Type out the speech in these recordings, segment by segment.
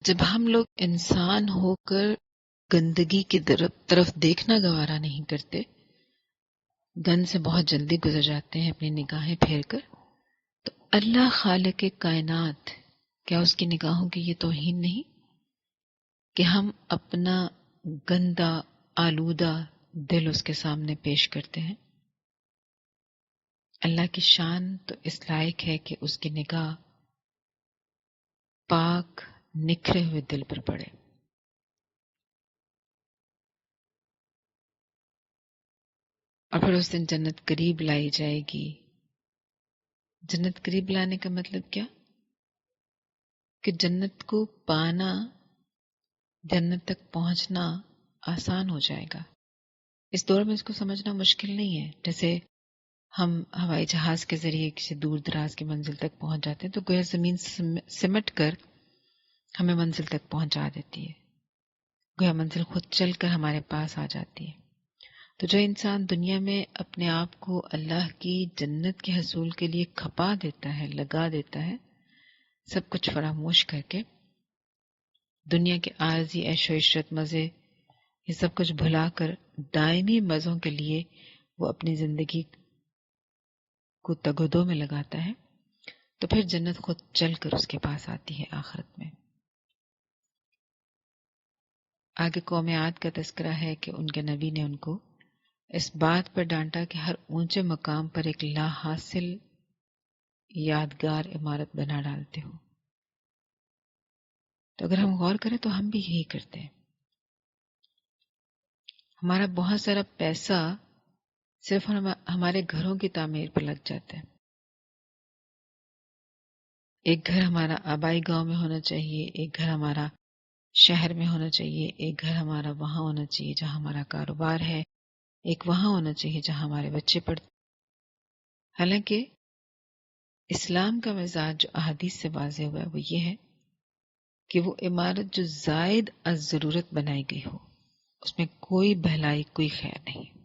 جب ہم لوگ انسان ہو کر گندگی کی طرف دیکھنا گوارا نہیں کرتے، گند سے بہت جلدی گزر جاتے ہیں اپنی نگاہیں پھیر کر، تو اللہ خالق کائنات، کیا اس کی نگاہوں کی یہ توہین نہیں کہ ہم اپنا گندا آلودہ دل اس کے سامنے پیش کرتے ہیں؟ اللہ کی شان تو اس لائق ہے کہ اس کی نگاہ پاک نکھرے ہوئے دل پر پڑے۔ اور پھر اس دن جنت قریب لائی جائے گی۔ جنت قریب لانے کا مطلب کیا؟ کہ جنت کو پانا، جنت تک پہنچنا آسان ہو جائے گا۔ اس دور میں اس کو سمجھنا مشکل نہیں ہے۔ جیسے ہم ہوائی جہاز کے ذریعے کسی دور دراز کی منزل تک پہنچ جاتے ہیں تو گویا زمین سمٹ کر ہمیں منزل تک پہنچا دیتی ہے، گویا منزل خود چل کر ہمارے پاس آ جاتی ہے۔ تو جو انسان دنیا میں اپنے آپ کو اللہ کی جنت کے حصول کے لیے کھپا دیتا ہے، لگا دیتا ہے، سب کچھ فراموش کر کے، دنیا کے عارضی عیش و عشرت، مزے، یہ سب کچھ بھلا کر دائمی مزوں کے لیے وہ اپنی زندگی کو تگدو میں لگاتا ہے، تو پھر جنت خود چل کر اس کے پاس آتی ہے آخرت میں۔ آگے قوم عاد کا تذکرہ ہے کہ ان کے نبی نے ان کو اس بات پر ڈانٹا کہ ہر اونچے مقام پر ایک لا حاصل یادگار عمارت بنا ڈالتے ہو۔ تو اگر ہم غور کریں تو ہم بھی یہی کرتے ہیں۔ ہمارا بہت سارا پیسہ صرف ہمارے گھروں کی تعمیر پر لگ جاتا ہے۔ ایک گھر ہمارا آبائی گاؤں میں ہونا چاہیے، ایک گھر ہمارا شہر میں ہونا چاہیے، ایک گھر ہمارا وہاں ہونا چاہیے جہاں ہمارا کاروبار ہے، ایک وہاں ہونا چاہیے جہاں ہمارے بچے پڑھتے۔ حالانکہ اسلام کا مزاج جو احادیث سے واضح ہوا ہے وہ یہ ہے کہ وہ عمارت جو زائد از ضرورت بنائی گئی ہو، اس میں کوئی بھلائی، کوئی خیر نہیں۔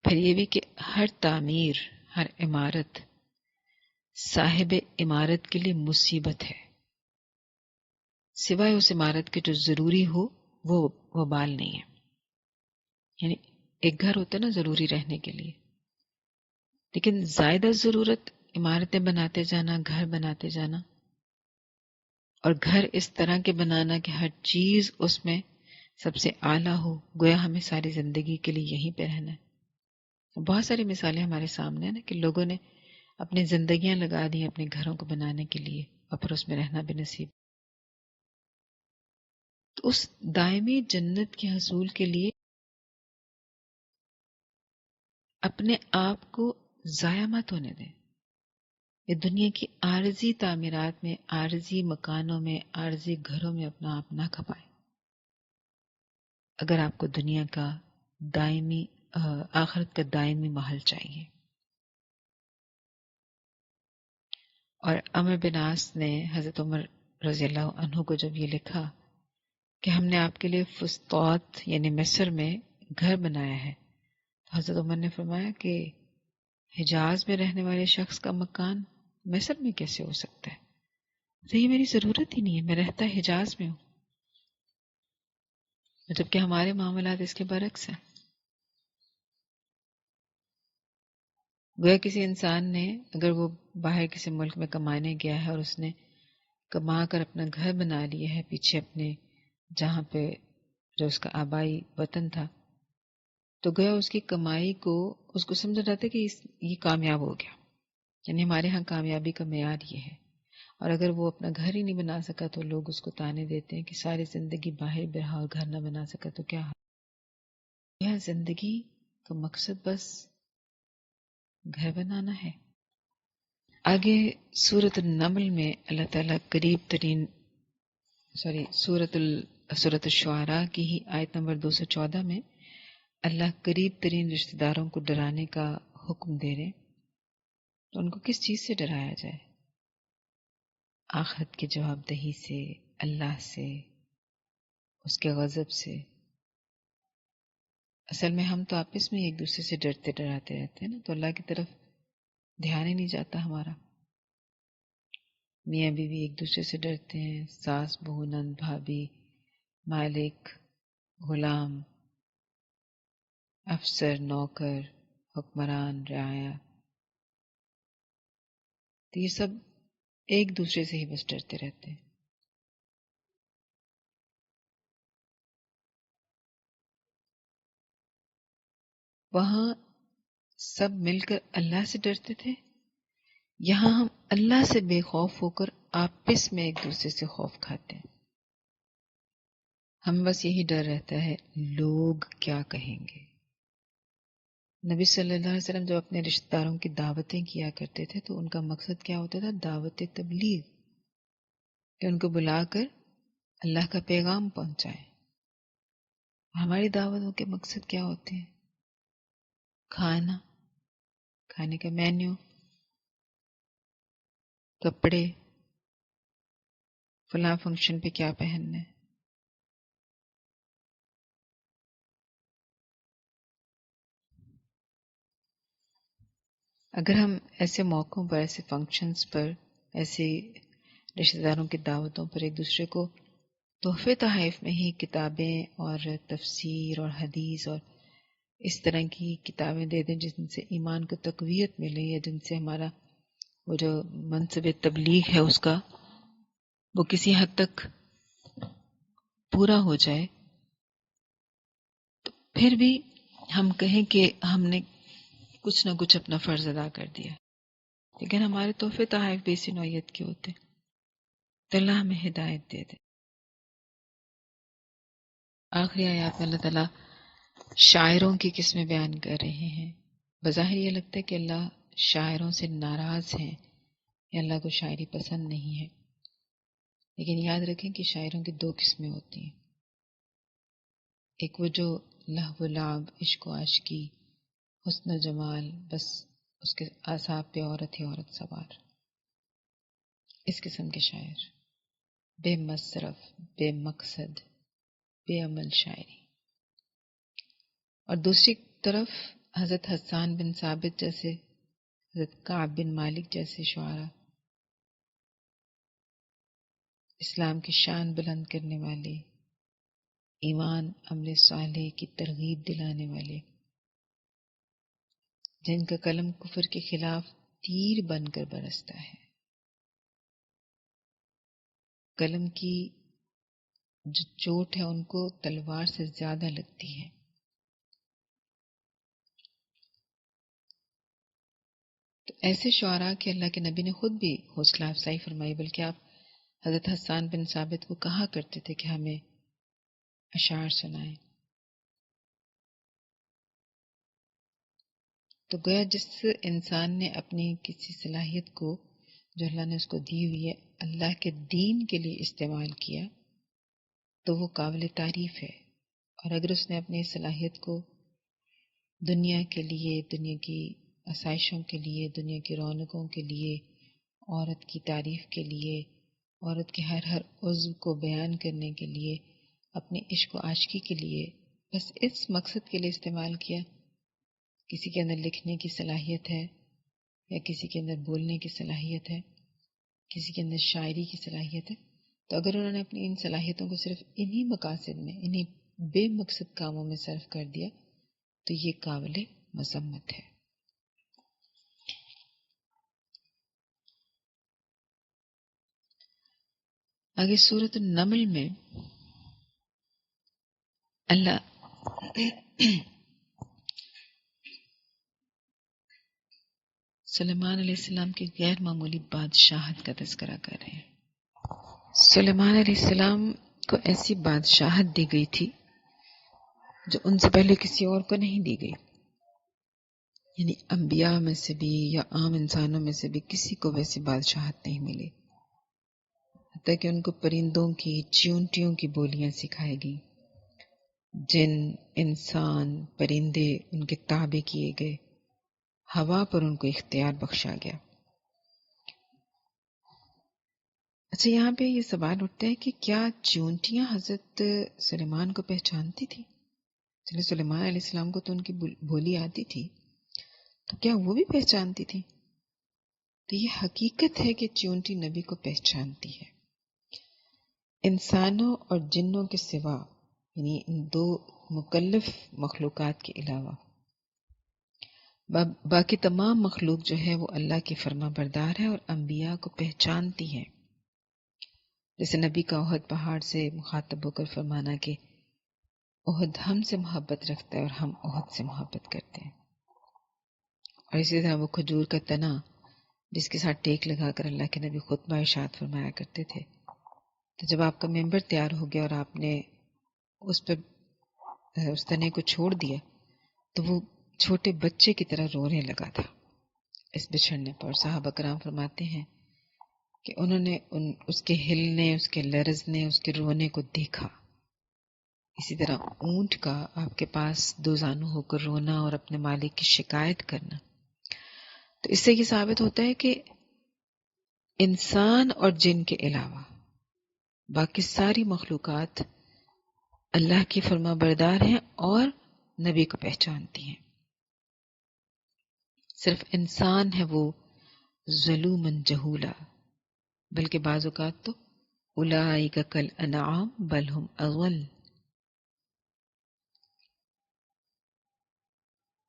پھر یہ بھی کہ ہر تعمیر، ہر عمارت صاحب عمارت کے لیے مصیبت ہے، سوائے اس عمارت کے جو ضروری ہو وہ وبال نہیں ہے۔ یعنی ایک گھر ہوتا ہے نا ضروری رہنے کے لیے، لیکن زائدہ ضرورت عمارتیں بناتے جانا، گھر بناتے جانا، اور گھر اس طرح کے بنانا کہ ہر چیز اس میں سب سے اعلیٰ ہو، گویا ہمیں ساری زندگی کے لیے یہیں پہ رہنا ہے۔ بہت ساری مثالیں ہمارے سامنے ہیں نا کہ لوگوں نے اپنی زندگیاں لگا دی اپنے گھروں کو بنانے کے لیے، اور پھر اس میں رہنا بھی نصیب۔ تو اس دائمی جنت کے حصول کے لیے اپنے آپ کو ضائع مت ہونے دیں۔ یہ دنیا کی عارضی تعمیرات میں، عارضی مکانوں میں، عارضی گھروں میں اپنا آپ نہ کھپائیں۔ اگر آپ کو دنیا کا دائمی آخرت کا دائمی محل چاہیے۔ اور عمرو بن عاص نے حضرت عمر رضی اللہ عنہ کو جب یہ لکھا کہ ہم نے آپ کے لیے فسطاط یعنی مصر میں گھر بنایا ہے، تو حضرت عمر نے فرمایا کہ حجاز میں رہنے والے شخص کا مکان مصر میں کیسے ہو سکتا ہے؟ تو یہ میری ضرورت ہی نہیں ہے، میں رہتا حجاز میں ہوں۔ جبکہ ہمارے معاملات اس کے برعکس ہیں۔ گویا کسی انسان نے اگر وہ باہر کسی ملک میں کمانے گیا ہے اور اس نے کما کر اپنا گھر بنا لیا ہے پیچھے اپنے، جہاں پہ جو اس کا آبائی وطن تھا، تو گویا اس کی کمائی کو اس کو سمجھا جاتا ہے کہ یہ کامیاب ہو گیا۔ یعنی ہمارے ہاں کامیابی کا معیار یہ ہے۔ اور اگر وہ اپنا گھر ہی نہیں بنا سکا تو لوگ اس کو طعنے دیتے ہیں کہ ساری زندگی باہر رہا اور گھر نہ بنا سکا تو کیا حال؟ یہ زندگی کا مقصد بس گھر بنانا ہے؟ آگے سورۃ النمل میں اللہ تعالیٰ سورۃ الشعراء کی ہی آیت نمبر 214 میں اللہ قریب ترین رشتہ داروں کو ڈرانے کا حکم دے رہے، تو ان کو کس چیز سے ڈرایا جائے؟ آخرت کی جواب دہی سے، اللہ سے، اس کے غضب سے۔ اصل میں ہم تو آپس میں ایک دوسرے سے ڈرتے ڈراتے رہتے ہیں نا، تو اللہ کی طرف دھیان ہی نہیں جاتا ہمارا۔ میاں بیوی ایک دوسرے سے ڈرتے ہیں، ساس بہو نند بھابھی، مالک غلام، افسر نوکر، حکمران رعایا، تو یہ سب ایک دوسرے سے ہی بس ڈرتے رہتے ہیں۔ وہاں سب مل کر اللہ سے ڈرتے تھے، یہاں ہم اللہ سے بے خوف ہو کر آپس میں ایک دوسرے سے خوف کھاتے ہیں۔ ہم بس یہی ڈر رہتا ہے لوگ کیا کہیں گے۔ نبی صلی اللہ علیہ وسلم جب اپنے رشتہ داروں کی دعوتیں کیا کرتے تھے تو ان کا مقصد کیا ہوتا تھا؟ دعوت تبلیغ، کہ ان کو بلا کر اللہ کا پیغام پہنچائے۔ ہماری دعوتوں کے مقصد کیا ہوتے ہیں؟ کھانا، کھانے کا مینیو، کپڑے، فلاں فنکشن پہ کیا پہننا ہے۔ اگر ہم ایسے موقعوں پر، ایسے فنکشنز پر، ایسے رشتہ داروں کی دعوتوں پر ایک دوسرے کو تحفے تحائف میں ہی کتابیں اور تفسیر اور حدیث اور اس طرح کی کتابیں دے دیں جن سے ایمان کو تقویت ملے، یا جن سے ہمارا وہ جو منصب تبلیغ ہے اس کا وہ کسی حد تک پورا ہو جائے، تو پھر بھی ہم کہیں کہ ہم نے کچھ نہ کچھ اپنا فرض ادا کر دیا، لیکن ہمارے تحفے تحائف بھی اسی نوعیت کے ہوتے، تو اللہ ہمیں ہدایت دے دے۔ آخری آیات میں اللہ تعالیٰ شاعروں کی قسمیں بیان کر رہے ہیں۔ بظاہر یہ لگتا ہے کہ اللہ شاعروں سے ناراض ہیں یا اللہ کو شاعری پسند نہیں ہے، لیکن یاد رکھیں کہ شاعروں کی دو قسمیں ہوتی ہیں، ایک وہ جو لہو و لعب، عشق و عاشقی، حسن و جمال، بس اس کے اعصاب پہ عورت ہی عورت سوار، اس قسم کے شاعر، بے مصرف، بے مقصد، بے عمل شاعری۔ اور دوسری طرف حضرت حسان بن ثابت جیسے، حضرت کعب بن مالک جیسے شعراء، اسلام کی شان بلند کرنے والے، ایمان عمل صالح کی ترغیب دلانے والے، جن کا قلم کفر کے خلاف تیر بن کر برستا ہے۔ قلم کی جو چوٹ ہے ان کو تلوار سے زیادہ لگتی ہے۔ تو ایسے شعراء کے اللہ کے نبی نے خود بھی حوصلہ افزائی فرمائی، بلکہ آپ حضرت حسان بن ثابت کو کہا کرتے تھے کہ ہمیں اشعار سنائیں۔ تو گویا جس انسان نے اپنی کسی صلاحیت کو جو اللہ نے اس کو دی ہوئی ہے اللہ کے دین کے لیے استعمال کیا تو وہ قابل تعریف ہے، اور اگر اس نے اپنی صلاحیت کو دنیا کے لیے، دنیا کی آسائشوں کے لیے، دنیا کی رونقوں کے لیے، عورت کی تعریف کے لیے، عورت کے ہر عضو کو بیان کرنے کے لیے، اپنے عشق و عاشقی کے لیے، بس اس مقصد کے لیے استعمال کیا، کسی کے اندر لکھنے کی صلاحیت ہے یا کسی کے اندر بولنے کی صلاحیت ہے، کسی کے اندر شاعری کی صلاحیت ہے، تو اگر انہوں نے اپنی ان صلاحیتوں کو صرف انہی مقاصد میں، انہی بے مقصد کاموں میں صرف کر دیا تو یہ قابل مذمت ہے۔ آگے سورۃ النمل میں اللہ سلیمان علیہ السلام کی غیر معمولی بادشاہت کا تذکرہ کر رہے ہیں۔ سلیمان علیہ السلام کو ایسی بادشاہت دی گئی تھی جو ان سے پہلے کسی اور کو نہیں دی گئی، یعنی انبیاء میں سے بھی یا عام انسانوں میں سے بھی کسی کو ویسی بادشاہت نہیں ملی، حتیٰ کہ ان کو پرندوں کی، چیونٹیوں کی بولیاں سکھائی گئی، جن، انسان، پرندے ان کے تابع کیے گئے، ہوا پر ان کو اختیار بخشا گیا۔ اچھا، یہاں پہ یہ سوال اٹھتا ہے کہ کیا چیونٹیاں حضرت سلیمان کو پہچانتی تھی؟ چلے سلیمان علیہ السلام کو تو ان کی بولی آتی تھی، تو کیا وہ بھی پہچانتی تھی؟ تو یہ حقیقت ہے کہ چیونٹی نبی کو پہچانتی ہے. انسانوں اور جنوں کے سوا، یعنی ان دو مکلف مخلوقات کے علاوہ باقی تمام مخلوق جو ہے وہ اللہ کی فرما بردار ہے اور انبیاء کو پہچانتی ہے. جیسے نبی کا احد پہاڑ سے مخاطب ہو کر فرمانا کہ احد ہم سے محبت رکھتا ہے اور ہم احد سے محبت کرتے ہیں. اور اسی طرح وہ کھجور کا تنا جس کے ساتھ ٹیک لگا کر اللہ کے نبی خطبہ ارشاد فرمایا کرتے تھے، تو جب آپ کا ممبر تیار ہو گیا اور آپ نے اس پر اس تنے کو چھوڑ دیا تو وہ چھوٹے بچے کی طرح رونے لگا تھا اس بچھڑنے پر. صحابہ کرام فرماتے ہیں کہ انہوں نے اس کے ہلنے، اس کے لرزنے، اس کے رونے کو دیکھا. اسی طرح اونٹ کا آپ کے پاس دو زانو ہو کر رونا اور اپنے مالک کی شکایت کرنا. تو اس سے یہ ثابت ہوتا ہے کہ انسان اور جن کے علاوہ باقی ساری مخلوقات اللہ کی فرما بردار ہیں اور نبی کو پہچانتی ہیں. صرف انسان ہے وہ ظلومن جہولا، بلکہ بعض اوقات تو اولئک کالانعام بل ہم اضل.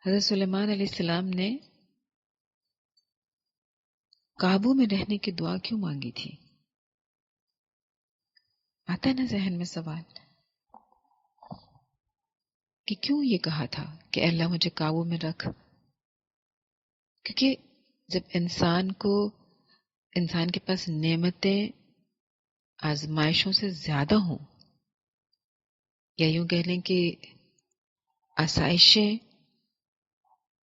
حضرت سلیمان علیہ السلام نے قابو میں رہنے کی دعا کیوں مانگی تھی؟ آتا ہے نا ذہن میں سوال کہ کیوں یہ کہا تھا کہ اے اللہ مجھے قابو میں رکھ؟ کیونکہ جب انسان کے پاس نعمتیں آزمائشوں سے زیادہ ہوں، یا یوں کہہ لیں کہ آسائشیں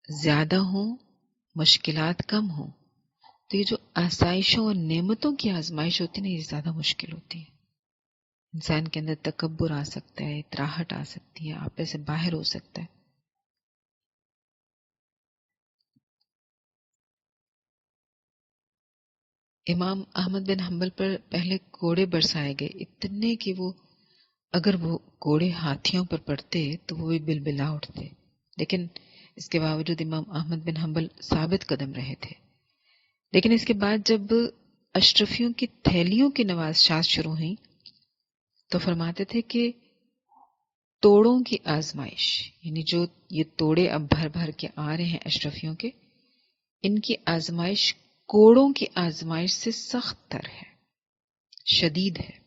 زیادہ ہوں، مشکلات کم ہوں، تو یہ جو آسائشوں اور نعمتوں کی آزمائش ہوتی ہے نا، یہ زیادہ مشکل ہوتی ہے. انسان کے اندر تکبر آ سکتا ہے، اتراہٹ آ سکتی ہے، آپے سے باہر ہو سکتا ہے. امام احمد بن حنبل پر پہلے کوڑے برسائے گئے اتنے کہ اگر وہ کوڑے ہاتھیوں پر پڑتے تو وہ بھی بلبلا اٹھتے، لیکن اس کے باوجود امام احمد بن حنبل ثابت قدم رہے تھے. لیکن اس کے بعد جب اشرفیوں کی تھیلیوں کی نوازشات شروع ہوئیں تو فرماتے تھے کہ توڑوں کی آزمائش، یعنی جو یہ توڑے اب بھر بھر کے آ رہے ہیں اشرفیوں کے، ان کی آزمائش کوڑوں کی آزمائش سے سخت تر ہے، شدید ہے.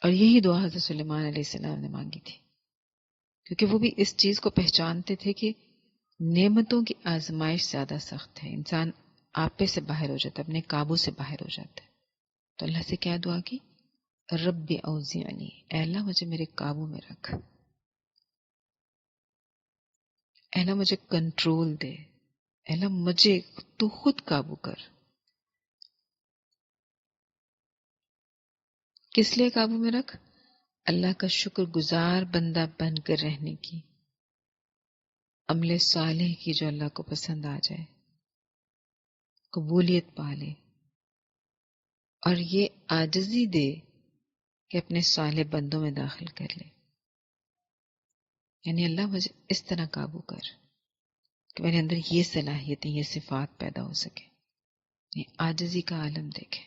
اور یہی دعا حضرت سلیمان علیہ السلام نے مانگی تھی، کیونکہ وہ بھی اس چیز کو پہچانتے تھے کہ نعمتوں کی آزمائش زیادہ سخت ہے، انسان آپے سے باہر ہو جاتا ہے، اپنے قابو سے باہر ہو جاتا ہے. تو اللہ سے کیا دعا کی؟ رب اوزعنی، اے اللہ مجھے میرے قابو میں رکھ، اے اللہ مجھے کنٹرول دے، اے اللہ مجھے تو خود قابو کر. کس لیے قابو میں رکھ؟ اللہ کا شکر گزار بندہ بن کر رہنے کی، عمل صالح کی جو اللہ کو پسند آ جائے، قبولیت پالے، اور یہ عاجزی دے کہ اپنے صالح بندوں میں داخل کر لے. یعنی اللہ مجھے اس طرح قابو کر کہ میرے اندر یہ صلاحیتیں، یہ صفات پیدا ہو سکے. یہ عاجزی کا عالم دیکھے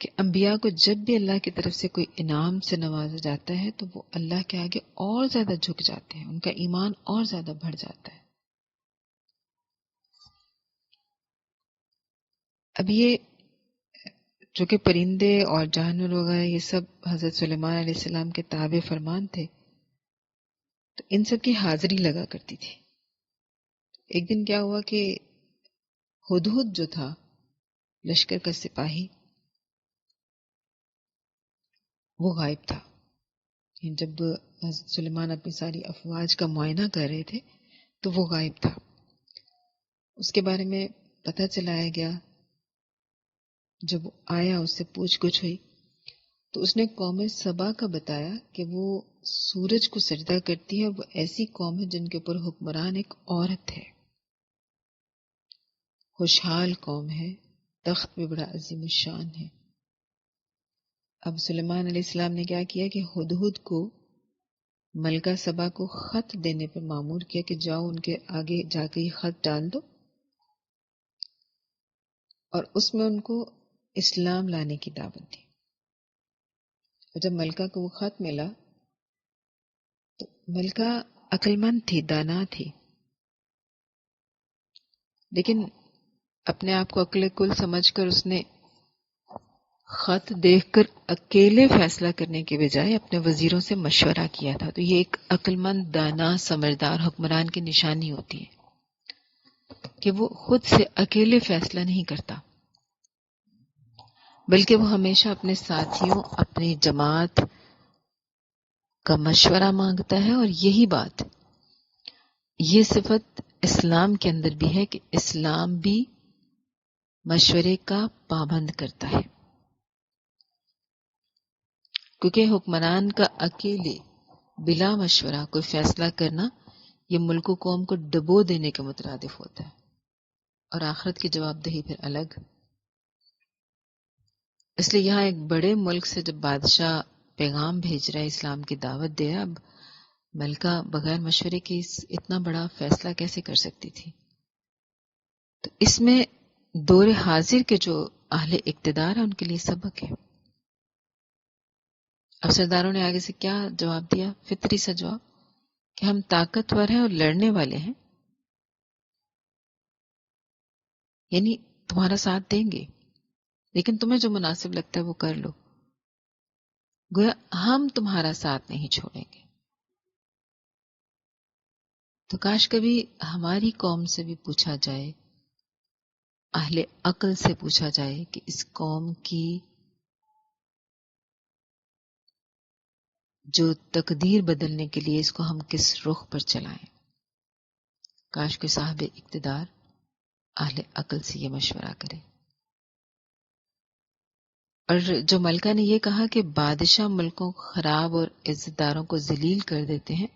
کہ انبیاء کو جب بھی اللہ کی طرف سے کوئی انعام سے نوازا جاتا ہے تو وہ اللہ کے آگے اور زیادہ جھک جاتے ہیں، ان کا ایمان اور زیادہ بڑھ جاتا ہے. اب یہ جو کہ پرندے اور جانور وغیرہ یہ سب حضرت سلیمان علیہ السلام کے تابع فرمان تھے، تو ان سب کی حاضری لگا کرتی تھی. ایک دن کیا ہوا کہ ہدہد جو تھا لشکر کا سپاہی، وہ غائب تھا. جب حضرت سلیمان اپنی ساری افواج کا معائنہ کر رہے تھے تو وہ غائب تھا. اس کے بارے میں پتہ چلایا گیا، جب آیا اس سے پوچھ گچھ ہوئی تو اس نے قوم سبا کا بتایا کہ وہ سورج کو سجدہ کرتی ہے، وہ ایسی قوم ہے جن کے اوپر حکمران ایک عورت ہے، خوشحال قوم ہے، تخت بھی بڑا عظیم الشان ہے. اب سلیمان علیہ السلام نے کیا کیا کہ ہدہد کو ملکہ سبا کو خط دینے پر مامور کیا کہ جاؤ ان کے آگے جا کے یہ خط ڈال دو، اور اس میں ان کو اسلام لانے کی دعوت دی۔ اور جب ملکہ کو وہ خط ملا تو ملکہ عقل مند تھی، دانا تھی، لیکن اپنے آپ کو عقل کل سمجھ کر اس نے خط دیکھ کر اکیلے فیصلہ کرنے کے بجائے اپنے وزیروں سے مشورہ کیا تھا۔ تو یہ ایک عقل مند، دانا، سمجھدار حکمران کی نشانی ہوتی ہے کہ وہ خود سے اکیلے فیصلہ نہیں کرتا، بلکہ وہ ہمیشہ اپنے ساتھیوں، اپنی جماعت کا مشورہ مانگتا ہے۔ اور یہی بات، یہ صفت اسلام کے اندر بھی ہے کہ اسلام بھی مشورے کا پابند کرتا ہے، کیونکہ حکمران کا اکیلے بلا مشورہ کوئی فیصلہ کرنا یہ ملک و قوم کو ڈبو دینے کے مترادف ہوتا ہے، اور آخرت کی جواب دہی پھر الگ۔ اس لیے یہاں ایک بڑے ملک سے جب بادشاہ پیغام بھیج رہا ہے، اسلام کی دعوت دے رہا ہے، اب ملکہ بغیر مشورے کے اتنا بڑا فیصلہ کیسے کر سکتی تھی؟ تو اس میں دور حاضر کے جو اہل اقتدار ہیں ان کے لیے سبق ہے۔ اب سرداروں نے آگے سے کیا جواب دیا؟ فطری سا جواب کہ ہم طاقتور ہیں اور لڑنے والے ہیں، یعنی تمہارا ساتھ دیں گے، لیکن تمہیں جو مناسب لگتا ہے وہ کر لو، گویا ہم تمہارا ساتھ نہیں چھوڑیں گے۔ تو کاش کبھی ہماری قوم سے بھی پوچھا جائے، اہل عقل سے پوچھا جائے کہ اس قوم کی جو تقدیر بدلنے کے لیے اس کو ہم کس رخ پر چلائیں۔ کاش کوئی صاحب اقتدار اہل عقل سے یہ مشورہ کرے۔ اور جو ملکہ نے یہ کہا کہ بادشاہ ملکوں کو خراب اور عزت داروں کو ذلیل کر دیتے ہیں،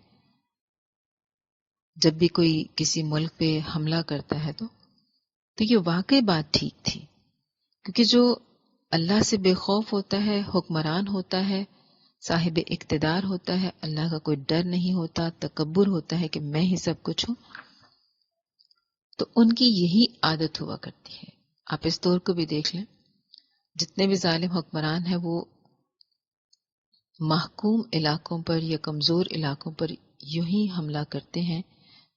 جب بھی کوئی کسی ملک پہ حملہ کرتا ہے تو یہ واقعی بات ٹھیک تھی، کیونکہ جو اللہ سے بے خوف ہوتا ہے، حکمران ہوتا ہے، صاحب اقتدار ہوتا ہے، اللہ کا کوئی ڈر نہیں ہوتا، تکبر ہوتا ہے کہ میں ہی سب کچھ ہوں، تو ان کی یہی عادت ہوا کرتی ہے۔ آپ اس دور کو بھی دیکھ لیں، جتنے بھی ظالم حکمران ہیں وہ محکوم علاقوں پر یا کمزور علاقوں پر یوں ہی حملہ کرتے ہیں،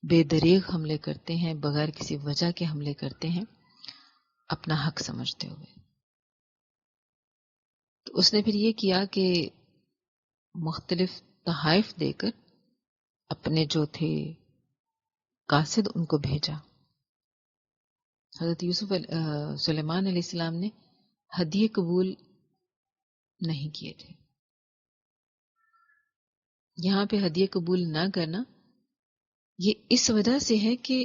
بے دریغ حملے کرتے ہیں، بغیر کسی وجہ کے حملے کرتے ہیں، اپنا حق سمجھتے ہوئے۔ تو اس نے پھر یہ کیا کہ مختلف تحائف دے کر اپنے جو تھے قاصد ان کو بھیجا۔ حضرت سلیمان علیہ السلام نے ہدیے قبول نہیں کیے تھے۔ یہاں پہ ہدیے قبول نہ کرنا یہ اس وجہ سے ہے کہ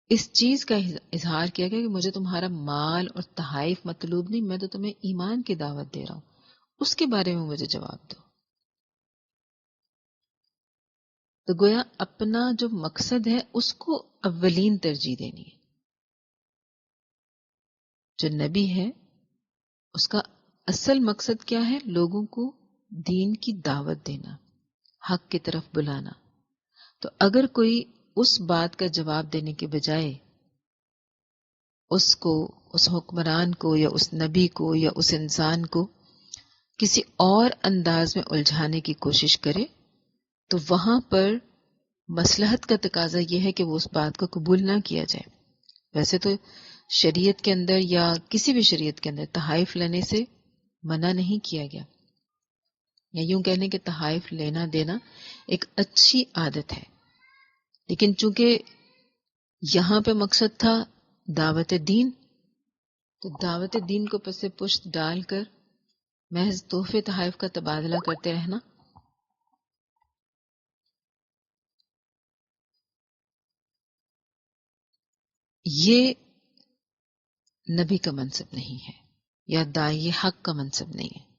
اس چیز کا اظہار کیا گیا کہ مجھے تمہارا مال اور تحائف مطلوب نہیں، میں تو تمہیں ایمان کی دعوت دے رہا ہوں، اس کے بارے میں مجھے جواب دو۔ تو گویا اپنا جو مقصد ہے اس کو اولین ترجیح دینی ہے۔ جو نبی ہے اس کا اصل مقصد کیا ہے؟ لوگوں کو دین کی دعوت دینا، حق کی طرف بلانا۔ تو اگر کوئی اس بات کا جواب دینے کے بجائے اس کو، اس حکمران کو یا اس نبی کو یا اس انسان کو کسی اور انداز میں الجھانے کی کوشش کرے تو وہاں پر مصلحت کا تقاضا یہ ہے کہ وہ اس بات کو قبول نہ کیا جائے۔ ویسے تو شریعت کے اندر یا کسی بھی شریعت کے اندر تحائف لینے سے منع نہیں کیا گیا، یا یوں کہنے کہ تحائف لینا دینا ایک اچھی عادت ہے، لیکن چونکہ یہاں پہ مقصد تھا دعوت دین، تو دعوت دین کو پس پشت ڈال کر محض تحفے تحائف کا تبادلہ کرتے رہنا یہ نبی کا منصب نہیں ہے، یا داعی حق کا منصب نہیں ہے۔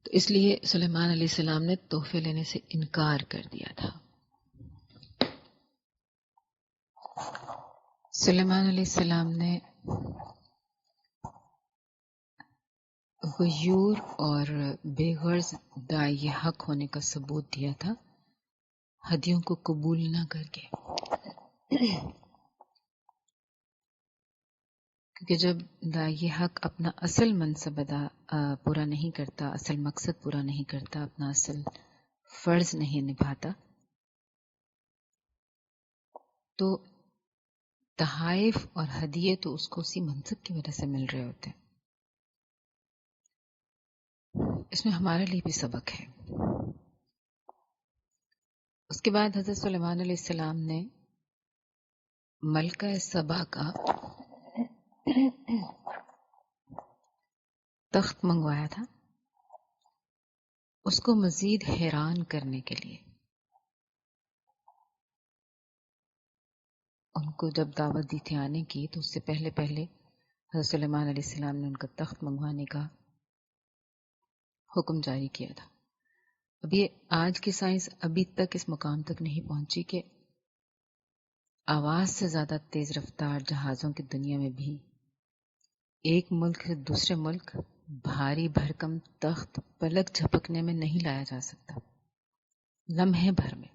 تو اس لیے سلیمان علیہ السلام نے تحفے لینے سے انکار کر دیا تھا۔ سلیمان علیہ السلام نے غیور اور بے غرض داعی حق ہونے کا ثبوت دیا تھا، ہدیوں کو قبول نہ کر کے. کیونکہ جب داعی حق اپنا اصل منصب پورا نہیں کرتا، اصل مقصد پورا نہیں کرتا، اپنا اصل فرض نہیں نبھاتا، تو تحائف اور ہدیے تو اس کو اسی منصب کی وجہ سے مل رہے ہوتے ہیں. اس میں ہمارے لیے بھی سبق ہے. اس کے بعد حضرت سلیمان علیہ السلام نے ملکہ سبا کا تخت منگوایا تھا، اس کو مزید حیران کرنے کے لیے. ان کو جب دعوت دی تھی آنے کی، تو اس سے پہلے حضرت سلیمان علیہ السلام نے ان کا تخت منگوانے کا حکم جاری کیا تھا. اب یہ آج کی سائنس ابھی تک اس مقام تک نہیں پہنچی کہ آواز سے زیادہ تیز رفتار جہازوں کی دنیا میں بھی ایک ملک سے دوسرے ملک بھاری بھرکم تخت پلک جھپکنے میں نہیں لایا جا سکتا، لمحے بھر میں.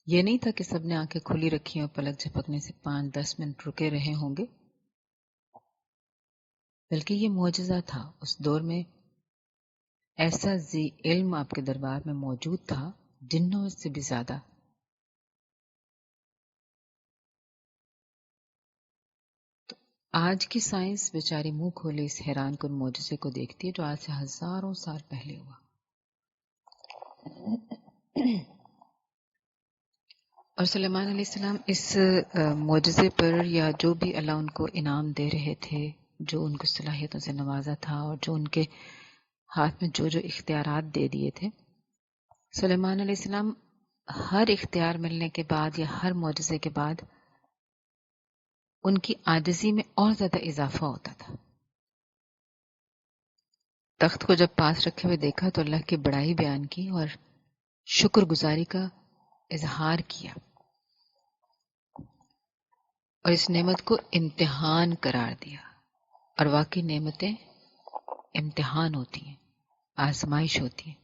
یہ نہیں تھا کہ سب نے آنکھیں کھلی رکھی اور پلک جھپکنے سے 5-10 منٹ رکے رہے ہوں گے، بلکہ یہ معجزہ تھا. اس دور میں ایسا ذی علم آپ کے دربار میں موجود تھا، جنوں سے بھی زیادہ. تو آج کی سائنس بیچاری منہ کھولے اس حیران کن معجزے کو دیکھتی ہے جو آج سے ہزاروں سال پہلے ہوا. اور سلیمان علیہ السلام اس معجزے پر یا جو بھی اللہ ان کو انعام دے رہے تھے، جو ان کو صلاحیتوں سے نوازا تھا اور جو ان کے ہاتھ میں جو اختیارات دے دیے تھے، سلیمان علیہ السلام ہر اختیار ملنے کے بعد یا ہر معجزے کے بعد ان کی عاجزی میں اور زیادہ اضافہ ہوتا تھا. تخت کو جب پاس رکھے ہوئے دیکھا تو اللہ کی بڑائی بیان کی اور شکر گزاری کا اظہار کیا، اور اس نعمت کو امتحان قرار دیا. اور واقعی نعمتیں امتحان ہوتی ہیں، آزمائش ہوتی ہیں.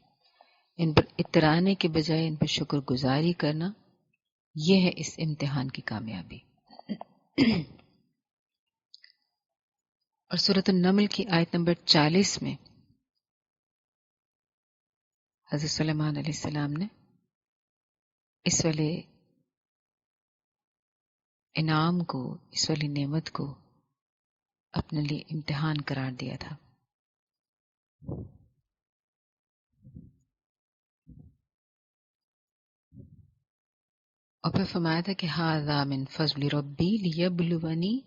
ان پر اترانے کے بجائے ان پر شکر گزاری کرنا، یہ ہے اس امتحان کی کامیابی. اور سورۃ النمل کی آیت نمبر 40 میں حضرت سلیمان علیہ السلام نے اس والے انعام کو، اس والی نعمت کو اپنے لیے امتحان قرار دیا تھا. اور پھر فرمایا تھا کہ ھذا من فضل ربی لیبلونی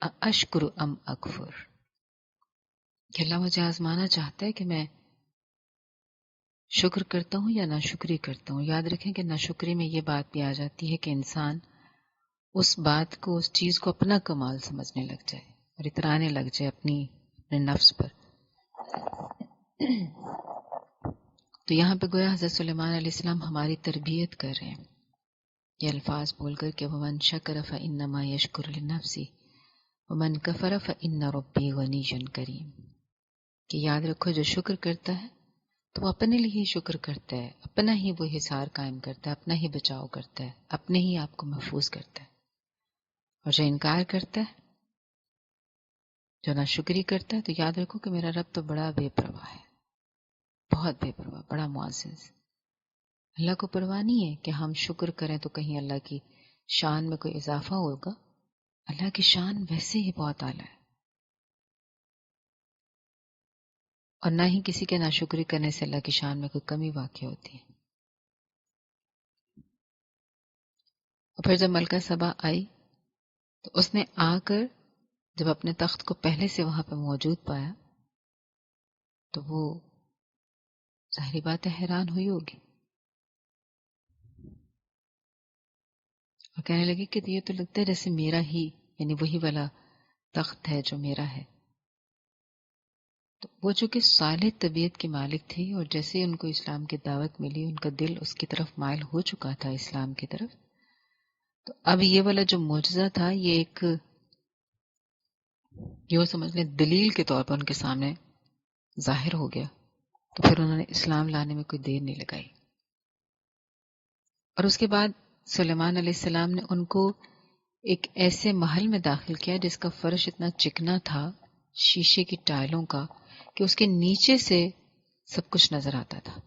ااشکر ام اکفر، کہ اللہ مجھے آزمانا چاہتا ہے کہ میں شکر کرتا ہوں یا ناشکری کرتا ہوں. یاد رکھیں کہ ناشکری میں یہ بات بھی آ جاتی ہے کہ انسان اس بات کو، اس چیز کو اپنا کمال سمجھنے لگ جائے اور اترانے لگ جائے اپنے نفس پر. تو یہاں پہ گویا حضرت سلیمان علیہ السلام ہماری تربیت کر رہے ہیں یہ الفاظ بول کر کہ وَمَن شَكَرَ فَإِنَّمَا يَشْكُرُ لِنَفْسِهِ وَمَن كَفَرَ فَإِنَّ رَبِّي غَنِيٌّ كَرِيمٌ، کہ یاد رکھو جو شکر کرتا ہے تو وہ اپنے لیے ہی شکر کرتا ہے، اپنا ہی وہ حصار قائم کرتا ہے، اپنا ہی بچاؤ کرتا ہے، اپنے ہی آپ کو محفوظ کرتا ہے. اور جو انکار کرتا ہے، جو ناشکری کرتا ہے، تو یاد رکھو کہ میرا رب تو بڑا بے پرواہ ہے، بہت بے پرواہ، بڑا معزز. اللہ کو پرواہ نہیں ہے کہ ہم شکر کریں تو کہیں اللہ کی شان میں کوئی اضافہ ہوگا. اللہ کی شان ویسے ہی بہت اعلیٰ ہے، اور نہ ہی کسی کے ناشکری کرنے سے اللہ کی شان میں کوئی کمی واقع ہوتی ہے. اور پھر جب ملکہ سبا آئی تو اس نے آ کر جب اپنے تخت کو پہلے سے وہاں پہ موجود پایا تو وہ ظاہری بات ہے حیران ہوئی ہوگی اور کہنے لگی کہ یہ تو لگتا ہے جیسے میرا ہی، یعنی وہی والا تخت ہے جو میرا ہے. تو وہ چونکہ صالح طبیعت کی مالک تھی اور جیسے ان کو اسلام کی دعوت ملی ان کا دل اس کی طرف مائل ہو چکا تھا، اسلام کی طرف. تو اب یہ والا جو معجزہ تھا یہ ایک یہ وہ سمجھ لیں دلیل کے طور پر ان کے سامنے ظاہر ہو گیا، تو پھر انہوں نے اسلام لانے میں کوئی دیر نہیں لگائی. اور اس کے بعد سلیمان علیہ السلام نے ان کو ایک ایسے محل میں داخل کیا جس کا فرش اتنا چکنا تھا شیشے کی ٹائلوں کا کہ اس کے نیچے سے سب کچھ نظر آتا تھا.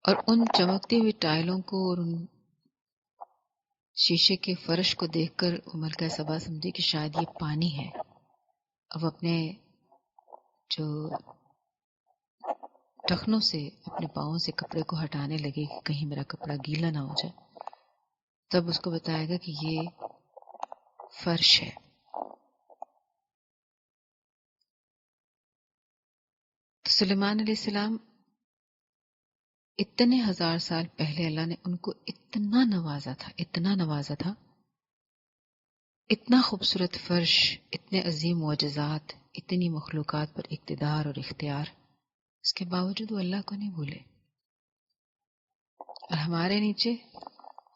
اور ان چمکتی ہوئی ٹائلوں کو اور ان شیشے کے فرش کو دیکھ کر ملکہ سبا سمجھی کہ شاید یہ پانی ہے. اب اپنے جو ٹخنوں سے اپنے پاؤں سے کپڑے کو ہٹانے لگے کہ کہیں میرا کپڑا گیلا نہ ہو جائے. تب اس کو بتایا گا کہ یہ فرش ہے. تو سلیمان علیہ السلام اتنے 1000 سال پہلے اللہ نے ان کو اتنا نوازا تھا، اتنا خوبصورت فرش، اتنے عظیم معجزات، اتنی مخلوقات پر اقتدار اور اختیار، اس کے باوجود وہ اللہ کو نہیں بھولے. اور ہمارے نیچے،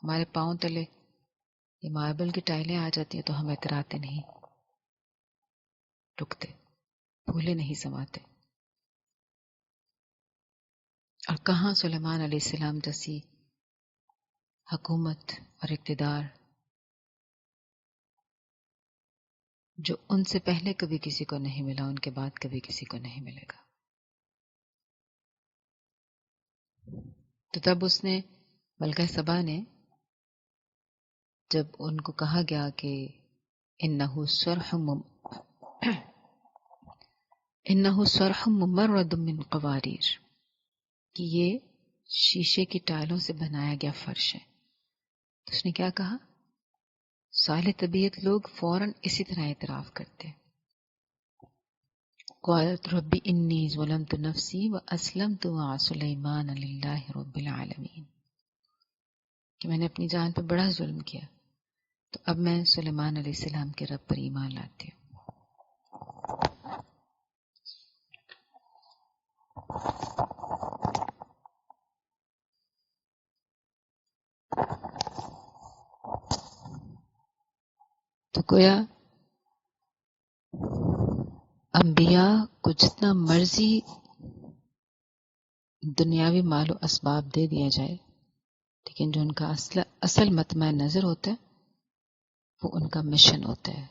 ہمارے پاؤں تلے یہ ماربل کی ٹائلیں آ جاتی ہیں تو ہم اتراتے نہیں، رکتے، بھولے نہیں سماتے. اور کہاں سلیمان علیہ السلام جیسی حکومت اور اقتدار جو ان سے پہلے کبھی کسی کو نہیں ملا، ان کے بعد کبھی کسی کو نہیں ملے گا. تو تب اس نے ملکہ سبا نے جب ان کو کہا گیا کہ انہو صرح ممرد من قواریر، کہ یہ شیشے کی ٹائلوں سے بنایا گیا فرش ہے، تو اس نے کیا کہا؟ صالح طبیعت لوگ فوراً اسی طرح اعتراف کرتے ہیں. قالت رب انی ظلمت نفسی واسلمت مع سلیمان للہ رب العالمین، کہ میں نے اپنی جان پہ بڑا ظلم کیا، تو اب میں سلیمان علیہ السلام کے رب پر ایمان لاتی ہوں. تو گویا انبیاء کو جتنا مرضی دنیاوی مال و اسباب دے دیا جائے، لیکن جو ان کا اصل مطمع نظر ہوتا ہے وہ ان کا مشن ہوتا ہے،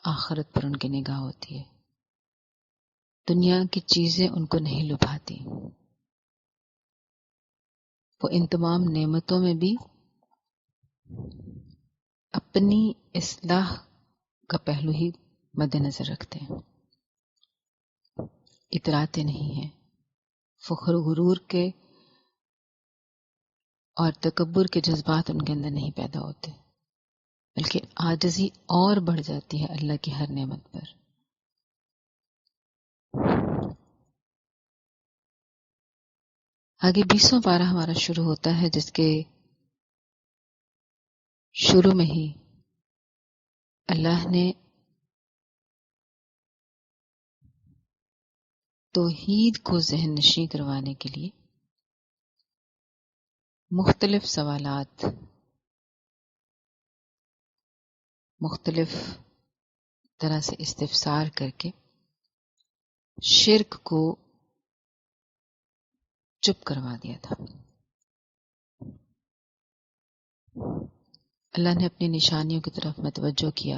آخرت پر ان کی نگاہ ہوتی ہے. دنیا کی چیزیں ان کو نہیں لبھاتی، وہ ان تمام نعمتوں میں بھی اپنی اصلاح کا پہلو ہی مد نظر رکھتے ہیں، اتراتے نہیں ہیں، فخر و غرور کے اور تکبر کے جذبات ان کے اندر نہیں پیدا ہوتے، بلکہ عاجزی اور بڑھ جاتی ہے اللہ کی ہر نعمت پر. آگے 20واں پارہ ہمارا شروع ہوتا ہے، جس کے شروع میں ہی اللہ نے توحید کو ذہن نشین کروانے کے لیے مختلف سوالات، مختلف طرح سے استفسار کر کے شرک کو چپ کروا دیا تھا. اللہ نے اپنی نشانیوں کی طرف متوجہ کیا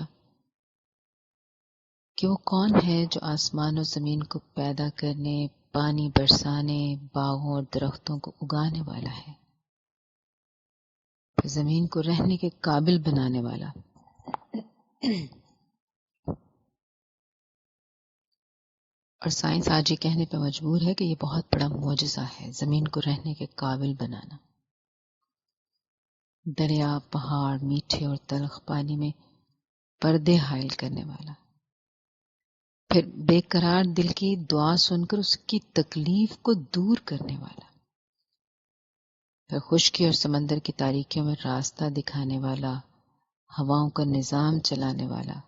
کہ وہ کون ہے جو آسمان و زمین کو پیدا کرنے، پانی برسانے، باغوں اور درختوں کو اگانے والا ہے، زمین کو رہنے کے قابل بنانے والا. اور سائنس آج یہ کہنے پہ مجبور ہے کہ یہ بہت بڑا معجزہ ہے، زمین کو رہنے کے قابل بنانا. دریا، پہاڑ، میٹھے اور تلخ پانی میں پردے حائل کرنے والا، پھر بے قرار دل کی دعا سن کر اس کی تکلیف کو دور کرنے والا، پھر خشکی اور سمندر کی تاریکیوں میں راستہ دکھانے والا، ہواؤں کا نظام چلانے والا،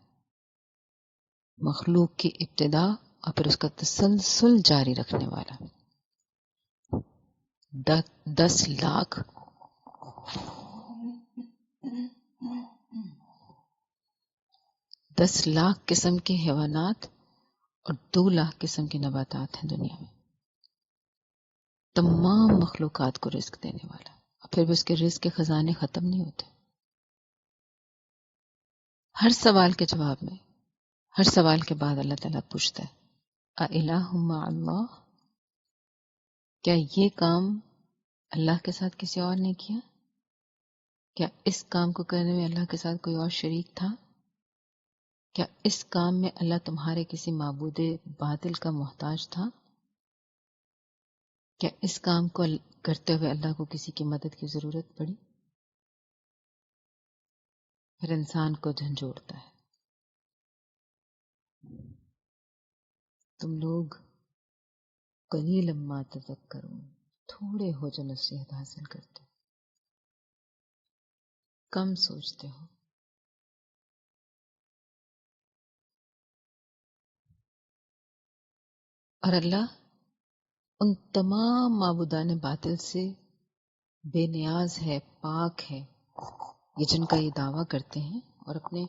مخلوق کی ابتدا اور پھر اس کا تسلسل جاری رکھنے والا. 10 لاکھ 10 لاکھ قسم کے حیوانات اور 2 لاکھ قسم کے نباتات ہیں دنیا میں. تمام مخلوقات کو رزق دینے والا، اور پھر بھی اس کے رزق کے خزانے ختم نہیں ہوتے. ہر سوال کے جواب میں، ہر سوال کے بعد اللہ تعالیٰ پوچھتا ہے اَإِلَٰهٌ مَّعَ اللَّهِ، کیا یہ کام اللہ کے ساتھ کسی اور نے کیا؟ کیا اس کام کو کرنے میں اللہ کے ساتھ کوئی اور شریک تھا؟ کیا اس کام میں اللہ تمہارے کسی معبود باطل کا محتاج تھا؟ کیا اس کام کو کرتے ہوئے اللہ کو کسی کی مدد کی ضرورت پڑی؟ پھر انسان کو جھنجھوڑتا ہے، تم لوگ قلیلا ما تذکرون، تھوڑے ہو جو نصیحت حاصل کرتے ہو، کم سوچتے ہو. اور اللہ ان تمام معبودان باطل سے بے نیاز ہے، پاک ہے، یہ جن کا یہ دعویٰ کرتے ہیں اور اپنے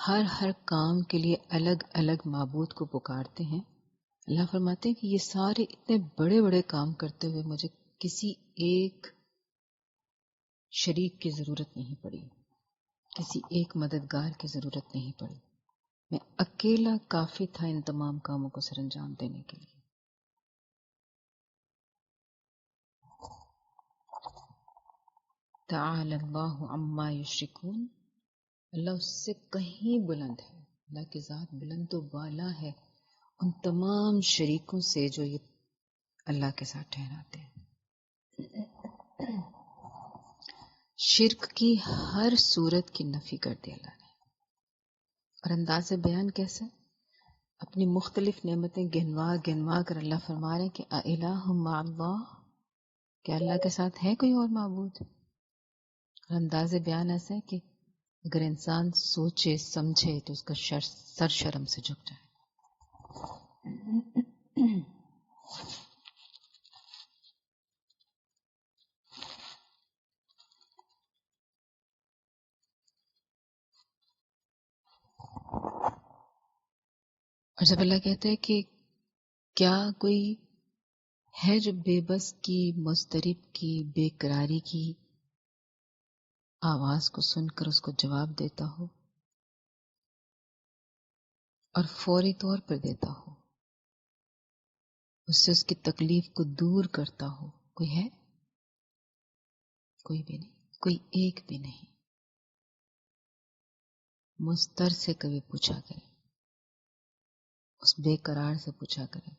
ہر کام کے لیے الگ الگ معبود کو پکارتے ہیں. اللہ فرماتے ہیں کہ یہ سارے اتنے بڑے بڑے کام کرتے ہوئے مجھے کسی ایک شریک کی ضرورت نہیں پڑی، کسی ایک مددگار کی ضرورت نہیں پڑی. میں اکیلا کافی تھا ان تمام کاموں کو سر انجام دینے کے لیے. تعالی اللہ عما یشرکون، اللہ اس سے کہیں بلند ہے، اللہ کی ذات بلند و بالا ہے ان تمام شریکوں سے جو یہ اللہ کے ساتھ ٹھہراتے ہیں. شرک کی ہر صورت کی نفی کر دی اللہ نے. اور انداز بیان کیسے؟ اپنی مختلف نعمتیں گنوا گنوا کر اللہ فرما رہے ہیں کہ اَإِلَٰهٌ مَّعَ اللَّهِ، کیا اللہ کے ساتھ ہے کوئی اور معبود؟ اور انداز بیان ایسا ہے کہ اگر انسان سوچے سمجھے تو اس کا سر شرم سے جھک جائے. اور جب اللہ کہتا ہے کہ کیا کوئی ہے جو بے بس کی، مضطرب کی، بے قراری کی آواز کو سن کر اس کو جواب دیتا ہو اور فوری طور پر دیتا ہو، اس سے اس کی تکلیف کو دور کرتا ہو؟ کوئی ہے؟ کوئی بھی نہیں، کوئی ایک بھی نہیں. مضطر سے کبھی پوچھا کرے، اس بے قرار سے پوچھا کرے،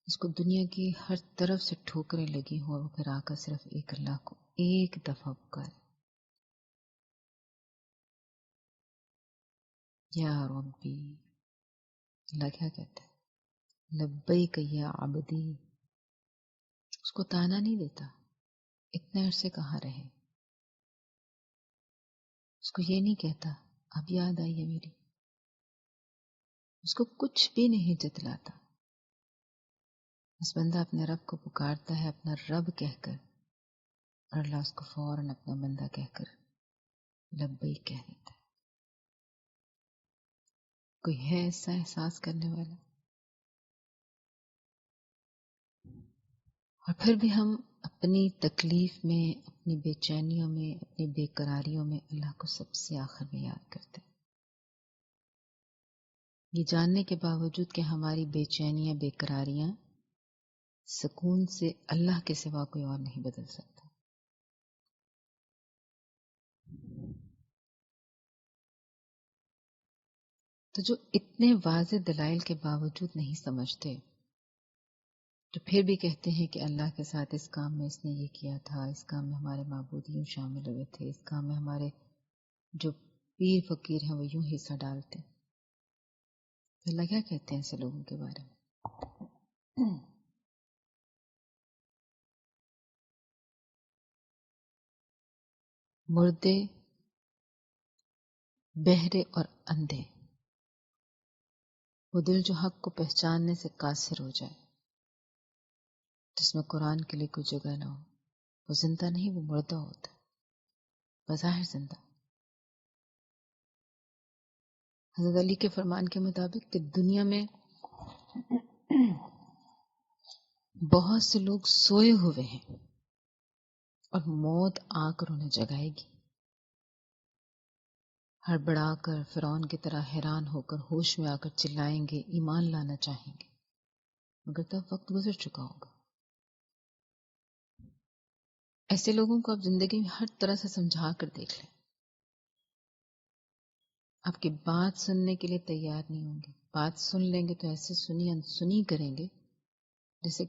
اس کو دنیا کی ہر طرف سے ٹھوکریں لگی ہوں اور وہ پھر آ کر صرف ایک اللہ کو ایک دفعہ پکارے، یا ربی. اللہ کیا کہتا ہے؟ لبیک یا عبدی. اس کو تانا نہیں دیتا اتنے عرصے کہاں رہے، اس کو یہ نہیں کہتا اب یاد آئی ہے میری، اس کو کچھ بھی نہیں جتلاتا. بس بندہ اپنے رب کو پکارتا ہے اپنا رب کہہ کر، اور اللہ اس کو فوراً اپنا بندہ کہہ کر لبیک کہہ دیتا ہے. کوئی ہے ایسا احساس کرنے والا؟ اور پھر بھی ہم اپنی تکلیف میں، اپنی بے چینیوں میں، اپنی بے قراریوں میں اللہ کو سب سے آخر میں یاد کرتے ہیں، یہ جاننے کے باوجود کہ ہماری بے چینیاں، بے قراریاں سکون سے اللہ کے سوا کوئی اور نہیں بدل سکتا. تو جو اتنے واضح دلائل کے باوجود نہیں سمجھتے، تو پھر بھی کہتے ہیں کہ اللہ کے ساتھ اس کام میں اس نے یہ کیا تھا، اس کام میں ہمارے معبود یوں شامل ہوئے تھے، اس کام میں ہمارے جو پیر فقیر ہیں وہ یوں حصہ ڈالتے. تو اللہ کیا کہتے ہیں ایسے لوگوں کے بارے میں؟ مردے، بہرے اور اندھے، وہ دل جو حق کو پہچاننے سے قاصر ہو جائے، جس میں قرآن کے لیے کوئی جگہ نہ ہو، وہ زندہ نہیں، وہ مردہ ہوتا ہے، بظاہر زندہ. حضرت علی کے فرمان کے مطابق کہ دنیا میں بہت سے لوگ سوئے ہوئے ہیں اور موت آ کر انہیں جگائے گی. ہڑبڑا کر فرعون کی طرح حیران ہو کر ہوش میں آ کر چلائیں گے، ایمان لانا چاہیں گے، مگر تب وقت گزر چکا ہوگا. ایسے لوگوں کو آپ زندگی میں ہر طرح سے سمجھا کر دیکھ لیں، آپ کی بات سننے کے لیے تیار نہیں ہوں گے. بات سن لیں گے تو ایسے سنی انسنی کریں گے جیسے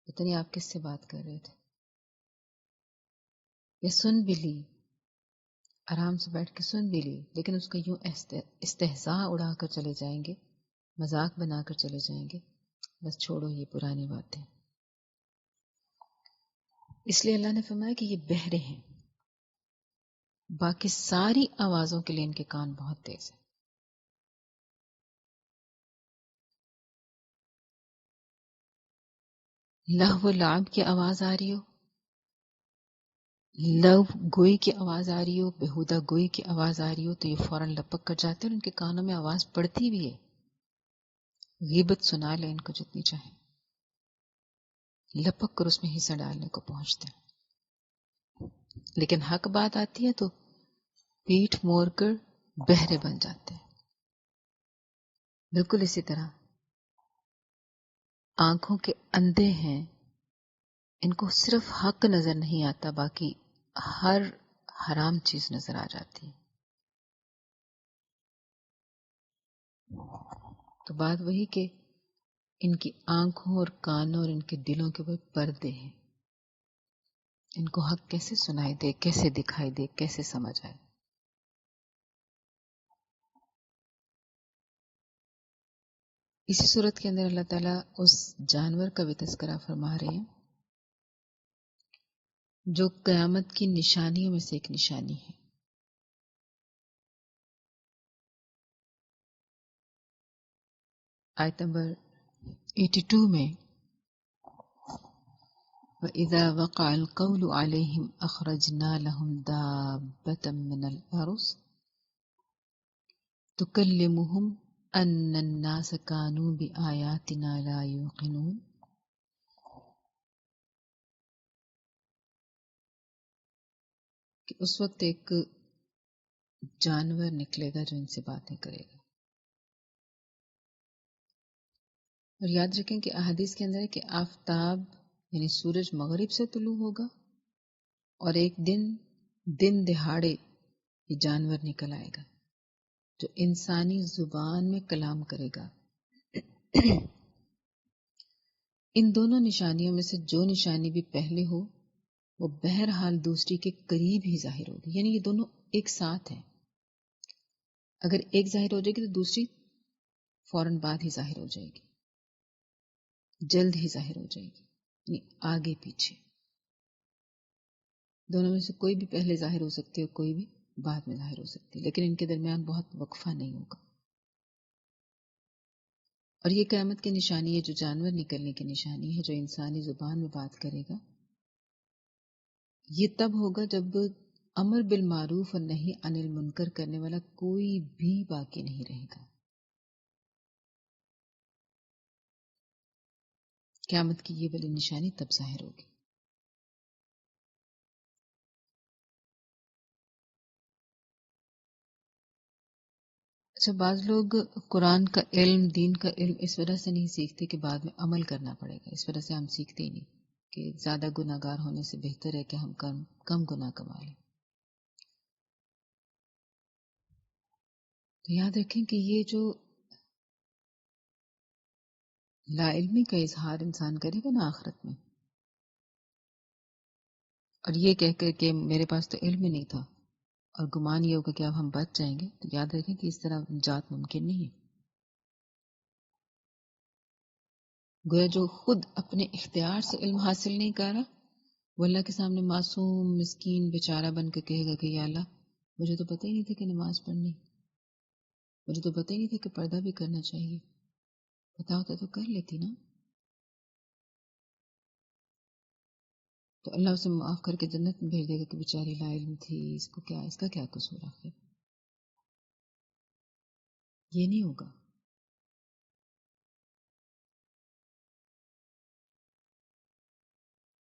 پتہ نہیں آپ کس سے بات کر رہے تھے. یا سن بھی لی، آرام سے بیٹھ کے سن بھی لی، لیکن اس کا یوں استہزاء اڑا کر چلے جائیں گے، مذاق بنا کر چلے جائیں گے. بس چھوڑو یہ پرانی باتیں. اس لیے اللہ نے فرمایا کہ یہ بہرے ہیں، باقی ساری آوازوں کے لیے ان کے کان بہت تیز ہیں. لہو و لعب کی آواز آ رہی ہو، لو گوئی کی آواز آ رہی ہو، بےہودہ گوئی کی آواز آ رہی ہو، تو یہ فوراً لپک کر جاتے ہیں اور ان کے کانوں میں آواز پڑتی بھی ہے. غیبت سنا لیں ان کو جتنی چاہے، لپک کر اس میں حصہ ڈالنے کو پہنچتے ہیں. لیکن حق بات آتی ہے تو پیٹھ موڑ کر بہرے بن جاتے ہیں. بالکل اسی طرح آنکھوں کے اندھے ہیں، ان کو صرف حق نظر نہیں آتا، باقی ہر حرام چیز نظر آ جاتی ہے. تو بات وہی کہ ان کی آنکھوں اور کانوں اور ان کے دلوں کے وہ پردے ہیں. ان کو حق کیسے سنائی دے، کیسے دکھائی دے، کیسے سمجھ آئے. اسی صورت کے اندر اللہ تعالیٰ اس جانور کا بھی تذکرہ فرما رہے ہیں جو قیامت کی نشانیوں میں سے ایک نشانی ہے. آیت نمبر 82 میں وَإِذَا وَقَعَ الْقَوْلُ عَلَيْهِمْ أَخْرَجْنَا لَهُمْ دَابَّةً مِّنَ الْأَرْضِ تُكَلِّمُهُمْ أَنَّ النَّاسَ كَانُوا بِآيَاتِنَا لَا يُوقِنُونَ. کہ اس وقت ایک جانور نکلے گا جو ان سے باتیں کرے گا. اور یاد رکھیں کہ احادیث کے اندر ہے کہ آفتاب یعنی سورج مغرب سے طلوع ہوگا اور ایک دن دہاڑے یہ جانور نکل آئے گا جو انسانی زبان میں کلام کرے گا. ان دونوں نشانیوں میں سے جو نشانی بھی پہلے ہو وہ بہرحال دوسری کے قریب ہی ظاہر ہوگی. یعنی یہ دونوں ایک ساتھ ہیں. اگر ایک ظاہر ہو جائے گی تو دوسری فوراً بعد ہی ظاہر ہو جائے گی، جلد ہی ظاہر ہو جائے گی. یعنی آگے پیچھے دونوں میں سے کوئی بھی پہلے ظاہر ہو سکتی ہے، کوئی بھی بعد میں ظاہر ہو سکتی ہے، لیکن ان کے درمیان بہت وقفہ نہیں ہوگا. اور یہ قیامت کی نشانی ہے، جو جانور نکلنے کی نشانی ہے، جو انسانی زبان میں بات کرے گا. یہ تب ہوگا جب امر بالمعروف اور نہی عن المنکر کرنے والا کوئی بھی باقی نہیں رہے گا. قیامت کی یہ والی نشانی تب ظاہر ہوگی. اچھا، بعض لوگ قرآن کا علم، دین کا علم اس وجہ سے نہیں سیکھتے کہ بعد میں عمل کرنا پڑے گا. اس وجہ سے ہم سیکھتے ہی نہیں کہ زیادہ گناہ گار ہونے سے بہتر ہے کہ ہم کم گناہ کما لیں. تو یاد رکھیں کہ یہ جو لا علمی کا اظہار انسان کرے گا نا آخرت میں، اور یہ کہہ کر کہ میرے پاس تو علم ہی نہیں تھا، اور گمان یہ ہوگا کہ اب ہم بچ جائیں گے، تو یاد رکھیں کہ اس طرح نجات ممکن نہیں ہے. گویا جو خود اپنے اختیار سے علم حاصل نہیں کر رہا، وہ اللہ کے سامنے معصوم مسکین بیچارہ بن کے کہے گا کہ یا اللہ مجھے تو پتہ ہی نہیں تھا کہ نماز پڑھنی، مجھے تو پتہ ہی نہیں تھا کہ پردہ بھی کرنا چاہیے، پتہ ہوتا تو کر لیتی نا. تو اللہ اسے معاف کر کے جنت میں بھیج دے گا کہ بیچاری لا علم تھی، اس کا کیا قصور آخر. یہ نہیں ہوگا.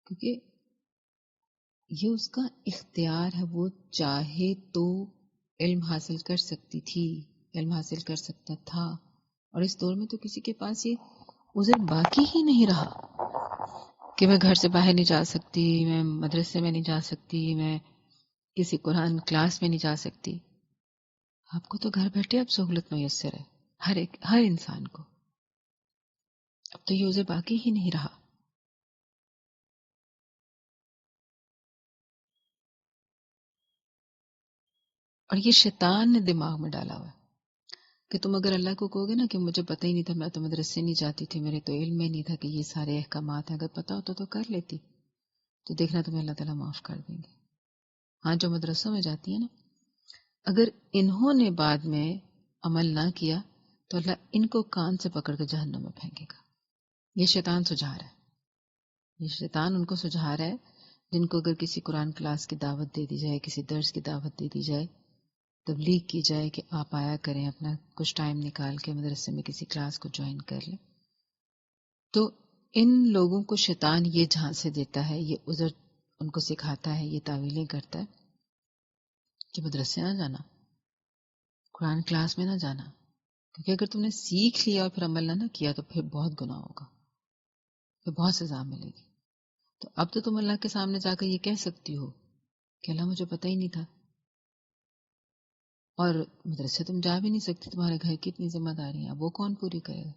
کیونکہ یہ اس کا اختیار ہے، وہ چاہے تو علم حاصل کر سکتی تھی، علم حاصل کر سکتا تھا. اور اس دور میں تو کسی کے پاس یہ عذر باقی ہی نہیں رہا کہ میں گھر سے باہر نہیں جا سکتی، میں مدرسے میں نہیں جا سکتی، میں کسی قرآن کلاس میں نہیں جا سکتی. آپ کو تو گھر بیٹھے اب سہولت میسر ہے، ہر انسان کو. اب تو یہ عذر باقی ہی نہیں رہا. اور یہ شیطان نے دماغ میں ڈالا ہوا ہے کہ تم اگر اللہ کو کہو گے نا کہ مجھے پتہ ہی نہیں تھا، میں تو مدرسے نہیں جاتی تھی، میرے تو علم میں نہیں تھا کہ یہ سارے احکامات ہیں، اگر پتہ ہوتا تو کر لیتی، تو دیکھنا تمہیں اللہ تعالیٰ معاف کر دیں گے. ہاں، جو مدرسوں میں جاتی ہیں نا، اگر انہوں نے بعد میں عمل نہ کیا تو اللہ ان کو کان سے پکڑ کے جہنم میں پھینکے گا. یہ شیطان سجھا رہا ہے، یہ شیطان ان کو سجھا رہا ہے جن کو اگر کسی قرآن کلاس کی دعوت دے دی جائے، کسی درس کی دعوت دے دی جائے، تبلیغ کی جائے کہ آپ آیا کریں، اپنا کچھ ٹائم نکال کے مدرسے میں کسی کلاس کو جوائن کر لیں، تو ان لوگوں کو شیطان یہ جھانسے دیتا ہے، یہ عذر ان کو سکھاتا ہے، یہ تعویلیں کرتا ہے کہ مدرسے نہ جانا، قرآن کلاس میں نہ جانا، کیونکہ اگر تم نے سیکھ لیا اور پھر عمل نہ کیا تو پھر بہت گناہ ہوگا، پھر بہت سزا ملے گی. تو اب تو تم اللہ کے سامنے جا کر یہ کہہ سکتی ہو کہ اللہ مجھے پتہ ہی نہیں تھا. اور مدرسے تم جا بھی نہیں سکتی، تمہارے گھر کی اتنی ذمہ داریاں، وہ کون پوری کرے گا؟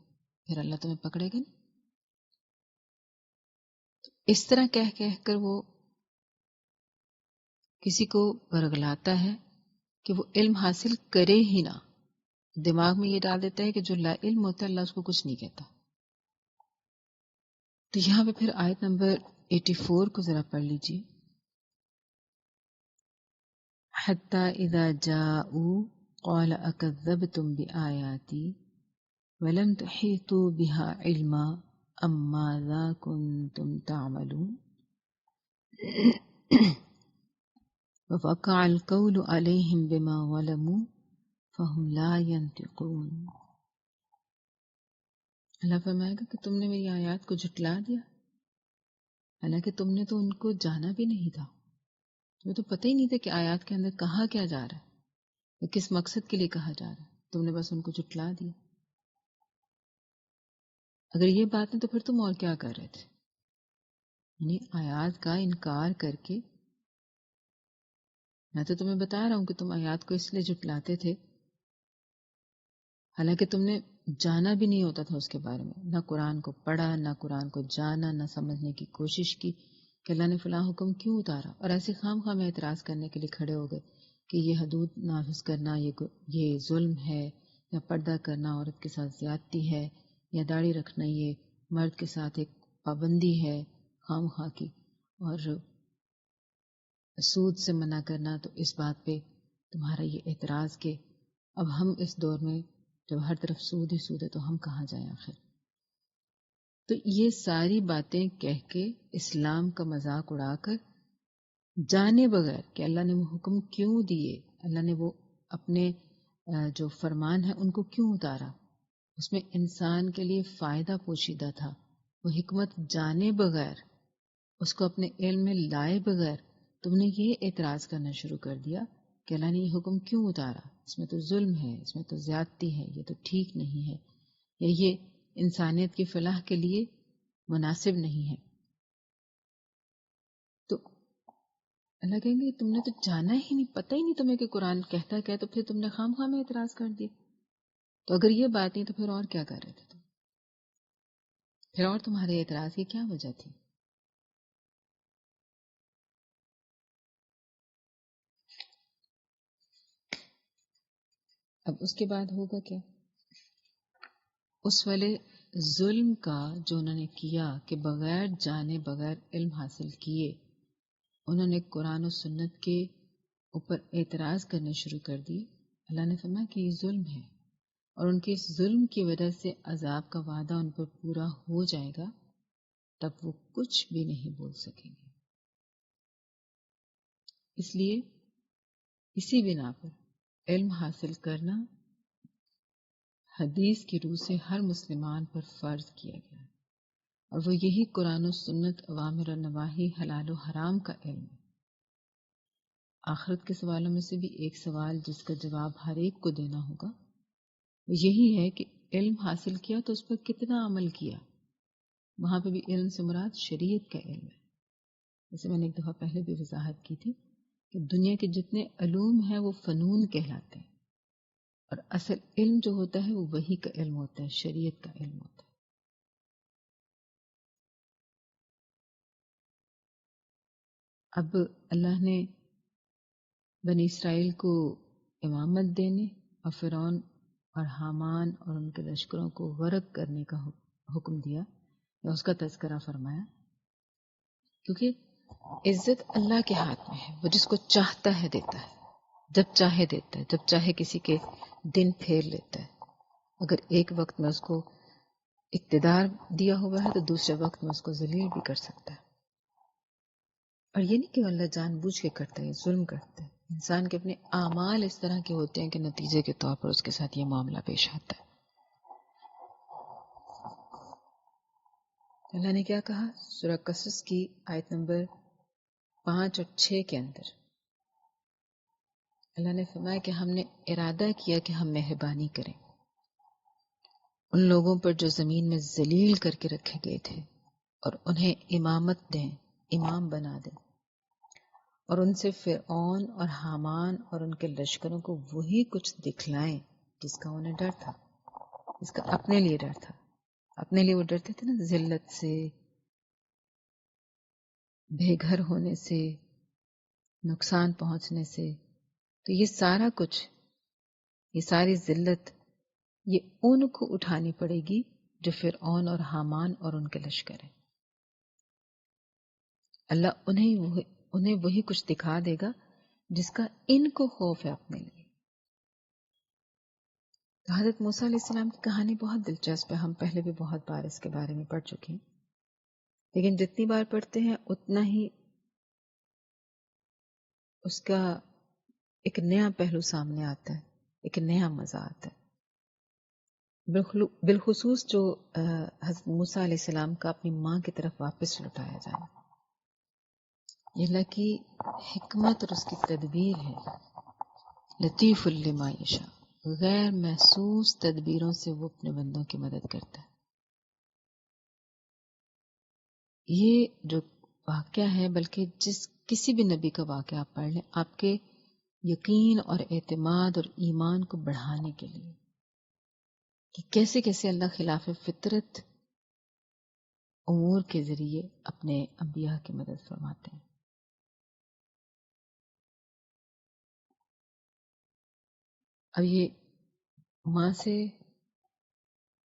پھر اللہ تمہیں پکڑے گا نہیں. اس طرح کہہ کہہ کر وہ کسی کو ورگلاتا ہے کہ وہ علم حاصل کرے ہی نہ. دماغ میں یہ ڈال دیتا ہے کہ جو لا علم ہوتا ہے اللہ اس کو کچھ نہیں کہتا. تو یہاں پہ پھر آیت نمبر 84 کو ذرا پڑھ لیجیے. حتی اذا جاؤوا قال اکذبتم بآیاتی وَلَمْ تُحِيطُوا بِهَا عِلْمًا أَمْ مَاذَا كُنْتُمْ تَعْمَلُونَ وَوَقَعَ الْقَوْلُ عَلَيْهِمْ بِمَا ظَلَمُوا فَهُمْ لَا يَنْطِقُونَ. اللہ فرمائے گا کہ تم نے میری آیات کو جھٹلا دیا، حالانکہ تم نے تو ان کو جانا بھی نہیں تھا، تمہیں تو پتہ ہی نہیں تھا کہ آیات کے اندر کہا کیا جا رہا ہے یا کس مقصد کے لیے کہا جا رہا ہے، تم نے بس ان کو جھٹلا دیا. اگر یہ بات ہے تو پھر تم اور کیا کر رہے تھے؟ یعنی آیات کا انکار کر کے. میں تو تمہیں بتا رہا ہوں کہ تم آیات کو اس لیے جھٹلاتے تھے، حالانکہ تم نے جانا بھی نہیں ہوتا تھا اس کے بارے میں، نہ قرآن کو پڑھا، نہ قرآن کو جانا، نہ سمجھنے کی کوشش کی کہ اللہ نے فلاں حکم کیوں اتارا، اور ایسے خام خواہ میں اعتراض کرنے کے لیے کھڑے ہو گئے کہ یہ حدود نافذ کرنا یہ ظلم ہے، یا پردہ کرنا عورت کے ساتھ زیادتی ہے، یا داڑھی رکھنا یہ مرد کے ساتھ ایک پابندی ہے خام خواہ کی، اور سود سے منع کرنا. تو اس بات پہ تمہارا یہ اعتراض کہ اب ہم اس دور میں جب ہر طرف سود ہی سود ہے تو ہم کہاں جائیں آخر. تو یہ ساری باتیں کہہ کے اسلام کا مذاق اڑا کر جانے بغیر کہ اللہ نے وہ حکم کیوں دیے، اللہ نے وہ اپنے جو فرمان ہیں ان کو کیوں اتارا، اس میں انسان کے لیے فائدہ پوشیدہ تھا، وہ حکمت جانے بغیر، اس کو اپنے علم میں لائے بغیر تم نے یہ اعتراض کرنا شروع کر دیا کہ اللہ نے یہ حکم کیوں اتارا، اس میں تو ظلم ہے، اس میں تو زیادتی ہے، یہ تو ٹھیک نہیں ہے، یا یہ انسانیت کی فلاح کے لیے مناسب نہیں ہے. تو اللہ کہیں گے تم نے تو جانا ہی نہیں، پتہ ہی نہیں تمہیں کہ قرآن کہتا کیا، تو پھر تم نے خام خواہ میں اعتراض کر دیا. تو اگر یہ بات نہیں تو پھر اور کیا کر رہے تھے تم؟ پھر اور تمہارے اعتراض کی کیا وجہ تھی؟ اب اس کے بعد ہوگا کیا؟ اس والے ظلم کا جو انہوں نے کیا کہ بغیر جانے بغیر علم حاصل کیے انہوں نے قرآن و سنت کے اوپر اعتراض کرنے شروع کر دیے. اللہ نے فرمایا کہ یہ ظلم ہے، اور ان کے اس ظلم کی وجہ سے عذاب کا وعدہ ان پر پورا ہو جائے گا، تب وہ کچھ بھی نہیں بول سکیں گے. اس لیے اسی بنا پر علم حاصل کرنا حدیث کی روح سے ہر مسلمان پر فرض کیا گیا ہے، اور وہ یہی قرآن و سنت، اوامر و نواہی، حلال و حرام کا علم ہے۔ آخرت کے سوالوں میں سے بھی ایک سوال جس کا جواب ہر ایک کو دینا ہوگا وہ یہی ہے کہ علم حاصل کیا تو اس پر کتنا عمل کیا۔ وہاں پہ بھی علم سے مراد شریعت کا علم ہے۔ جیسے میں نے ایک دفعہ پہلے بھی وضاحت کی تھی کہ دنیا کے جتنے علوم ہیں وہ فنون کہلاتے ہیں، اور اصل علم جو ہوتا ہے وہ وحی کا علم ہوتا ہے، شریعت کا علم ہوتا ہے۔ اب اللہ نے بنی اسرائیل کو امامت دینے اور فرعون اور حامان اور ان کے لشکروں کو غرق کرنے کا حکم دیا یا اس کا تذکرہ فرمایا، کیونکہ عزت اللہ کے ہاتھ میں ہے، وہ جس کو چاہتا ہے دیتا ہے، جب چاہے دیتا ہے، جب چاہے کسی کے دن پھیر لیتا ہے۔ اگر ایک وقت میں اس کو اقتدار دیا ہوا ہے تو دوسرے وقت میں اس کو ذلیل بھی کر سکتا ہے۔ اور یہ نہیں کہ اللہ جان بوجھ کے کرتا ہے، ظلم کرتا ہے، انسان کے اپنے اعمال اس طرح کے ہوتے ہیں کہ نتیجے کے طور پر اس کے ساتھ یہ معاملہ پیش آتا ہے۔ اللہ نے کیا کہا سورہ قصص کی آیت نمبر 5 اور 6 کے اندر؟ اللہ نے فرمایا کہ ہم نے ارادہ کیا کہ ہم مہربانی کریں ان لوگوں پر جو زمین میں ذلیل کر کے رکھے گئے تھے، اور انہیں امامت دیں، امام بنا دیں، اور ان سے فرعون اور حامان اور ان کے لشکروں کو وہی کچھ دکھلائیں جس کا انہیں ڈر تھا، جس کا اپنے لیے ڈر تھا۔ اپنے لیے وہ ڈرتے تھے نا، ذلت سے، بے گھر ہونے سے، نقصان پہنچنے سے۔ تو یہ سارا کچھ، یہ ساری ذلت، یہ ان کو اٹھانی پڑے گی جو فرعون اور حامان اور ان کے لشکر ہیں۔ اللہ انہیں وہی کچھ دکھا دے گا جس کا ان کو خوف ہے اپنے لیے۔ تو حضرت موسیٰ علیہ السلام کی کہانی بہت دلچسپ ہے، ہم پہلے بھی بہت بار اس کے بارے میں پڑھ چکے ہیں، لیکن جتنی بار پڑھتے ہیں اتنا ہی اس کا ایک نیا پہلو سامنے آتا ہے، ایک نیا مزہ آتا ہے۔ بالخصوص جو حضرت موسیٰ علیہ السلام کا اپنی ماں کی طرف واپس لوٹایا جانا، یہ اللہ کی حکمت اور اس کی تدبیر ہے۔ لطیف لما یشاء، غیر محسوس تدبیروں سے وہ اپنے بندوں کی مدد کرتا ہے۔ یہ جو واقعہ ہے، بلکہ کسی بھی نبی کا واقعہ آپ پڑھ لیں، آپ کے یقین اور اعتماد اور ایمان کو بڑھانے کے لیے کہ کیسے کیسے اللہ خلاف فطرت امور کے ذریعے اپنے انبیاء کی مدد فرماتے ہیں۔ اب یہ ماں سے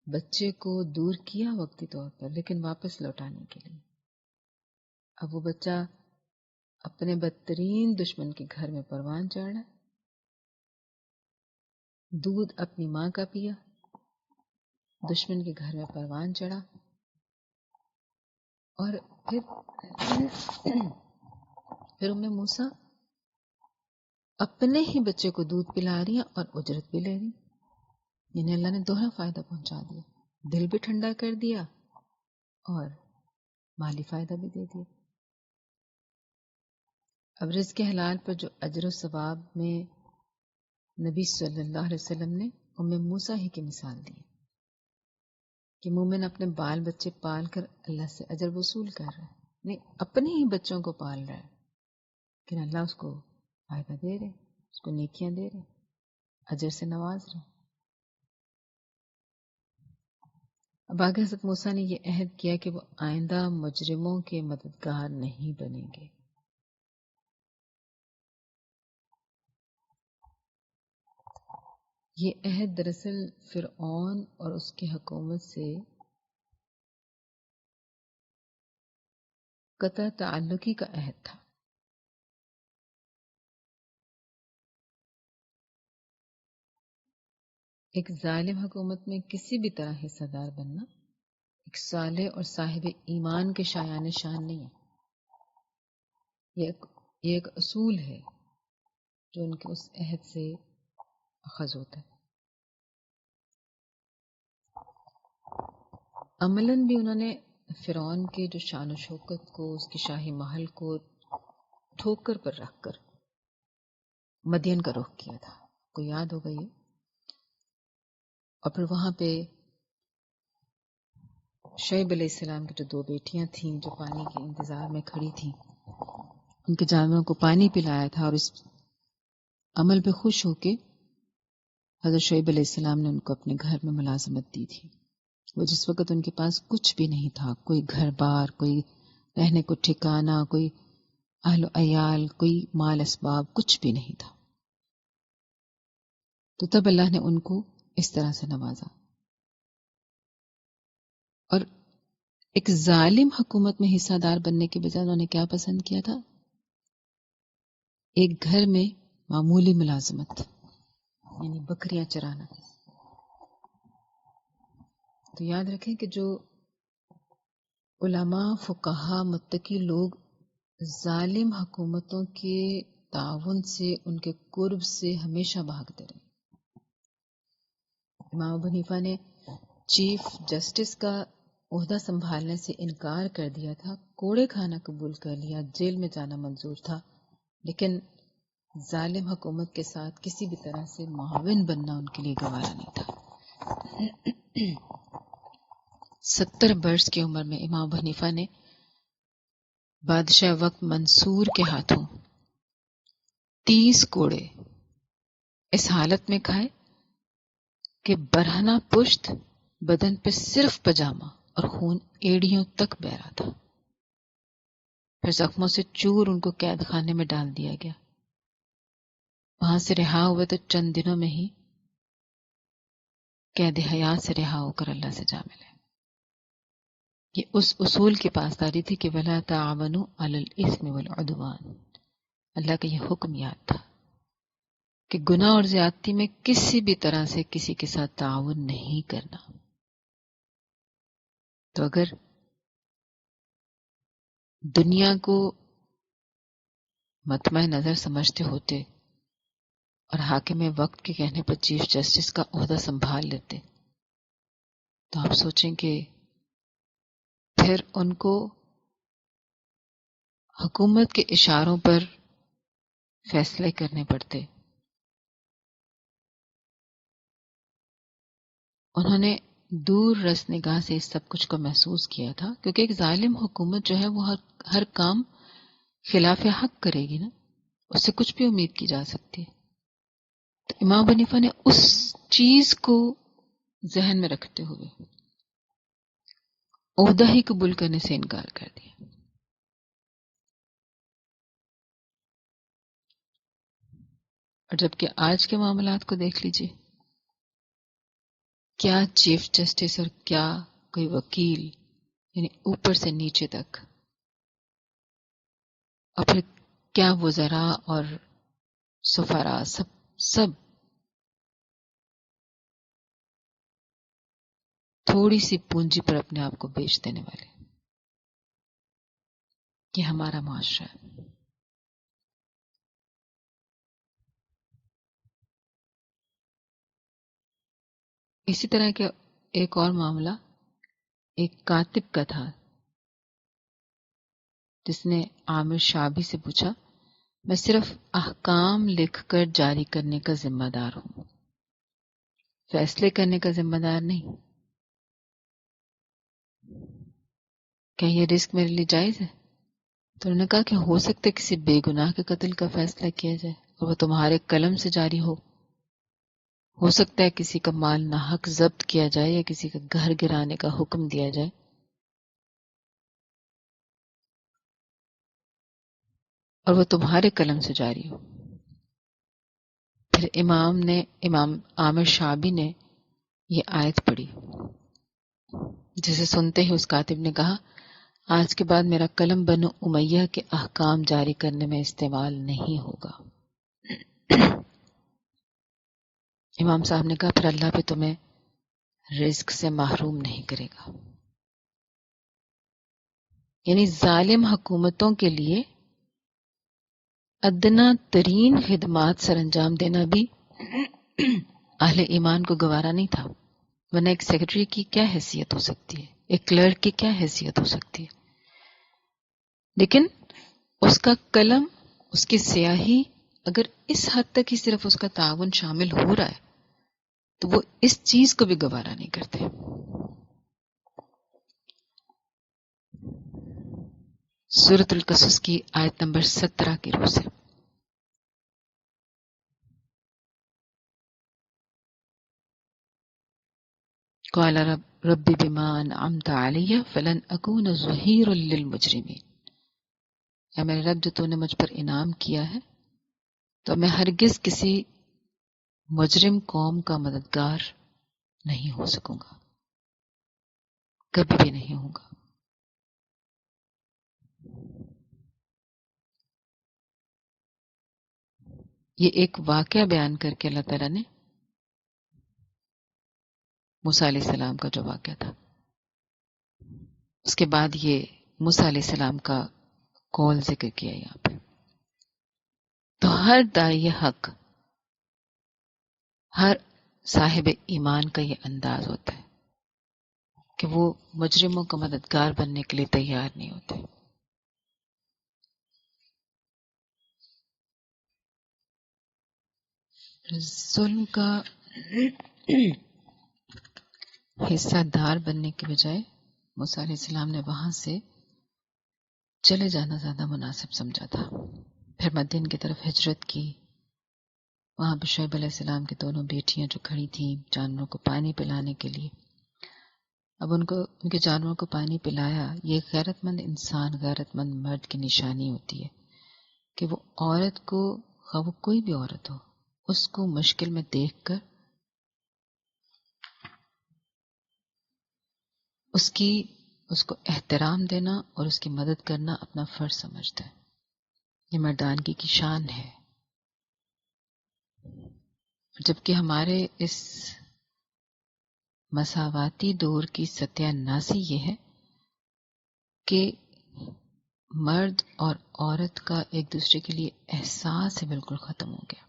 بچے کو دور کیا وقتی طور پر، لیکن واپس لوٹانے کے لیے اب وہ بچہ اپنے بدترین دشمن کے گھر میں پروان چڑھا، دودھ اپنی ماں کا پیا، دشمن کے گھر میں پروان چڑھا، اور پھر ام موسیٰ اپنے ہی بچے کو دودھ پلا رہی ہیں اور اجرت بھی لے رہی، یعنی اللہ نے دوہرا فائدہ پہنچا دیا، دل بھی ٹھنڈا کر دیا اور مالی فائدہ بھی دے دیا۔ اب رزق حلال پر جو اجر و ثواب میں نبی صلی اللہ علیہ وسلم نے ام موسیٰ ہی کی مثال دی کہ مومن اپنے بال بچے پال کر اللہ سے اجر وصول کر رہا ہے، نہیں اپنے ہی بچوں کو پال رہا ہے، لیکن اللہ اس کو فائدہ دے رہے، اس کو نیکیاں دے رہے، اجر سے نواز رہے۔ اب آگے حضرت موسیٰ نے یہ عہد کیا کہ وہ آئندہ مجرموں کے مددگار نہیں بنیں گے۔ یہ عہد دراصل فرعون اور اس کی حکومت سے قطع تعلقی کا عہد تھا۔ ایک ظالم حکومت میں کسی بھی طرح حصہ دار بننا ایک صالح اور صاحب ایمان کے شایان شان نہیں ہے، یہ ایک اصول ہے جو ان کے اس عہد سے اخذ ہوتا ہے۔ عملاً بھی انہوں نے فرعون کے جو شان و شوکت کو، اس کے شاہی محل کو ٹھوکر پر رکھ کر مدین کا رخ کیا تھا، کو یاد ہوگا یہ. اور پھر وہاں پہ شعیب علیہ السلام کی جو 2 بیٹیاں تھیں جو پانی کے انتظار میں کھڑی تھیں، ان کے جانوروں کو پانی پلایا تھا، اور اس عمل پہ خوش ہو کے حضرت شعیب علیہ السلام نے ان کو اپنے گھر میں ملازمت دی تھی. وہ جس وقت ان کے پاس کچھ بھی نہیں تھا، کوئی گھر بار، کوئی رہنے کو ٹھکانہ، کوئی اہل و عیال، کوئی مال اسباب، کچھ بھی نہیں تھا. تو تب اللہ نے ان کو اس طرح سے نوازا. اور ایک ظالم حکومت میں حصہ دار بننے کے بجائے انہوں نے کیا پسند کیا تھا؟ ایک گھر میں معمولی ملازمت، یعنی بکریاں چرانا. تو یاد رکھیں کہ جو علماء، فقہا، متقی لوگ ظالم حکومتوں کے تعاون سے، ان کے قرب سے ہمیشہ بھاگتے رہے. امام ابو حنیفہ نے چیف جسٹس کا عہدہ سنبھالنے سے انکار کر دیا تھا، کوڑے کھانا قبول کر لیا، جیل میں جانا منظور تھا، لیکن ظالم حکومت کے ساتھ کسی بھی طرح سے معاون بننا ان کے لیے گوارا نہیں تھا. 70 برس کی عمر میں امام ابو حنیفہ نے بادشاہ وقت منصور کے ہاتھوں 30 کوڑے اس حالت میں کھائے کہ برہنہ پشت، بدن پہ صرف پجامہ اور خون ایڑیوں تک بہ رہا تھا. پھر زخموں سے چور ان کو قید خانے میں ڈال دیا گیا. وہاں سے رہا ہوئے تو چند دنوں میں ہی قید حیات سے رہا ہو کر اللہ سے جا ملے. یہ اس اصول کی پاسداری تھی کہ وَلَا تَعَاوَنُوا عَلَى الْإِثْمِ وَالْعُدْوَانِ. اللہ کا یہ حکم یاد تھا کہ گناہ اور زیادتی میں کسی بھی طرح سے کسی کے ساتھ تعاون نہیں کرنا. تو اگر دنیا کو مطمع نظر سمجھتے ہوتے اور حاکم وقت کے کہنے پر چیف جسٹس کا عہدہ سنبھال لیتے تو آپ سوچیں کہ پھر ان کو حکومت کے اشاروں پر فیصلے کرنے پڑتے. انہوں نے دور رس نگاہ سے اس سب کچھ کو محسوس کیا تھا، کیونکہ ایک ظالم حکومت جو ہے وہ ہر کام خلاف حق کرے گی نا، اس سے کچھ بھی امید کی جا سکتی ہے. تو امام ابو حنیفہ نے اس چیز کو ذہن میں رکھتے ہوئے عہدہ ہی قبول کرنے سے انکار کر دیا. اور جبکہ آج کے معاملات کو دیکھ لیجئے، کیا چیف جسٹس اور کیا کوئی وکیل، یعنی اوپر سے نیچے تک، اور پھر کیا وزراء اور سفراء، سب تھوڑی سی پونجی پر اپنے آپ کو بیچ دینے والے. یہ ہمارا معاشرہ ہے. اسی طرح کا ایک اور معاملہ ایک کاتب کا تھا جس نے عامر شابی سے پوچھا، میں صرف احکام لکھ کر جاری کرنے کا ذمہ دار ہوں، فیصلے کرنے کا ذمہ دار نہیں، کیا یہ رسک میرے لیے جائز ہے؟ تو انہوں نے کہا کہ ہو سکتا ہے کسی بے گناہ کے قتل کا فیصلہ کیا جائے اور وہ تمہارے قلم سے جاری ہو سکتا ہے کسی کا مال ناحق ضبط کیا جائے یا کسی کا گھر گرانے کا حکم دیا جائے، اور وہ تمہارے قلم سے جاری ہو. پھر امام عامر شابی نے یہ آیت پڑھی، جسے سنتے ہی اس کاتب نے کہا، آج کے بعد میرا قلم بنو امیہ کے احکام جاری کرنے میں استعمال نہیں ہوگا. امام صاحب نے کہا، پھر اللہ پہ تمہیں رزق سے محروم نہیں کرے گا. یعنی ظالم حکومتوں کے لیے ادنا ترین خدمات سر انجام دینا بھی اہل ایمان کو گوارا نہیں تھا، ورنہ ایک سیکرٹری کی کیا حیثیت ہو سکتی ہے، ایک کلرک کی کیا حیثیت ہو سکتی ہے؟ لیکن اس کا قلم، اس کی سیاہی اگر اس حد تک ہی صرف اس کا تعاون شامل ہو رہا ہے تو وہ اس چیز کو بھی گوارا نہیں کرتے. سورۃ القصص کی آیت نمبر 17 کی روح سے. قال رب بما انعمت علی فلن اکون ظہیرا للمجرمین. اے میرے رب، جو تو نے مجھ پر انعام کیا ہے تو میں ہرگز کسی مجرم قوم کا مددگار نہیں ہو سکوں گا، کبھی بھی نہیں ہوں گا. یہ ایک واقعہ بیان کر کے اللہ تعالیٰ نے موسیٰ علیہ السلام کا جو واقعہ تھا، اس کے بعد یہ موسیٰ علیہ السلام کا قول ذکر کیا یہاں پہ. تو ہر داعی حق، ہر صاحب ایمان کا یہ انداز ہوتا ہے کہ وہ مجرموں کا مددگار بننے کے لیے تیار نہیں ہوتے. ظلم کا حصہ دار بننے کے بجائے موسیٰ علیہ السلام نے وہاں سے چلے جانا زیادہ مناسب سمجھا تھا. پھر مدین کی طرف ہجرت کی. وہاں پہ شعیب علیہ السلام کی دونوں بیٹیاں جو کھڑی تھیں جانوروں کو پانی پلانے کے لیے، اب ان کے جانوروں کو پانی پلایا. یہ غیرت مند انسان، غیرت مند مرد کی نشانی ہوتی ہے کہ وہ عورت کو، خواہ وہ کوئی بھی عورت ہو، اس کو مشکل میں دیکھ کر اس کو احترام دینا اور اس کی مدد کرنا اپنا فرض سمجھتا ہے. یہ مردانگی کی شان ہے. جبکہ ہمارے اس مساواتی دور کی ستیہ ناسی یہ ہے کہ مرد اور عورت کا ایک دوسرے کے لیے احساس بالکل ختم ہو گیا.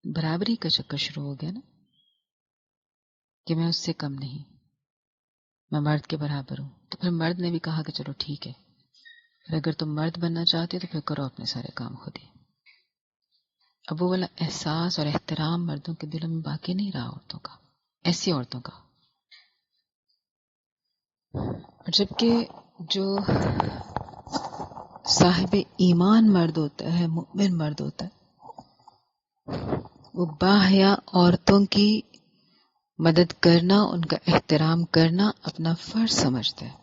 برابری کا چکر شروع ہو گیا نا، کہ میں اس سے کم نہیں، میں مرد کے برابر ہوں. تو پھر مرد نے بھی کہا کہ چلو ٹھیک ہے، پھر اگر تم مرد بننا چاہتے تو پھر کرو اپنے سارے کام خود ہی. اب وہ والا احساس اور احترام مردوں کے دلوں میں باقی نہیں رہا عورتوں کا، ایسی عورتوں کا. اور جبکہ جو صاحب ایمان مرد ہوتا ہے، مؤمن مرد ہوتا ہے، وہ باحیا عورتوں کی مدد کرنا، ان کا احترام کرنا اپنا فرض سمجھتا ہے.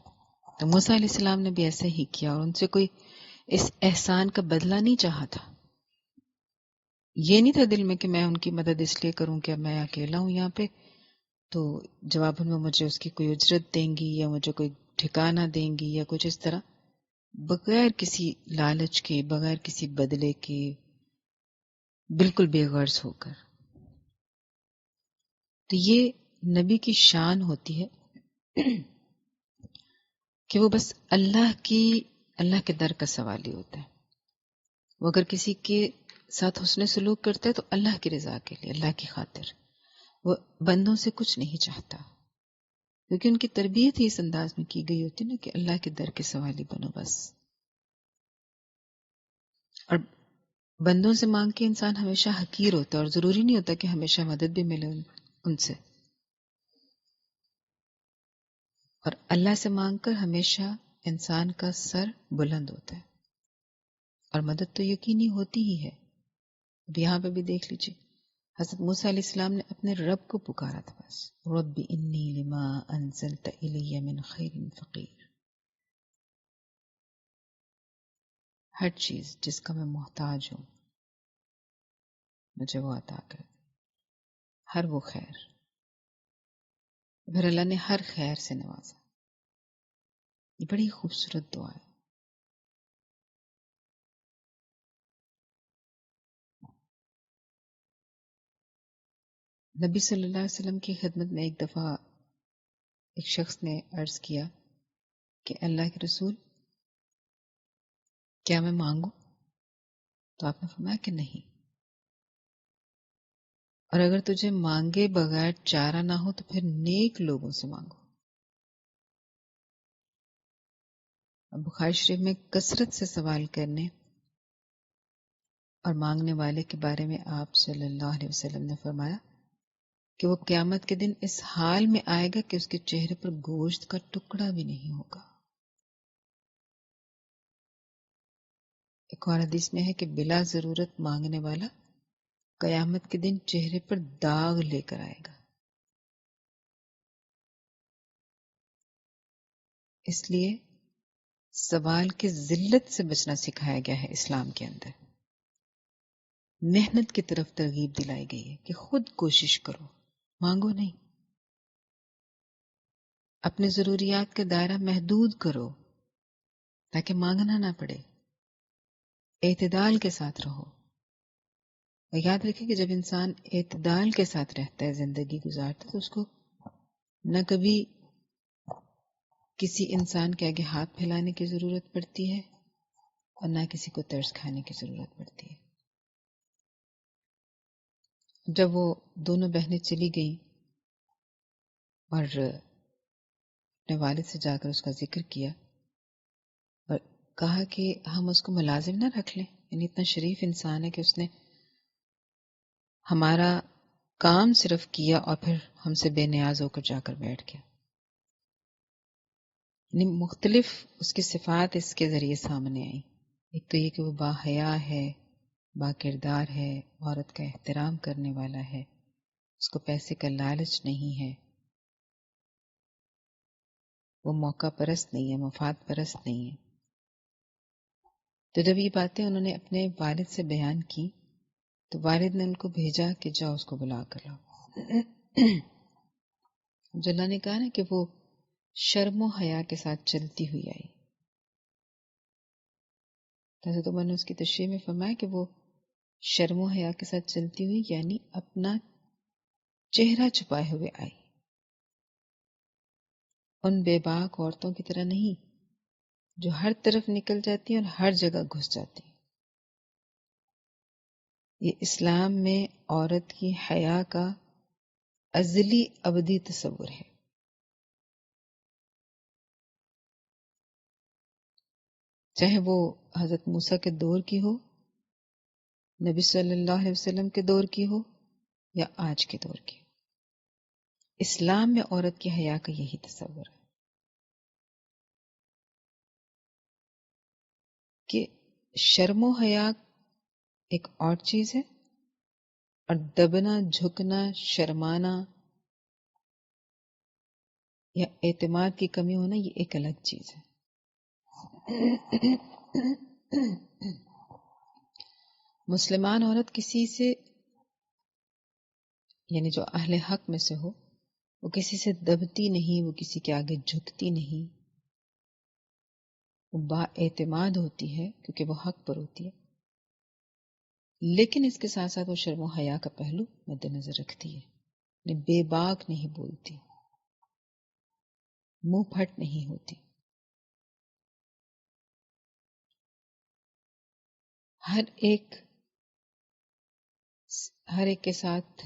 تو موسیٰ علیہ السلام نے بھی ایسے ہی کیا اور ان سے کوئی اس احسان کا بدلہ نہیں چاہا تھا. یہ نہیں تھا دل میں کہ میں ان کی مدد اس لیے کروں کہ میں اکیلا ہوں یہاں پہ تو جواباً میں مجھے اس کی کوئی اجرت دیں گی یا مجھے کوئی ٹھکانہ دیں گی یا کچھ اس طرح، بغیر کسی لالچ کے، بغیر کسی بدلے کے، بالکل بے غرض ہو کر. تو یہ نبی کی شان ہوتی ہے کہ وہ بس اللہ کے در کا سوالی ہوتا ہے. وہ اگر کسی کے ساتھ حسن سلوک کرتا ہے تو اللہ کی رضا کے لیے، اللہ کی خاطر. وہ بندوں سے کچھ نہیں چاہتا، کیونکہ ان کی تربیت ہی اس انداز میں کی گئی ہوتی نا کہ اللہ کے در کے سوالی بنو بس. اور بندوں سے مانگ کے انسان ہمیشہ حقیر ہوتا ہے، اور ضروری نہیں ہوتا کہ ہمیشہ مدد بھی ملے ان سے. اور اللہ سے مانگ کر ہمیشہ انسان کا سر بلند ہوتا ہے، اور مدد تو یقینی ہوتی ہی ہے. اب یہاں پہ بھی دیکھ لیجیے، حضرت موسیٰ علیہ السلام نے اپنے رب کو پکارا تھا، بس رب انی لما انزلت الی من خیر فقیر. ہر چیز جس کا میں محتاج ہوں مجھے وہ عطا کر دے، ہر وہ خیر. پھر اللہ نے ہر خیر سے نوازا. یہ بڑی خوبصورت دعا ہے. نبی صلی اللہ علیہ وسلم کی خدمت میں ایک دفعہ ایک شخص نے عرض کیا کہ اللہ کے رسول، کیا میں مانگوں؟ تو آپ نے فرمایا کہ نہیں، اور اگر تجھے مانگے بغیر چارہ نہ ہو تو پھر نیک لوگوں سے مانگو. بخاری شریف میں کثرت سے سوال کرنے اور مانگنے والے کے بارے میں آپ صلی اللہ علیہ وسلم نے فرمایا کہ وہ قیامت کے دن اس حال میں آئے گا کہ اس کے چہرے پر گوشت کا ٹکڑا بھی نہیں ہوگا۔ ایک اور حدیث میں ہے کہ بلا ضرورت مانگنے والا قیامت کے دن چہرے پر داغ لے کر آئے گا۔ اس لیے سوال کی ذلت سے بچنا سکھایا گیا ہے اسلام کے اندر۔ محنت کی طرف ترغیب دلائی گئی ہے کہ خود کوشش کرو، مانگو نہیں۔ اپنے ضروریات کا دائرہ محدود کرو تاکہ مانگنا نہ پڑے۔ اعتدال کے ساتھ رہو، اور یاد رکھیں کہ جب انسان اعتدال کے ساتھ رہتا ہے، زندگی گزارتا ہے، تو اس کو نہ کبھی کسی انسان کے آگے ہاتھ پھیلانے کی ضرورت پڑتی ہے اور نہ کسی کو ترس کھانے کی ضرورت پڑتی ہے۔ جب وہ دونوں بہنیں چلی گئیں اور اپنے والد سے جا کر اس کا ذکر کیا اور کہا کہ ہم اس کو ملازم نہ رکھ لیں، یعنی اتنا شریف انسان ہے کہ اس نے ہمارا کام صرف کیا اور پھر ہم سے بے نیاز ہو کر جا کر بیٹھ گیا۔ یعنی مختلف اس کی صفات اس کے ذریعے سامنے آئیں۔ ایک تو یہ کہ وہ باحیا ہے، با کردار ہے، عورت کا احترام کرنے والا ہے، اس کو پیسے کا لالچ نہیں ہے، وہ موقع پرست نہیں ہے، مفاد پرست نہیں ہے۔ تو جب یہ باتیں انہوں نے اپنے والد سے بیان کی تو والد نے ان کو بھیجا کہ جاؤ اس کو بلا کر لاؤ۔ جو اللہ نے کہا نا کہ وہ شرم و حیا کے ساتھ چلتی ہوئی آئی، حضرت عمر نے اس کی تشریح میں فرمایا کہ وہ شرم و حیا کے ساتھ چلتی ہوئی یعنی اپنا چہرہ چھپائے ہوئے آئی، ان بے باک عورتوں کی طرح نہیں جو ہر طرف نکل جاتی ہیں اور ہر جگہ گھس جاتی ہیں۔ یہ اسلام میں عورت کی حیا کا ازلی ابدی تصور ہے۔ چاہے وہ حضرت موسیٰ کے دور کی ہو، نبی صلی اللہ علیہ وسلم کے دور کی ہو یا آج کے دور کی ہو، اسلام میں عورت کی حیا کا یہی تصور ہے کہ شرم و حیا ایک اور چیز ہے اور دبنا، جھکنا، شرمانا یا اعتماد کی کمی ہونا یہ ایک الگ چیز ہے۔ مسلمان عورت کسی سے، یعنی جو اہل حق میں سے ہو، وہ کسی سے دبتی نہیں، وہ کسی کے آگے جھکتی نہیں، وہ با اعتماد ہوتی ہے کیونکہ وہ حق پر ہوتی ہے، لیکن اس کے ساتھ ساتھ وہ شرم و حیا کا پہلو مد نظر رکھتی ہے، یعنی بے باک نہیں بولتی، منہ پھٹ نہیں ہوتی، ہر ایک کے ساتھ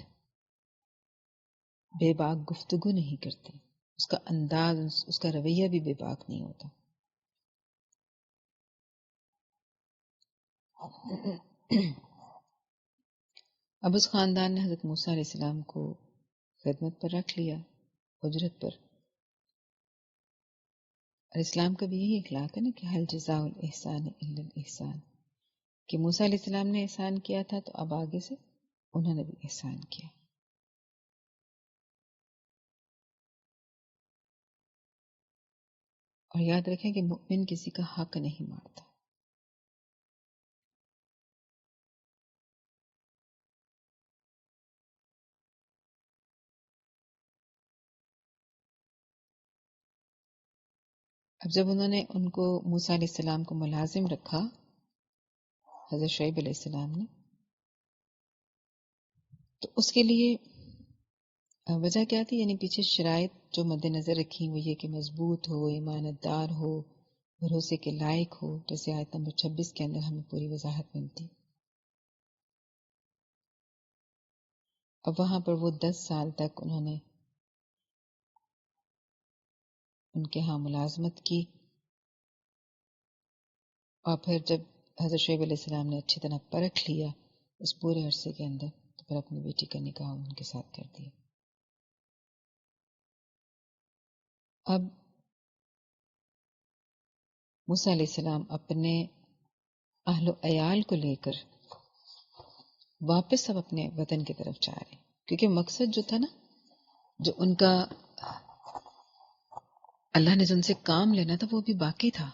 بے باک گفتگو نہیں کرتی، اس کا انداز، اس کا رویہ بھی بے باک نہیں ہوتا۔ اب اس خاندان نے حضرت موسیٰ علیہ السلام کو خدمت پر رکھ لیا، اجرت پر، اور اسلام کا بھی یہی اخلاق ہے نا کہ حل جزاء الاحسان الا الاحسان، کہ موسیٰ علیہ السلام نے احسان کیا تھا تو اب آگے سے انہوں نے بھی احسان کیا۔ اور یاد رکھیں کہ مؤمن کسی کا حق نہیں مارتا۔ اب جب انہوں نے ان کو موسیٰ علیہ السلام کو ملازم رکھا، حضرت شعیب علیہ السلام نے، تو اس کے لیے وجہ کیا تھی؟ یعنی پیچھے شرائط جو مد نظر رکھی وہ یہ کہ مضبوط ہو، ایمانت دار ہو، بھروسے کے لائق ہو، جیسے آیت نمبر 26 کے اندر ہمیں پوری وضاحت ملتی۔ اب وہاں پر وہ 10 سال تک انہوں نے ان کے ہاں ملازمت کی، اور پھر جب حضرت شعیب علیہ السلام نے اچھی طرح پرکھ لیا اس پورے عرصے کے اندر، تو پھر اپنی بیٹی کا نکاح ان کے ساتھ کر دیا. اب موسیٰ علیہ السلام اپنے اہل و عیال کو لے کر واپس اب اپنے وطن کی طرف جا رہے ہیں، کیونکہ مقصد جو تھا نا، جو ان کا اللہ نے جن سے کام لینا تھا وہ بھی باقی تھا.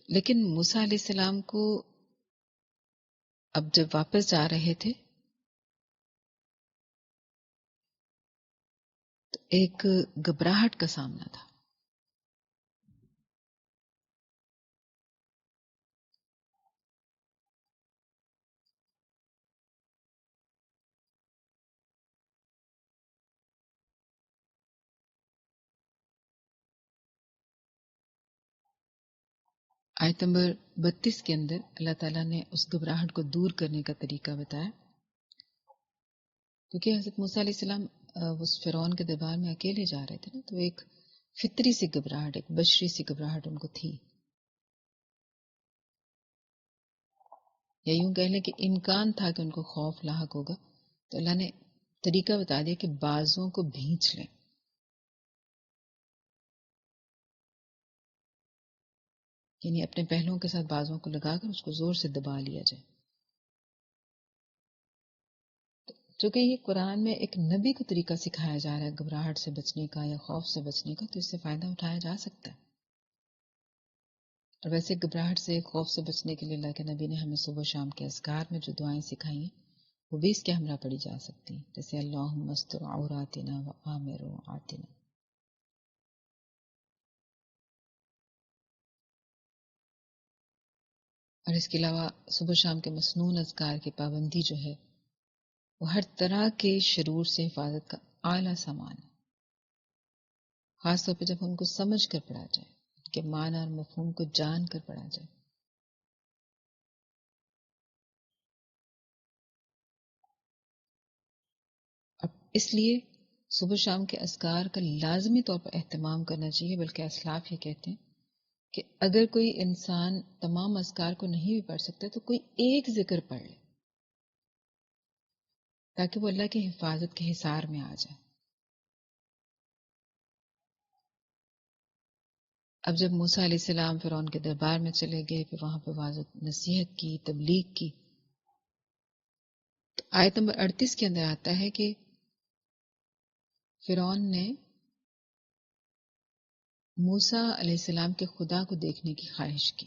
لیکن موسیٰ علیہ السلام کو اب جب واپس جا رہے تھے تو ایک گھبراہٹ کا سامنا تھا. آیت نمبر 32 کے اندر اللہ تعالیٰ نے اس گھبراہٹ کو دور کرنے کا طریقہ بتایا، کیونکہ حضرت موسیٰ علیہ السلام اس فرعون کے دربار میں اکیلے جا رہے تھے نا، تو ایک فطری سی گھبراہٹ، ایک بشری سی گھبراہٹ ان کو تھی، یا یوں کہہ لیں کہ امکان تھا کہ ان کو خوف لاحق ہوگا. تو اللہ نے طریقہ بتا دیا کہ بازوں کو بھینچ لیں، یعنی اپنے پہلوؤں کے ساتھ بازوں کو لگا کر اس کو زور سے دبا لیا جائے. چونکہ یہ قرآن میں ایک نبی کو طریقہ سکھایا جا رہا ہے گھبراہٹ سے بچنے کا یا خوف سے بچنے کا، تو اس سے فائدہ اٹھایا جا سکتا ہے. اور ویسے گھبراہٹ سے، خوف سے بچنے کے لیے اللہ کے نبی نے ہمیں صبح و شام کے اذکار میں جو دعائیں سکھائی ہیں وہ بھی اس کے ہمراہ پڑھی جا سکتی ہیں، جیسے اللہم استر عوراتنا و آمر روعاتنا. اور اس کے علاوہ صبح شام کے مسنون اذکار کی پابندی جو ہے وہ ہر طرح کے شرور سے حفاظت کا اعلیٰ سامان ہے، خاص طور پہ جب ان کو سمجھ کر پڑھا جائے، ان کے معنی اور مفہوم کو جان کر پڑھا جائے. اب اس لیے صبح شام کے اذکار کا لازمی طور پر اہتمام کرنا چاہیے، بلکہ اسلاف یہ کہتے ہیں کہ اگر کوئی انسان تمام اذکار کو نہیں بھی پڑھ سکتا تو کوئی ایک ذکر پڑھ لے تاکہ وہ اللہ کی حفاظت کے حصار میں آ جائے. اب جب موسیٰ علیہ السلام فرعون کے دربار میں چلے گئے، پھر وہاں پہ واضح نصیحت کی، تبلیغ کی، تو آیت نمبر 38 کے اندر آتا ہے کہ فرعون نے موسیٰ علیہ السلام کے خدا کو دیکھنے کی خواہش کی.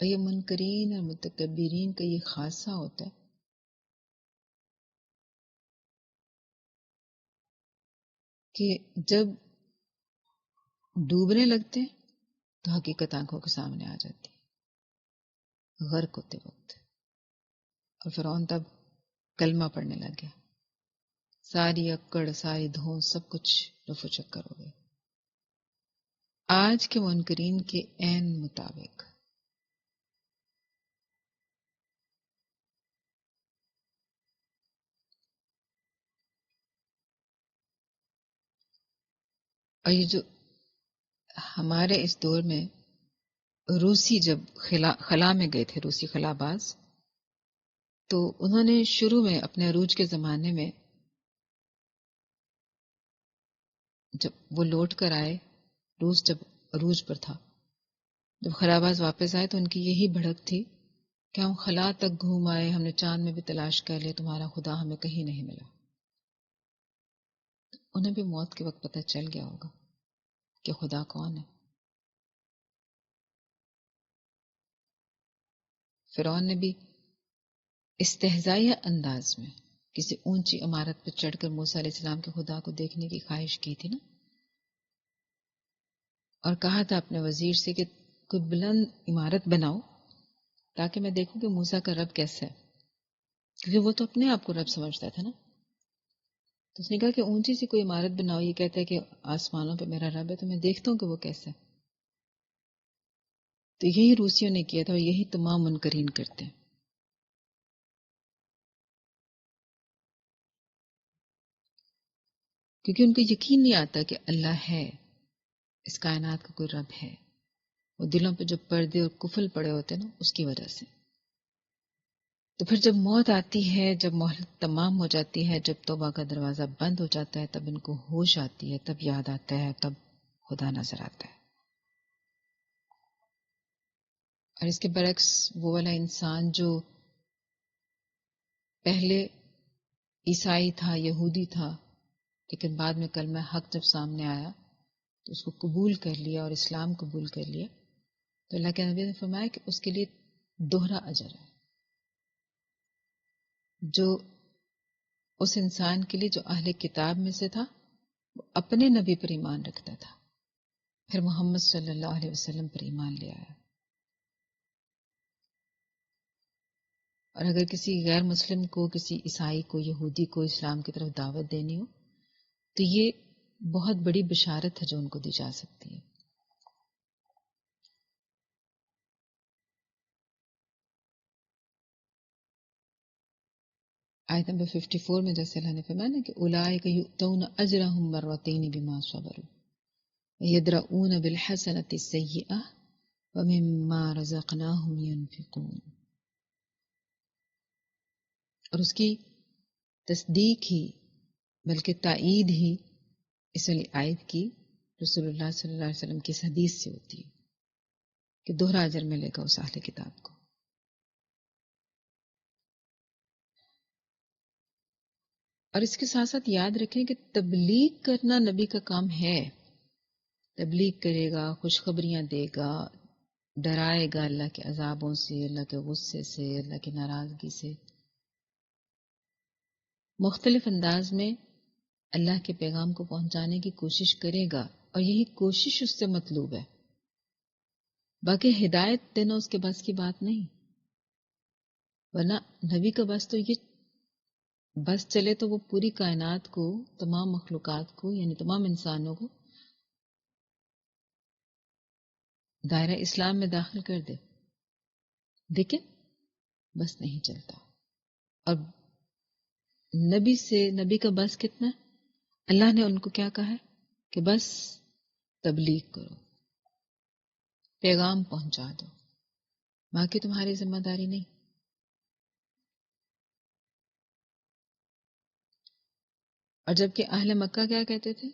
اور یہ منکرین اور متکبرین کا یہ خاصہ ہوتا ہے کہ جب ڈوبنے لگتے ہیں تو حقیقت آنکھوں کے سامنے آ جاتی ہے غرق ہوتے وقت. اور فرعون تب کلمہ پڑھنے لگ گیا، ساری اکڑ، ساری دھون، سب کچھ رفو چکر ہو گئے آج کے منکرین کے عین مطابق. اور یہ جو ہمارے اس دور میں روسی جب خلا میں گئے تھے، روسی خلا باز، تو انہوں نے شروع میں اپنے عروج کے زمانے میں جب وہ لوٹ کر آئے، روس جب عروج پر تھا، جب خلا باز واپس آئے تو ان کی یہی بھڑک تھی کہ ہم خلا تک گھوم آئے، ہم نے چاند میں بھی تلاش کر لیا، تمہارا خدا ہمیں کہیں نہیں ملا. انہیں بھی موت کے وقت پتہ چل گیا ہوگا کہ خدا کون ہے. فرعون نے بھی استہزائیہ انداز میں کسی اونچی عمارت پر چڑھ کر موسیٰ علیہ السلام کے خدا کو دیکھنے کی خواہش کی تھی نا، اور کہا تھا اپنے وزیر سے کہ کوئی بلند عمارت بناؤ تاکہ میں دیکھوں کہ موسیٰ کا رب کیسا ہے، کیونکہ وہ تو اپنے آپ کو رب سمجھتا تھا نا. تو اس نے کہا کہ اونچی سی کوئی عمارت بناؤ، یہ کہتا ہے کہ آسمانوں پہ میرا رب ہے، تو میں دیکھتا ہوں کہ وہ کیسا ہے. تو یہی روسیوں نے کیا تھا اور یہی تمام منکرین کرتے ہیں. کیونکہ ان کو یقین نہیں آتا کہ اللہ ہے، اس کائنات کا کوئی رب ہے. وہ دلوں پہ جو پردے اور کفل پڑے ہوتے ہیں نا، اس کی وجہ سے. تو پھر جب موت آتی ہے، جب مہلت تمام ہو جاتی ہے، جب توبہ کا دروازہ بند ہو جاتا ہے، تب ان کو ہوش آتی ہے، تب یاد آتا ہے، تب خدا نظر آتا ہے. اور اس کے برعکس وہ والا انسان جو پہلے عیسائی تھا، یہودی تھا، لیکن بعد میں کلمہ حق جب سامنے آیا تو اس کو قبول کر لیا اور اسلام قبول کر لیا، تو اللہ کے نبی نے فرمایا کہ اس کے لیے دوہرا اجر ہے. جو اس انسان کے لیے جو اہل کتاب میں سے تھا، وہ اپنے نبی پر ایمان رکھتا تھا، پھر محمد صلی اللہ علیہ وسلم پر ایمان لے آیا. اور اگر کسی غیر مسلم کو، کسی عیسائی کو، یہودی کو اسلام کی طرف دعوت دینی ہو تو یہ بہت بڑی بشارت ہے جو ان کو دی جا سکتی ہے. آیت نمبر 54 میں جیسے اللہ نے فرمایا نا کہ اولئک یؤتون اجرهم مرتین بما صبروا ویدرؤون بالحسنۃ السیئۃ ومما رزقناهم ينفقون. اور اس کی تصدیق ہی بلکہ تائید ہی اس والی آیت کی رسول اللہ صلی اللہ علیہ وسلم کی اس حدیث سے ہوتی ہے کہ دوہرا اجر ملے گا اس اہل کتاب کو. اور اس کے ساتھ ساتھ یاد رکھیں کہ تبلیغ کرنا نبی کا کام ہے. تبلیغ کرے گا، خوشخبریاں دے گا، ڈرائے گا اللہ کے عذابوں سے، اللہ کے غصے سے، اللہ کی ناراضگی سے. مختلف انداز میں اللہ کے پیغام کو پہنچانے کی کوشش کرے گا، اور یہی کوشش اس سے مطلوب ہے. باقی ہدایت دینا اس کے بس کی بات نہیں، ورنہ نبی کا بس تو یہ بس چلے تو وہ پوری کائنات کو، تمام مخلوقات کو، یعنی تمام انسانوں کو دائرہ اسلام میں داخل کر دے. لیکن بس نہیں چلتا. اور نبی کا بس کتنا ہے؟ اللہ نے ان کو کیا کہا ہے کہ بس تبلیغ کرو، پیغام پہنچا دو، باقی تمہاری ذمہ داری نہیں. اور جبکہ اہل مکہ کیا کہتے تھے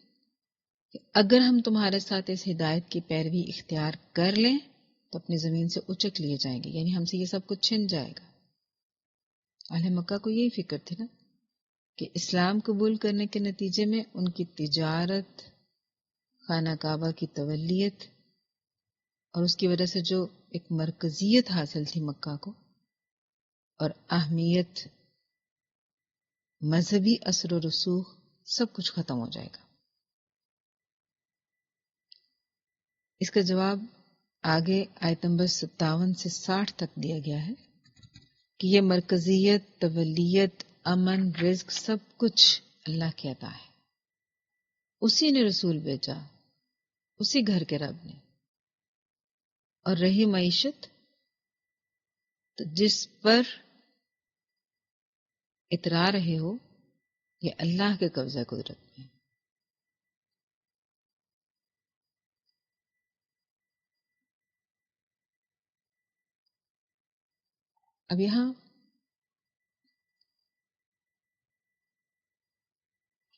کہ اگر ہم تمہارے ساتھ اس ہدایت کی پیروی اختیار کر لیں تو اپنی زمین سے اچک لیے جائیں گے، یعنی ہم سے یہ سب کچھ چھن جائے گا. اہل مکہ کو یہی فکر تھی نا کہ اسلام قبول کرنے کے نتیجے میں ان کی تجارت، خانہ کعبہ کی تولیت، اور اس کی وجہ سے جو ایک مرکزیت حاصل تھی مکہ کو، اور اہمیت، مذہبی اثر و رسوخ، سب کچھ ختم ہو جائے گا. اس کا جواب آگے آیت نمبر 57 سے 60 تک دیا گیا ہے کہ یہ مرکزیت، تولیت، امن، رزق، سب کچھ اللہ کی عطا ہے. اسی نے رسول بھیجا، اسی گھر کے رب نے. اور رہی معیشت تو جس پر اترا رہے ہو، یہ اللہ کے قبضہ قدرت میں. اب یہاں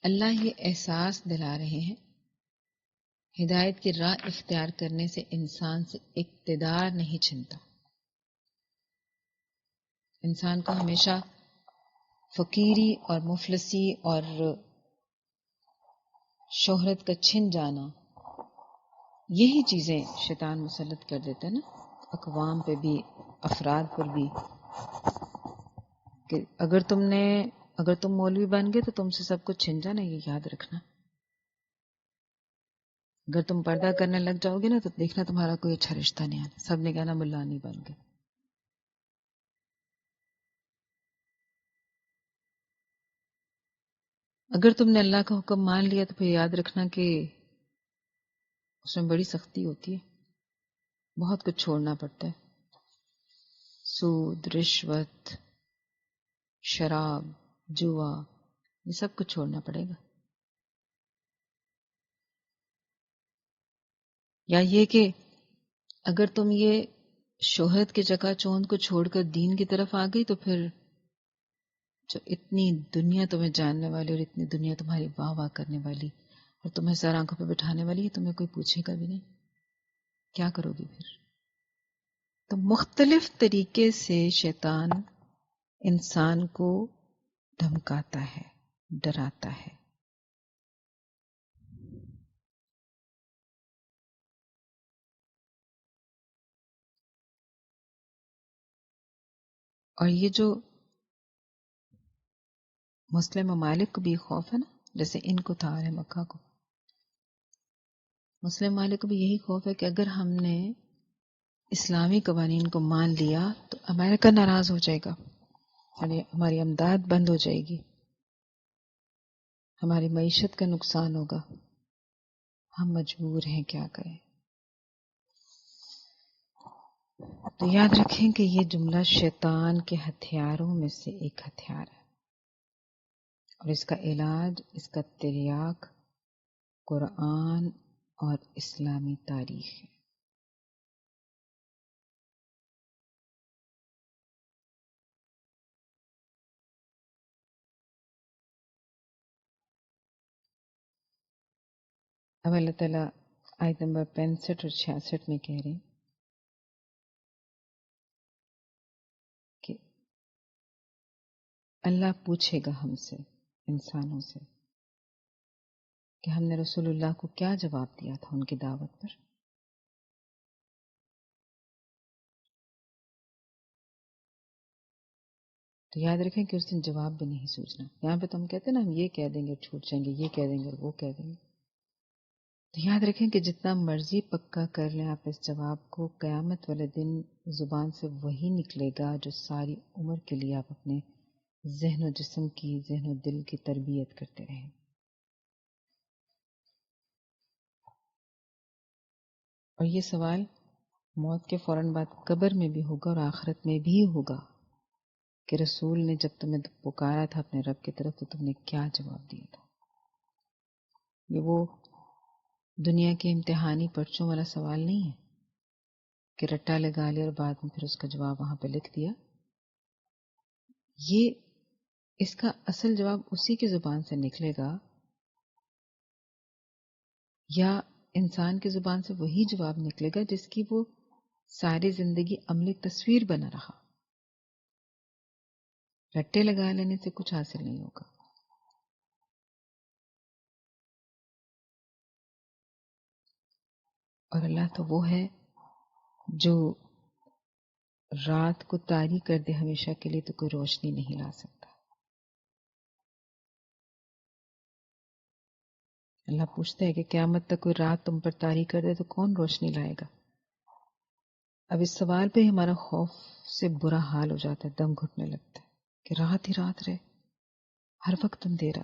اللہ یہ احساس دلا رہے ہیں، ہدایت کی راہ اختیار کرنے سے انسان سے اقتدار نہیں چھنتا. انسان کو ہمیشہ فقیری اور مفلسی اور شہرت کا چھن جانا، یہی چیزیں شیطان مسلط کر دیتا ہے نا اقوام پہ بھی، افراد پر بھی، کہ اگر تم مولوی بن گئے تو تم سے سب کچھ چھن جانا. یہ یاد رکھنا، اگر تم پردہ کرنے لگ جاؤ گے نا تو دیکھنا تمہارا کوئی اچھا رشتہ نہیں آنا، سب نے کہنا ملا نہیں بن گئے. اگر تم نے اللہ کا حکم مان لیا تو پھر یاد رکھنا کہ اس میں بڑی سختی ہوتی ہے، بہت کچھ چھوڑنا پڑتا ہے. سود، رشوت، شراب، جوا، یہ سب کچھ چھوڑنا پڑے گا. یا یہ کہ اگر تم یہ شہرت کے چکا چوند کو چھوڑ کر دین کی طرف آ گئی تو پھر جو اتنی دنیا تمہیں جاننے والی اور اتنی دنیا تمہاری واہ واہ کرنے والی اور تمہیں سر آنکھوں پہ بٹھانے والی ہے، تمہیں کوئی پوچھے گا بھی نہیں، کیا کرو گی پھر؟ تو مختلف طریقے سے شیطان انسان کو دھمکاتا ہے، ڈراتا ہے. اور یہ جو مسلم ممالک کو بھی خوف ہے نا، جیسے ان کو تھا ہے مکہ کو، مسلم ممالک کو بھی یہی خوف ہے کہ اگر ہم نے اسلامی قوانین کو مان لیا تو امریکہ ناراض ہو جائے گا، یعنی ہماری امداد بند ہو جائے گی، ہماری معیشت کا نقصان ہوگا، ہم مجبور ہیں کیا کریں. تو یاد رکھیں کہ یہ جملہ شیطان کے ہتھیاروں میں سے ایک ہتھیار ہے، اور اس کا علاج، اس کا تریاق قرآن اور اسلامی تاریخ ہے. اب اللہ تعالیٰ آیت نمبر 65 اور 66 میں کہہ رہے ہیں کہ اللہ پوچھے گا ہم سے، انسانوں سے، کہ ہم نے رسول اللہ کو کیا جواب دیا تھا ان کی دعوت پر. تو یاد رکھیں کہ اس دن جواب بھی نہیں سوچنا. یہاں پہ تو ہم کہتے ہیں نا ہم یہ کہہ دیں گے چھوٹ جائیں گے، یہ کہہ دیں گے اور وہ کہہ دیں گے. تو یاد رکھیں کہ جتنا مرضی پکا کر لیں آپ اس جواب کو، قیامت والے دن زبان سے وہی نکلے گا جو ساری عمر کے لیے آپ اپنے ذہن و جسم کی، ذہن و دل کی تربیت کرتے رہیں. اور یہ سوال موت کے فوراً بعد قبر میں بھی ہوگا اور آخرت میں بھی ہوگا کہ رسول نے جب تمہیں پکارا تھا اپنے رب کی طرف تو تم نے کیا جواب دیا تھا. یہ وہ دنیا کے امتحانی پرچوں والا سوال نہیں ہے کہ رٹا لگا لیا اور بعد میں پھر اس کا جواب وہاں پہ لکھ دیا. یہ اس کا اصل جواب اسی کی زبان سے نکلے گا، یا انسان کی زبان سے وہی جواب نکلے گا جس کی وہ ساری زندگی عملی تصویر بنا رہا. رٹے لگا لینے سے کچھ حاصل نہیں ہوگا. اور اللہ تو وہ ہے جو رات کو طاری کر دے ہمیشہ کے لیے تو کوئی روشنی نہیں لا سکتا. اللہ پوچھتا ہے کہ قیامت تک کوئی رات تم پر طاری کر دے تو کون روشنی لائے گا. اب اس سوال پہ ہمارا خوف سے برا حال ہو جاتا ہے، دم گھٹنے لگتا ہے کہ رات ہی رات رہے، ہر وقت اندھیرا،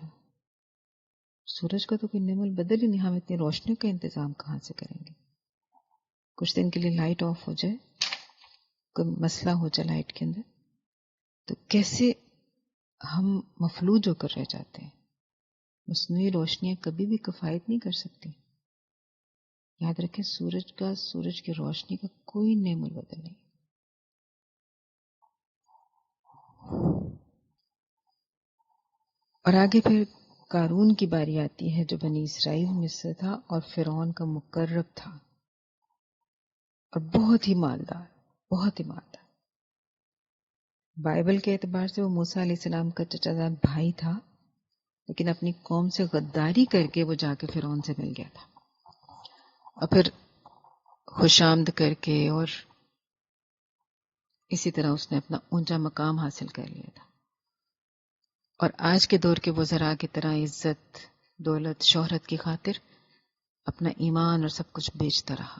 سورج کا تو کوئی نعمت بدل ہی نہیں، ہم اتنی روشنی کا انتظام کہاں سے کریں گے. کچھ دن کے لیے لائٹ آف ہو جائے، کوئی مسئلہ ہو جائے لائٹ کے اندر، تو کیسے ہم مفلوج ہو کر رہ جاتے ہیں. مصنوعی روشنیاں کبھی بھی کفایت نہیں کر سکتی. یاد رکھیں سورج کی روشنی کا کوئی نعم البدل نہیں. اور آگے پھر قارون کی باری آتی ہے جو بنی اسرائیل میں سے تھا اور فرعون کا مقرب تھا اور بہت ہی مالدار، بہت ہی مالدار. بائبل کے اعتبار سے وہ موسیٰ علیہ السلام کا چچا زاد بھائی تھا، لیکن اپنی قوم سے غداری کر کے وہ جا کے فرعون سے مل گیا تھا اور پھر خوش آمد کر کے اور اسی طرح اس نے اپنا اونچا مقام حاصل کر لیا تھا. اور آج کے دور کے وزراء کی طرح عزت، دولت، شہرت کی خاطر اپنا ایمان اور سب کچھ بیچتا رہا.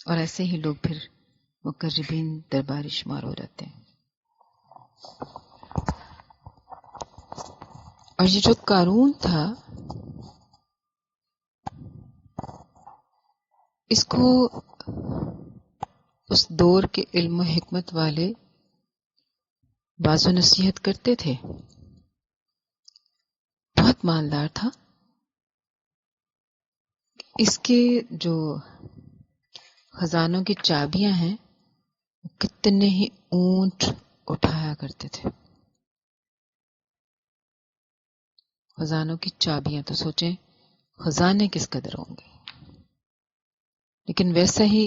اور ایسے ہی لوگ پھر مقربین درباری شمار ہو جاتے ہیں. اور یہ جو قارون تھا، اس کو اس دور کے علم و حکمت والے باز و نصیحت کرتے تھے. بہت مالدار تھا، اس کے جو خزانوں کی چابیاں ہیں کتنے ہی اونٹ اٹھایا کرتے تھے. خزانوں کی چابیاں، تو سوچیں خزانے کس قدر ہوں گے. لیکن ویسا ہی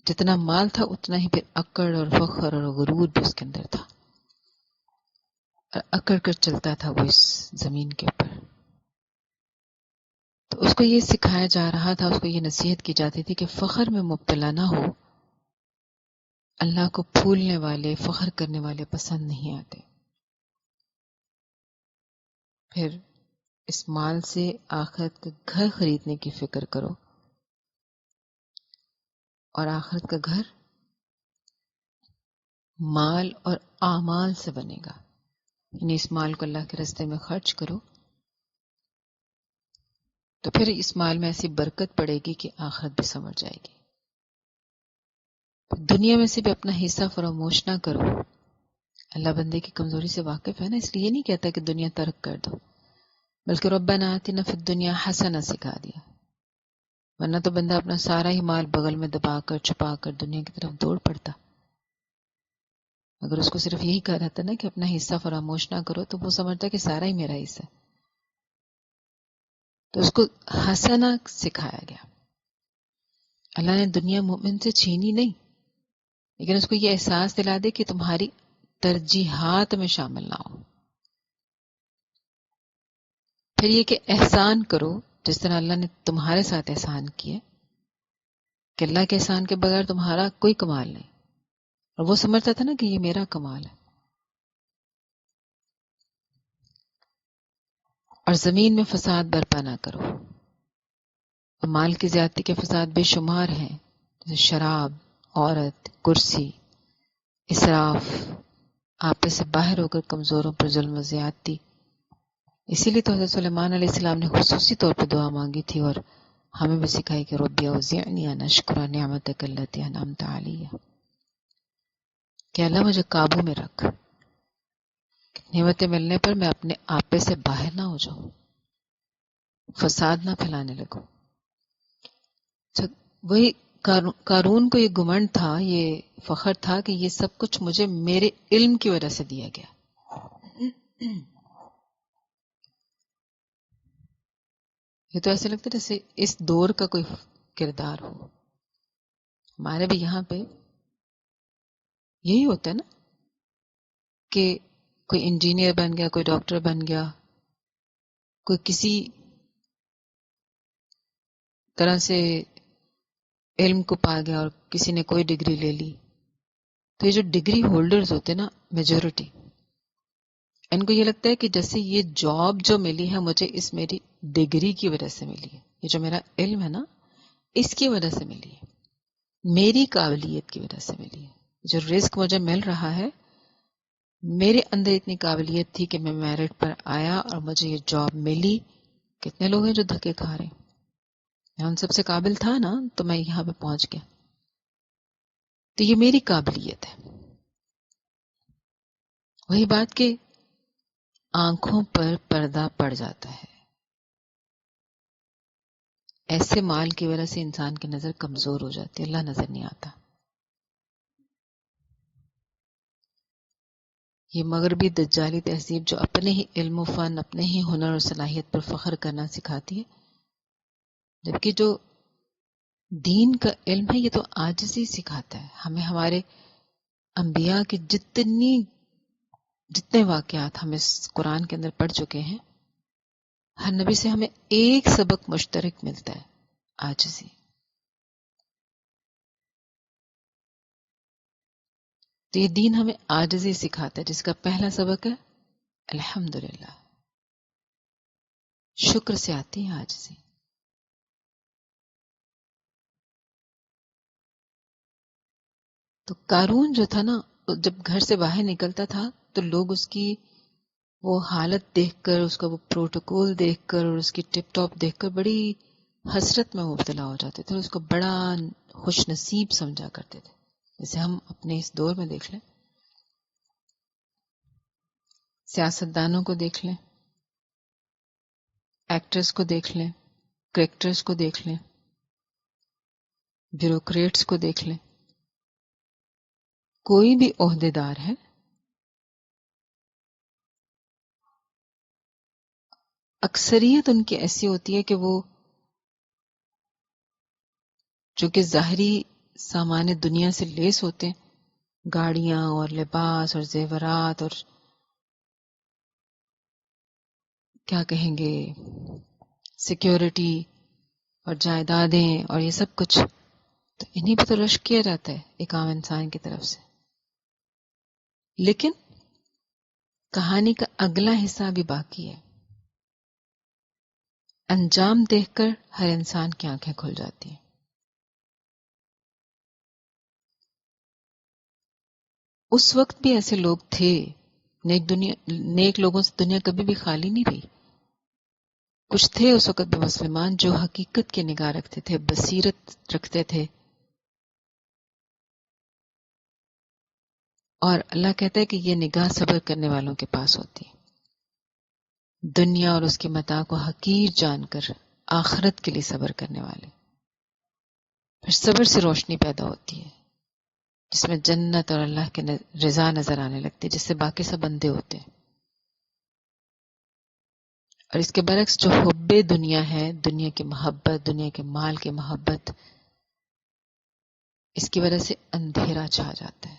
جتنا مال تھا اتنا ہی پھر اکڑ اور فخر اور غرور بھی اس کے اندر تھا، اور اکڑ کر چلتا تھا وہ اس زمین کے اوپر. تو اس کو یہ سکھایا جا رہا تھا، اس کو یہ نصیحت کی جاتی تھی کہ فخر میں مبتلا نہ ہو. اللہ کو پھولنے والے، فخر کرنے والے پسند نہیں آتے. پھر اس مال سے آخرت کا گھر خریدنے کی فکر کرو، اور آخرت کا گھر مال اور اعمال سے بنے گا. یعنی اس مال کو اللہ کے راستے میں خرچ کرو تو پھر اس مال میں ایسی برکت پڑے گی کہ آخرت بھی سنور جائے گی. دنیا میں سے بھی اپنا حصہ فراموش نہ کرو. اللہ بندے کی کمزوری سے واقف ہے نا، اس لیے یہ نہیں کہتا کہ دنیا ترک کر دو، بلکہ ربنا آتنا فی الدنیا حسنہ سکھا دیا. ورنہ تو بندہ اپنا سارا ہی مال بغل میں دبا کر چھپا کر دنیا کی طرف دوڑ پڑتا. اگر اس کو صرف یہی کہا رہتا نا کہ اپنا حصہ فراموش نہ کرو تو وہ سمجھتا کہ سارا ہی میرا حصہ ہے. تو اس کو حسنہ سکھایا گیا. اللہ نے دنیا مومن سے چھینی نہیں، لیکن اس کو یہ احساس دلا دے کہ تمہاری ترجیحات میں شامل نہ ہو. پھر یہ کہ احسان کرو جس طرح اللہ نے تمہارے ساتھ احسان کیا، کہ اللہ کے احسان کے بغیر تمہارا کوئی کمال نہیں. اور وہ سمجھتا تھا نا کہ یہ میرا کمال ہے. اور زمین میں فساد برپا نہ کرو. اور مال کی زیادتی کے فساد بے شمار ہیں، جیسے شراب، عورت، کرسی، اسراف، آپے سے باہر ہو کر کمزوروں پر ظلم و زیادتی. اسی لیے تو حضرت سلیمان علیہ السلام نے خصوصی طور پہ دعا مانگی تھی، اور ہمیں بھی سکھائی کہ ربی اوزعنی ان اشکر نعمتک التی انعمت علی، کہ اللہ مجھے قابو میں رکھ، نعمتیں ملنے پر میں اپنے آپے سے باہر نہ ہو جاؤں، فساد نہ پھیلانے لگوں. وہی قارون کو یہ گمنڈ تھا، یہ فخر تھا کہ یہ سب کچھ مجھے میرے علم کی وجہ سے دیا گیا. یہ تو ایسے لگتا ہے جیسے اس دور کا کوئی کردار ہو. ہمارے بھی یہاں پہ یہی ہوتا ہے نا کہ کوئی انجینئر بن گیا، کوئی ڈاکٹر بن گیا، کوئی کسی طرح سے علم کو پا گیا اور کسی نے کوئی ڈگری لے لی. تو یہ جو ڈگری ہولڈرز ہوتے ہیں نا، میجورٹی، ان کو یہ لگتا ہے کہ جیسے یہ جاب جو ملی ہے مجھے اس میری ڈگری کی وجہ سے ملی ہے، یہ جو میرا علم ہے نا اس کی وجہ سے ملی ہے، میری قابلیت کی وجہ سے ملی ہے. جو رزق مجھے مل رہا ہے میرے اندر اتنی قابلیت تھی کہ میں میرٹ پر آیا اور مجھے یہ جاب ملی. کتنے لوگ ہیں جو دھکے کھا رہے ہیں، میں ان سب سے قابل تھا نا تو میں یہاں پہ پہنچ گیا. تو یہ میری قابلیت ہے. وہی بات کہ آنکھوں پر پردہ پڑ جاتا ہے. ایسے مال کی وجہ سے انسان کی نظر کمزور ہو جاتی ہے، اللہ نظر نہیں آتا. یہ مغربی دجالی تہذیب جو اپنے ہی علم و فن، اپنے ہی ہنر اور صلاحیت پر فخر کرنا سکھاتی ہے، جبکہ جو دین کا علم ہے یہ تو عاجزی سکھاتا ہے. ہمیں ہمارے انبیاء کے جتنے واقعات ہم اس قرآن کے اندر پڑھ چکے ہیں، ہر نبی سے ہمیں ایک سبق مشترک ملتا ہے، عاجزی. تو یہ دین ہمیں عاجزی سکھاتا ہے، جس کا پہلا سبق ہے الحمدللہ، شکر سے آتی ہے عاجزی. تو قارون جو تھا نا، جب گھر سے باہر نکلتا تھا تو لوگ اس کی وہ حالت دیکھ کر، اس کا وہ پروٹوکول دیکھ کر اور اس کی ٹپ ٹاپ دیکھ کر بڑی حسرت میں مبتلا ہو جاتے تھے، اور اس کو بڑا خوش نصیب سمجھا کرتے تھے. جیسے ہم اپنے اس دور میں دیکھ لیں، سیاستدانوں کو دیکھ لیں، ایکٹرز کو دیکھ لیں، کریکٹرز کو دیکھ لیں، بیوروکریٹس کو دیکھ لیں، کوئی بھی عہدے دار ہے، اکثریت ان کی ایسی ہوتی ہے کہ وہ جو کہ ظاہری سامان دنیا سے لیس ہوتے ہیں، گاڑیاں اور لباس اور زیورات اور کیا کہیں گے سیکیورٹی اور جائیدادیں اور یہ سب کچھ، تو انہیں پہ تو رشک کیا جاتا ہے ایک عام انسان کی طرف سے. لیکن کہانی کا اگلا حصہ بھی باقی ہے. انجام دیکھ کر ہر انسان کی آنکھیں کھل جاتی ہیں. اس وقت بھی ایسے لوگ تھے، نیک لوگوں سے دنیا کبھی بھی خالی نہیں رہی. کچھ تھے اس وقت بھی مسلمان جو حقیقت کی نگاہ رکھتے تھے، بصیرت رکھتے تھے، اور اللہ کہتا ہے کہ یہ نگاہ صبر کرنے والوں کے پاس ہوتی ہے. دنیا اور اس کی متاع کو حقیر جان کر آخرت کے لیے صبر کرنے والے، پھر صبر سے روشنی پیدا ہوتی ہے جس میں جنت اور اللہ کے رضا نظر آنے لگتی ہے، جس سے باقی سب اندھے ہوتے ہیں. اور اس کے برعکس جو حب دنیا ہے، دنیا کی محبت، دنیا کے مال کی محبت، اس کی وجہ سے اندھیرا چھا جاتا ہے.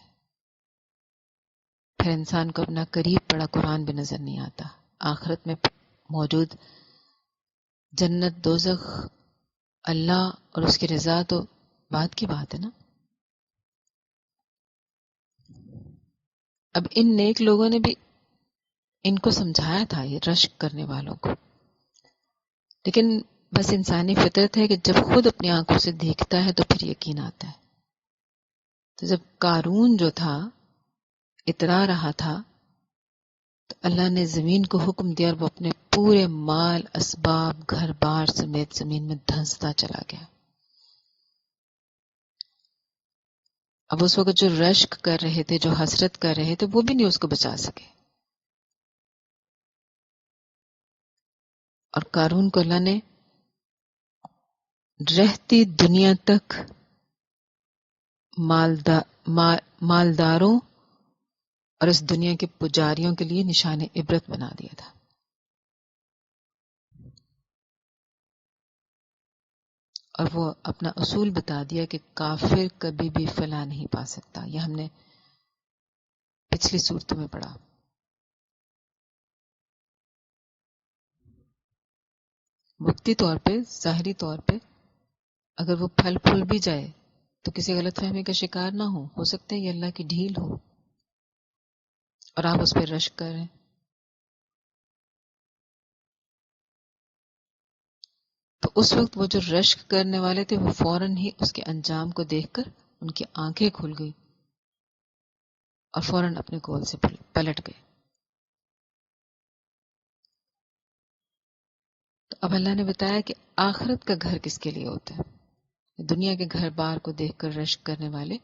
پھر انسان کو اپنا قریب پڑا قرآن بھی نظر نہیں آتا، آخرت میں موجود جنت، دوزخ، اللہ اور اس کی رضا تو بات کی بات ہے نا. اب ان نیک لوگوں نے بھی ان کو سمجھایا تھا، یہ رشک کرنے والوں کو، لیکن بس انسانی فطرت ہے کہ جب خود اپنی آنکھوں سے دیکھتا ہے تو پھر یقین آتا ہے. تو جب قارون جو تھا اترا رہا تھا تو اللہ نے زمین کو حکم دیا اور وہ اپنے پورے مال، اسباب، گھر بار سمیت زمین میں دھنستا چلا گیا. اب اس وقت جو رشک کر رہے تھے، جو حسرت کر رہے تھے، وہ بھی نہیں اس کو بچا سکے. اور قارون کو اللہ نے رہتی دنیا تک مالداروں اور اس دنیا کے پجاریوں کے لیے نشان عبرت بنا دیا تھا. اور وہ اپنا اصول بتا دیا کہ کافر کبھی بھی فلاح نہیں پا سکتا. یہ ہم نے پچھلی صورتوں میں پڑھا. وقتی طور پہ، ظاہری طور پہ اگر وہ پھل پھول بھی جائے تو کسی غلط فہمی کا شکار نہ ہو سکتا ہے یہ اللہ کی ڈھیل ہو اور آپ اس پہ رشک کر رہے ہیں. تو اس وقت وہ جو رشک کرنے والے تھے وہ فوراً ہی اس کے انجام کو دیکھ کر ان کی آنکھیں کھل گئی اور فوراً اپنے گول سے پلٹ گئے. تو اب اللہ نے بتایا کہ آخرت کا گھر کس کے لیے ہوتا ہے. دنیا کے گھر بار کو دیکھ کر رشک کرنے والے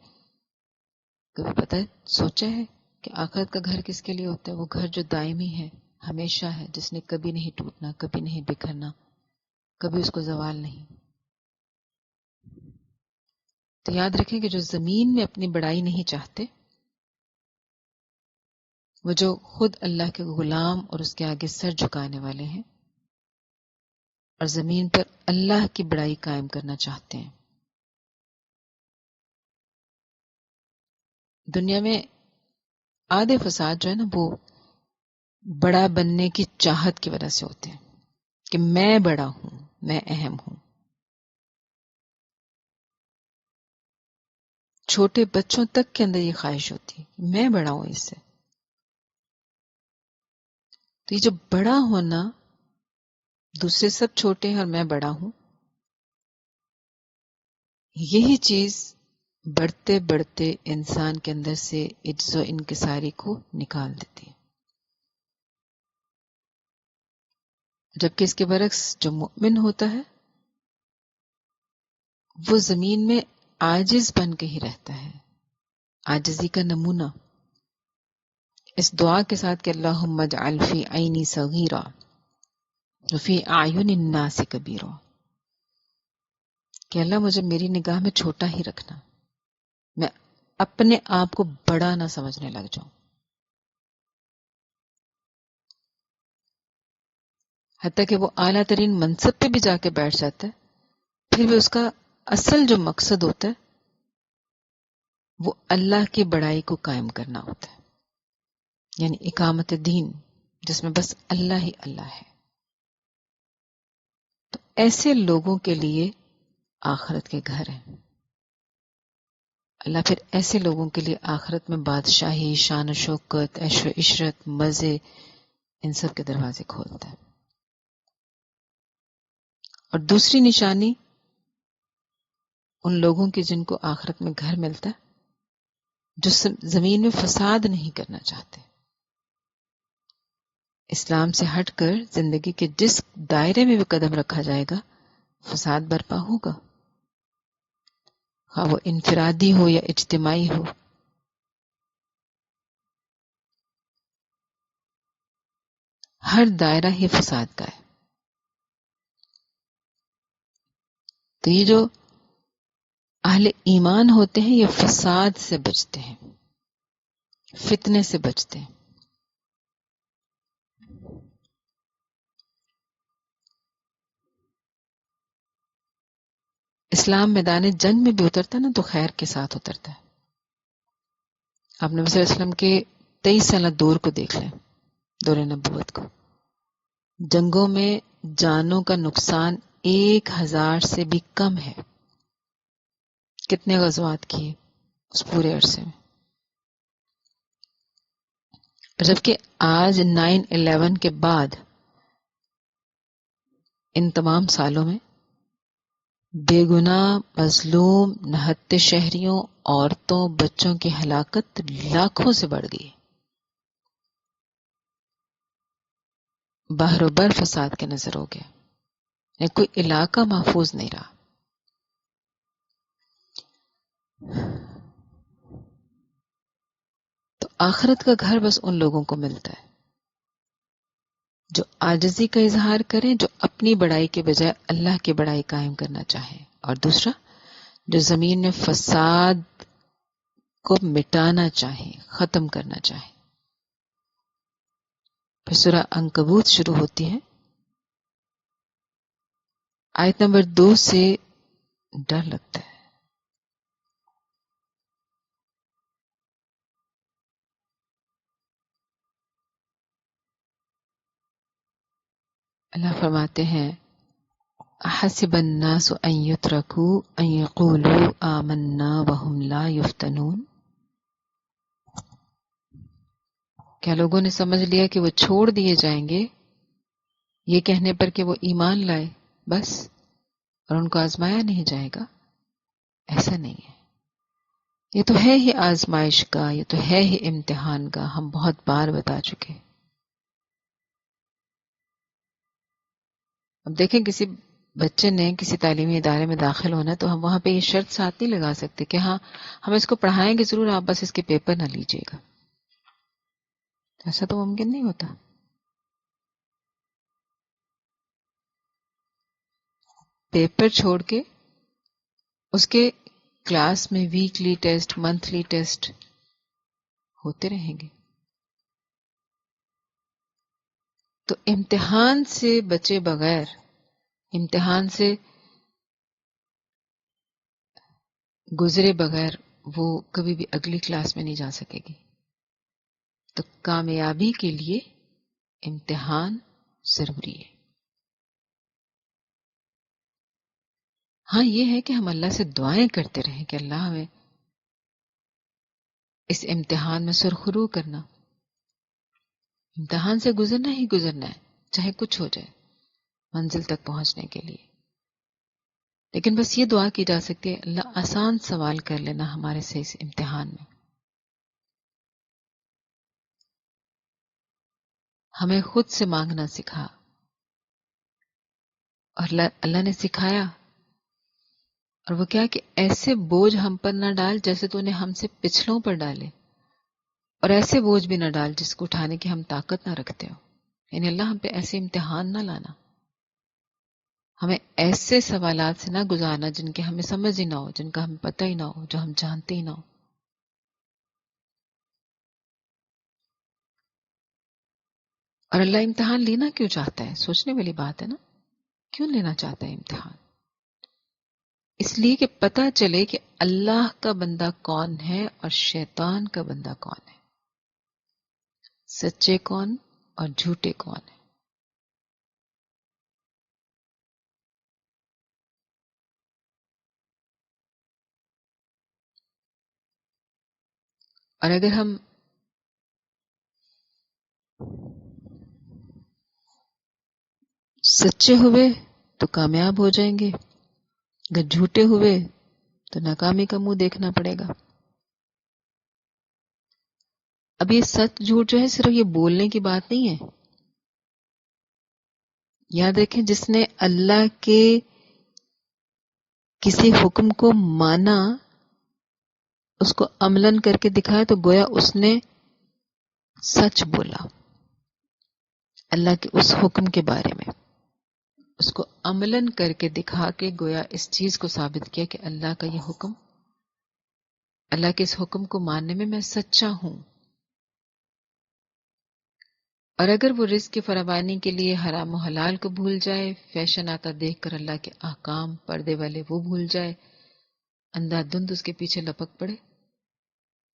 کبھی پتہ سوچا ہے کہ آخرت کا گھر کس کے لیے ہوتا ہے؟ وہ گھر جو دائمی ہے، ہمیشہ ہے، جس نے کبھی نہیں ٹوٹنا، کبھی نہیں بکھرنا، کبھی اس کو زوال نہیں. تو یاد رکھیں کہ جو زمین میں اپنی بڑائی نہیں چاہتے، وہ جو خود اللہ کے غلام اور اس کے آگے سر جھکانے والے ہیں اور زمین پر اللہ کی بڑائی قائم کرنا چاہتے ہیں. دنیا میں آدھے فساد جو ہے نا وہ بڑا بننے کی چاہت کی وجہ سے ہوتے ہیں کہ میں بڑا ہوں، میں اہم ہوں. چھوٹے بچوں تک کے اندر یہ خواہش ہوتی ہے میں بڑا ہوں اس سے. تو یہ جو بڑا ہونا، دوسرے سب چھوٹے ہیں اور میں بڑا ہوں، یہی چیز بڑھتے بڑھتے انسان کے اندر سے عجز و انکساری کو نکال دیتی ہے. جبکہ اس کے برعکس جو مؤمن ہوتا ہے وہ زمین میں عاجز بن کے ہی رہتا ہے، عاجزی کا نمونہ اس دعا کے ساتھ کہ اللہم اجعل فی عینی صغیرا وفی اعین الناس کبیرا. کہ اللہ مجھے میری نگاہ میں چھوٹا ہی رکھنا، میں اپنے آپ کو بڑا نہ سمجھنے لگ جاؤں. حتیٰ کہ وہ اعلیٰ ترین منصب پہ بھی جا کے بیٹھ جاتا ہے، پھر بھی اس کا اصل جو مقصد ہوتا ہے وہ اللہ کی بڑائی کو قائم کرنا ہوتا ہے، یعنی اقامت دین، جس میں بس اللہ ہی اللہ ہے. تو ایسے لوگوں کے لیے آخرت کے گھر ہیں. اللہ پھر ایسے لوگوں کے لیے آخرت میں بادشاہی، شان و شوکت، عیش و عشرت، مزے، ان سب کے دروازے کھولتا ہے. اور دوسری نشانی ان لوگوں کی جن کو آخرت میں گھر ملتا ہے، جو زمین میں فساد نہیں کرنا چاہتے. اسلام سے ہٹ کر زندگی کے جس دائرے میں بھی قدم رکھا جائے گا فساد برپا ہوگا، خواہ وہ انفرادی ہو یا اجتماعی ہو. ہر دائرہ ہی فساد کا ہے. تو یہ جو اہل ایمان ہوتے ہیں یہ فساد سے بچتے ہیں، فتنے سے بچتے ہیں. اسلام میدان جنگ میں بھی اترتا ہے نا تو خیر کے ساتھ اترتا ہے. آپ نبی صلی اللہ علیہ وسلم کے 23 سالہ دور کو دیکھ لیں، دور نبوت کو. جنگوں میں جانوں کا نقصان 1000 سے بھی کم ہے. کتنے غزوات کیے اس پورے عرصے میں. جبکہ آج 9/11 کے بعد ان تمام سالوں میں بے گناہ مظلوم نہتے شہریوں، عورتوں، بچوں کی ہلاکت لاکھوں سے بڑھ گئی. بحر و بر فساد کے نظر ہو گیا، یعنی کوئی علاقہ محفوظ نہیں رہا. تو آخرت کا گھر بس ان لوگوں کو ملتا ہے جو عاجزی کا اظہار کریں، جو اپنی بڑائی کے بجائے اللہ کی بڑائی قائم کرنا چاہیں، اور دوسرا جو زمین میں فساد کو مٹانا چاہیں، ختم کرنا چاہیں. پھر سورہ عنکبوت شروع ہوتی ہے. آیت نمبر 2 سے ڈر لگتا ہے. اللہ فرماتے ہیں حسب الناس ان یترکوا ان یقولوا آمنا وهم لا یفتنون. کیا لوگوں نے سمجھ لیا کہ وہ چھوڑ دیے جائیں گے یہ کہنے پر کہ وہ ایمان لائے بس، اور ان کو آزمایا نہیں جائے گا؟ ایسا نہیں ہے. یہ تو ہے ہی آزمائش کا، یہ تو ہے ہی امتحان کا. ہم بہت بار بتا چکے. اب دیکھیں کسی بچے نے کسی تعلیمی ادارے میں داخل ہونا ہے تو ہم وہاں پہ یہ شرط ساتھ نہیں لگا سکتے کہ ہاں ہم اس کو پڑھائیں گے ضرور، آپ بس اس کے پیپر نہ لیجیے گا. ایسا تو ممکن نہیں ہوتا. پیپر چھوڑ کے اس کے کلاس میں ویکلی ٹیسٹ، منتھلی ٹیسٹ ہوتے رہیں گے. تو امتحان سے بچے بغیر، امتحان سے گزرے بغیر وہ کبھی بھی اگلی کلاس میں نہیں جا سکے گی. تو کامیابی کے لیے امتحان ضروری ہے. ہاں یہ ہے کہ ہم اللہ سے دعائیں کرتے رہیں کہ اللہ ہمیں اس امتحان میں سرخرو کرنا. امتحان سے گزرنا ہی گزرنا ہے، چاہے کچھ ہو جائے منزل تک پہنچنے کے لیے. لیکن بس یہ دعا کی جا سکتی ہے اللہ آسان سوال کر لینا ہمارے سے اس امتحان میں. ہمیں خود سے مانگنا سکھا، اور اللہ نے سکھایا. اور وہ کیا کہ ایسے بوجھ ہم پر نہ ڈال جیسے تو نے ہم سے پچھلوں پر ڈالے، اور ایسے بوجھ بھی نہ ڈال جس کو اٹھانے کی ہم طاقت نہ رکھتے ہو. یعنی اللہ ہم پہ ایسے امتحان نہ لانا. ہمیں ایسے سوالات سے نہ گزارنا جن کے ہمیں سمجھ ہی نہ ہو، جن کا ہمیں پتہ ہی نہ ہو، جو ہم جانتے ہی نہ ہو. اور اللہ امتحان لینا کیوں چاہتا ہے؟ سوچنے والی بات ہے نا. کیوں لینا چاہتا ہے امتحان؟ اس لیے کہ پتہ چلے کہ اللہ کا بندہ کون ہے اور شیطان کا بندہ کون ہے، سچے کون اور جھوٹے کون ہیں. اور اگر ہم سچے ہوئے تو کامیاب ہو جائیں گے، اگر جھوٹے ہوئے تو ناکامی کا منہ دیکھنا پڑے گا. اب یہ سچ جھوٹ جو ہے صرف یہ بولنے کی بات نہیں ہے. یاد رکھیں، جس نے اللہ کے کسی حکم کو مانا، اس کو عملاً کر کے دکھایا، تو گویا اس نے سچ بولا اللہ کے اس حکم کے بارے میں. اس کو عملاً کر کے دکھا کے گویا اس چیز کو ثابت کیا کہ اللہ کا یہ حکم، اللہ کے اس حکم کو ماننے میں سچا ہوں. اور اگر وہ رزق کی فراوانی کے لیے حرام و حلال کو بھول جائے، فیشن آتا دیکھ کر اللہ کے احکام پردے والے وہ بھول جائے، اندھا دھند اس کے پیچھے لپک پڑے،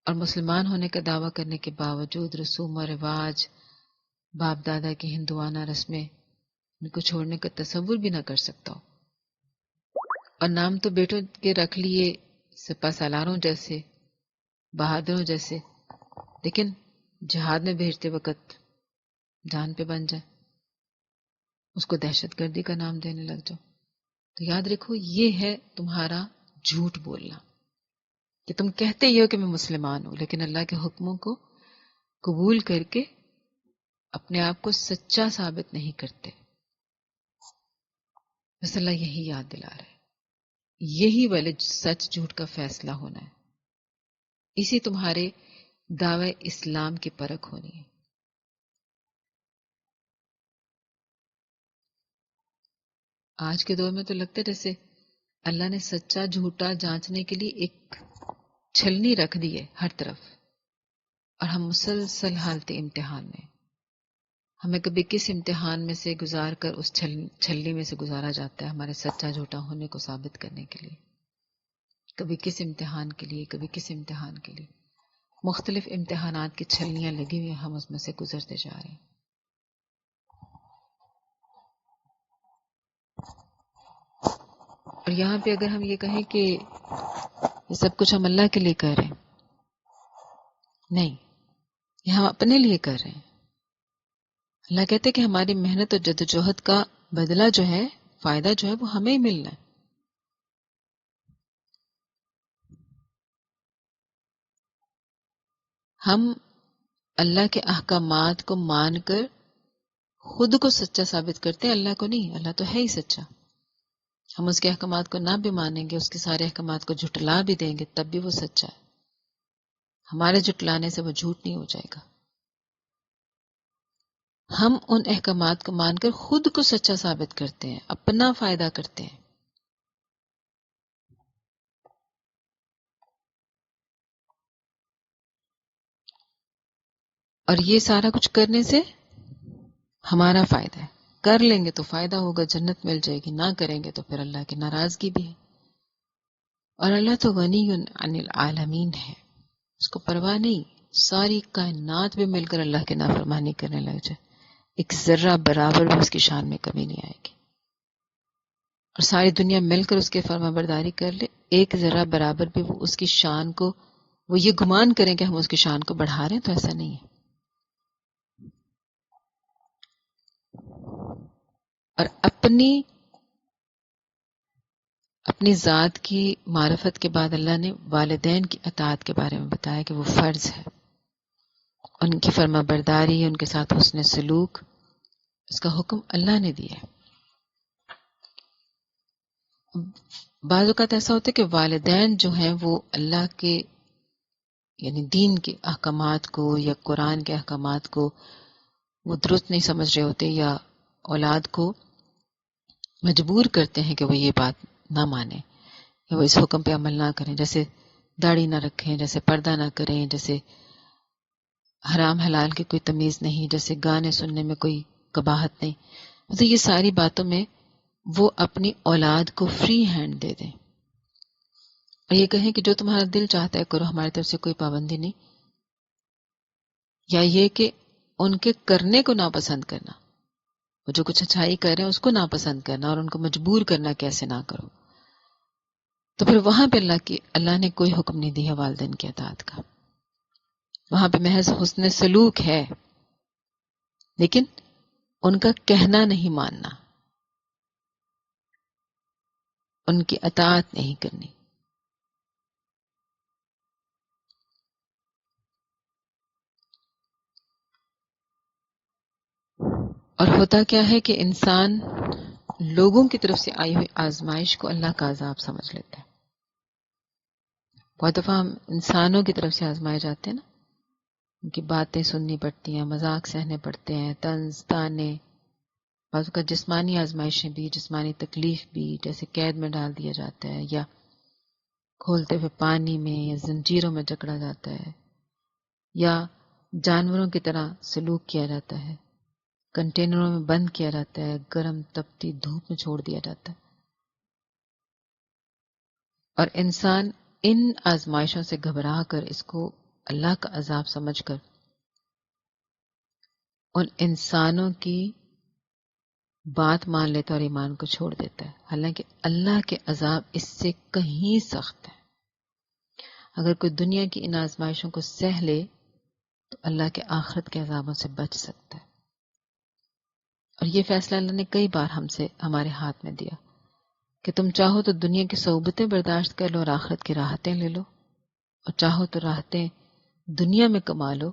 اور مسلمان ہونے کا دعویٰ کرنے کے باوجود رسوم و رواج، باپ دادا کی ہندوانہ رسمیں، ان کو چھوڑنے کا تصور بھی نہ کر سکتا ہو، اور نام تو بیٹوں کے رکھ لیے سپہ سالاروں جیسے، بہادروں جیسے، لیکن جہاد میں بھیجتے وقت جان پہ بن جائے، اس کو دہشت گردی کا نام دینے لگ جاؤ. تو یاد رکھو، یہ ہے تمہارا جھوٹ بولنا، کہ تم کہتے ہی ہو کہ میں مسلمان ہوں، لیکن اللہ کے حکموں کو قبول کر کے اپنے آپ کو سچا ثابت نہیں کرتے. بس اللہ یہی یاد دلا رہا ہے. یہی والے سچ جھوٹ کا فیصلہ ہونا ہے. اسی تمہارے دعوی اسلام کی پرکھ ہونی ہے. آج کے دور میں تو لگتا ہے جیسے اللہ نے سچا جھوٹا جانچنے کے لیے ایک چھلنی رکھ دی ہے ہر طرف، اور ہم مسلسل حالت امتحان میں. ہمیں کبھی کس امتحان میں سے گزار کر اس چھلنی میں سے گزارا جاتا ہے ہمارے سچا جھوٹا ہونے کو ثابت کرنے کے لیے. کبھی کس امتحان کے لیے، کبھی کس امتحان کے لیے. مختلف امتحانات کی چھلنیاں لگی ہوئی ہیں، ہم اس میں سے گزرتے جا رہے ہیں. اور یہاں پہ اگر ہم یہ کہیں کہ یہ سب کچھ ہم اللہ کے لیے کر رہے ہیں، نہیں، یہ ہم اپنے لیے کر رہے ہیں. اللہ کہتے کہ ہماری محنت اور جدوجہد کا بدلہ جو ہے، فائدہ جو ہے، وہ ہمیں ہی ملنا ہے. ہم اللہ کے احکامات کو مان کر خود کو سچا ثابت کرتے ہیں، اللہ کو نہیں. اللہ تو ہے ہی سچا. ہم اس کے احکامات کو نہ بھی مانیں گے، اس کے سارے احکامات کو جھٹلا بھی دیں گے، تب بھی وہ سچا ہے. ہمارے جھٹلانے سے وہ جھوٹ نہیں ہو جائے گا. ہم ان احکامات کو مان کر خود کو سچا ثابت کرتے ہیں، اپنا فائدہ کرتے ہیں. اور یہ سارا کچھ کرنے سے ہمارا فائدہ ہے. کر لیں گے تو فائدہ ہوگا، جنت مل جائے گی. نہ کریں گے تو پھر اللہ کی ناراضگی بھی ہے. اور اللہ تو غنی عن العالمین ہے، اس کو پرواہ نہیں ساری کائنات بھی مل کر اللہ کی نافرمانی کرنے لگ جائے، ایک ذرہ برابر بھی اس کی شان میں کمی نہیں آئے گی. اور ساری دنیا مل کر اس کے فرما برداری کر لے، ایک ذرہ برابر بھی وہ اس کی شان کو، وہ یہ گمان کریں کہ ہم اس کی شان کو بڑھا رہے ہیں، تو ایسا نہیں ہے. اور اپنی ذات کی معرفت کے بعد اللہ نے والدین کی اطاعت کے بارے میں بتایا کہ وہ فرض ہے. ان کی فرما برداری، ان کے ساتھ حسن سلوک، اس کا حکم اللہ نے دیا ہے. بعض اوقات ایسا ہوتا ہے کہ والدین جو ہیں وہ اللہ کے یعنی دین کے احکامات کو یا قرآن کے احکامات کو وہ درست نہیں سمجھ رہے ہوتے، یا اولاد کو مجبور کرتے ہیں کہ وہ یہ بات نہ مانیں یا وہ اس حکم پہ عمل نہ کریں، جیسے داڑھی نہ رکھیں، جیسے پردہ نہ کریں، جیسے حرام حلال کی کوئی تمیز نہیں، جیسے گانے سننے میں کوئی قباحت نہیں. تو یہ ساری باتوں میں وہ اپنی اولاد کو فری ہینڈ دے دیں اور یہ کہیں کہ جو تمہارا دل چاہتا ہے کرو، ہماری طرف سے کوئی پابندی نہیں. یا یہ کہ ان کے کرنے کو ناپسند کرنا، وہ جو کچھ اچھائی کر رہے ہیں اس کو ناپسند کرنا اور ان کو مجبور کرنا کیسے نہ کرو. تو پھر وہاں پہ اللہ نے کوئی حکم نہیں دیا والدین کی اطاعت کا. وہاں پہ محض حسن سلوک ہے، لیکن ان کا کہنا نہیں ماننا، ان کی اطاعت نہیں کرنی. اور ہوتا کیا ہے کہ انسان لوگوں کی طرف سے آئی ہوئی آزمائش کو اللہ کا عذاب سمجھ لیتا ہے. بہت دفعہ ہم انسانوں کی طرف سے آزمائے جاتے ہیں نا، ان کی باتیں سننی پڑتی ہیں، مذاق سہنے پڑتے ہیں، طنز طانے، بعض کا جسمانی آزمائشیں بھی، جسمانی تکلیف بھی، جیسے قید میں ڈال دیا جاتا ہے یا کھولتے ہوئے پانی میں یا زنجیروں میں جکڑا جاتا ہے یا جانوروں کی طرح سلوک کیا جاتا ہے، کنٹینروں میں بند کیا جاتا ہے، گرم تپتی دھوپ میں چھوڑ دیا جاتا ہے. اور انسان ان آزمائشوں سے گھبرا کر اس کو اللہ کا عذاب سمجھ کر ان انسانوں کی بات مان لیتا اور ایمان کو چھوڑ دیتا ہے، حالانکہ اللہ کے عذاب اس سے کہیں سخت ہے. اگر کوئی دنیا کی ان آزمائشوں کو سہ لے تو اللہ کے آخرت کے عذابوں سے بچ سکتا ہے. اور یہ فیصلہ اللہ نے کئی بار ہمارے ہاتھ میں دیا کہ تم چاہو تو دنیا کی صعوبتیں برداشت کر لو اور آخرت کی راحتیں لے لو، اور چاہو تو راحتیں دنیا میں کما لو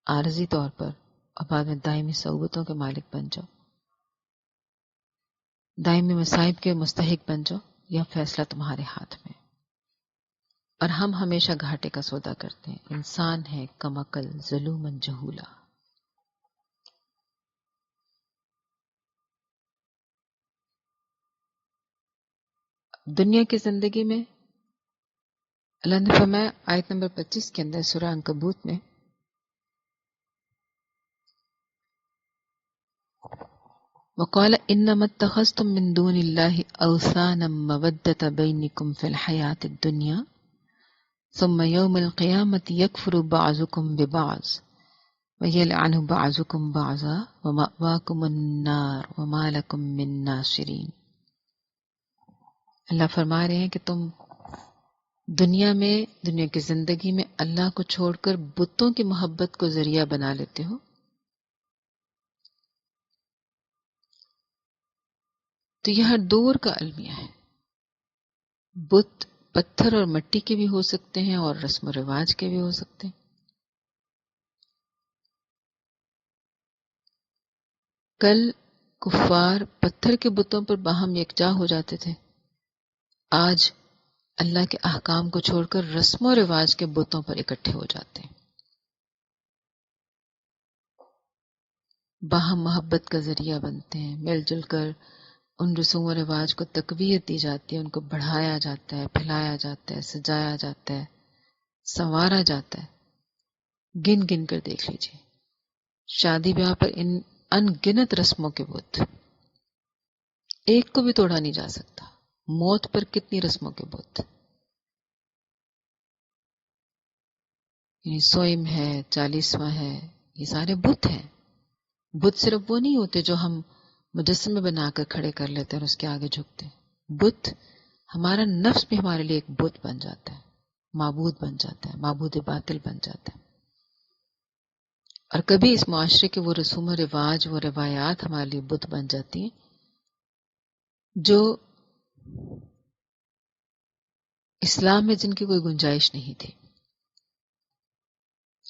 عارضی طور پر اور بعد میں دائمی صعوبتوں کے مالک بن جاؤ، دائمی مصائب کے مستحق بن جاؤ. یہ فیصلہ تمہارے ہاتھ میں. اور ہم ہمیشہ گھاٹے کا سودا کرتے ہیں. انسان ہے کم عقل ظلومن جہولا. دنیا کی زندگی میں اللہ نے فرمایا آیت نمبر 25 کے اندر سورہ عنکبوت میں، وقال انما اتخذتم من دون الله اوثانا مودة بينكم في الحياة الدنيا ثم يوم القيامة يكفر بعضكم ببعض ويلعن بعضكم بعضا ومأواكم النار وما لكم من ناصرين. اللہ فرما رہے ہیں کہ تم دنیا کی زندگی میں اللہ کو چھوڑ کر بتوں کی محبت کو ذریعہ بنا لیتے ہو. تو یہ ہر دور کا المیہ ہے. بت پتھر اور مٹی کے بھی ہو سکتے ہیں اور رسم و رواج کے بھی ہو سکتے ہیں. کل کفار پتھر کے بتوں پر باہم یکجا ہو جاتے تھے، آج اللہ کے احکام کو چھوڑ کر رسم و رواج کے بتوں پر اکٹھے ہو جاتے ہیں. باہم محبت کا ذریعہ بنتے ہیں، مل جل کر ان رسوم و رواج کو تقویت دی جاتی ہے، ان کو بڑھایا جاتا ہے، پھیلایا جاتا ہے، سجایا جاتا ہے، سنوارا جاتا ہے. گن گن کر دیکھ لیجیے شادی بیاہ پر ان ان گنت رسموں کے بت، ایک کو بھی توڑا نہیں جا سکتا. موت پر کتنی رسموں کے بت، یعنی سوئم ہے، 40واں ہے، یہ سارے بت ہیں. بت صرف وہ نہیں ہوتے جو ہم مجسمے بنا کر کھڑے کر لیتے ہیں اور اس کے آگے جھکتے ہیں. بت ہمارا نفس بھی ہمارے لیے ایک بت بن جاتا ہے، معبود بن جاتا ہے، معبود باطل بن جاتا ہے. اور کبھی اس معاشرے کے وہ رسوم و رواج، وہ روایات ہمارے لیے بت بن جاتی ہیں جو اسلام میں جن کی کوئی گنجائش نہیں تھی.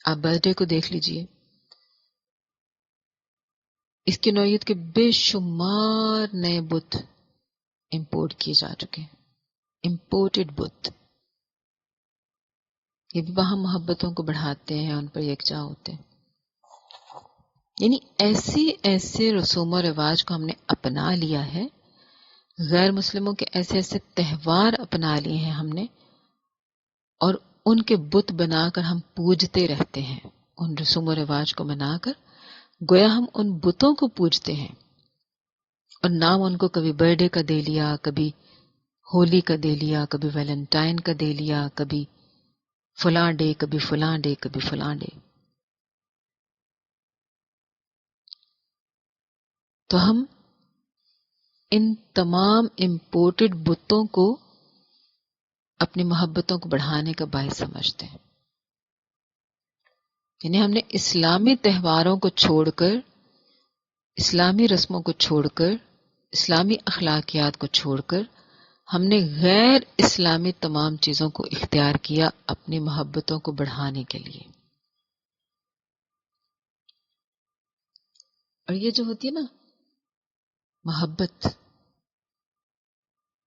آپ برتھ ڈے کو دیکھ لیجئے، اس کی نوعیت کے بے شمار نئے بت امپورٹ کیے جا چکے ہیں، امپورٹڈ بت. یہ بھی وہاں محبتوں کو بڑھاتے ہیں، ان پر یکجا ہوتے ہیں. یعنی ایسے رسوم و رواج کو ہم نے اپنا لیا ہے غیر مسلموں کے ایسے ایسے تہوار اپنا لیے ہیں ہم نے، اور ان کے بت بنا کر ہم پوجتے رہتے ہیں، ان رسوم و رواج کو منا کر گویا ہم ان بتوں کو پوجتے ہیں، اور نام ان کو کبھی برتھ ڈے کا دے لیا، کبھی ہولی کا دے لیا، کبھی ویلنٹائن کا دے لیا، کبھی فلاں ڈے، کبھی فلاں ڈے، کبھی فلاں ڈے۔ تو ہم ان تمام امپورٹڈ بتوں کو اپنی محبتوں کو بڑھانے کا باعث سمجھتے ہیں۔ یعنی ہم نے اسلامی تہواروں کو چھوڑ کر، اسلامی رسموں کو چھوڑ کر، اسلامی اخلاقیات کو چھوڑ کر ہم نے غیر اسلامی تمام چیزوں کو اختیار کیا اپنی محبتوں کو بڑھانے کے لیے۔ اور یہ جو ہوتی ہے نا محبت،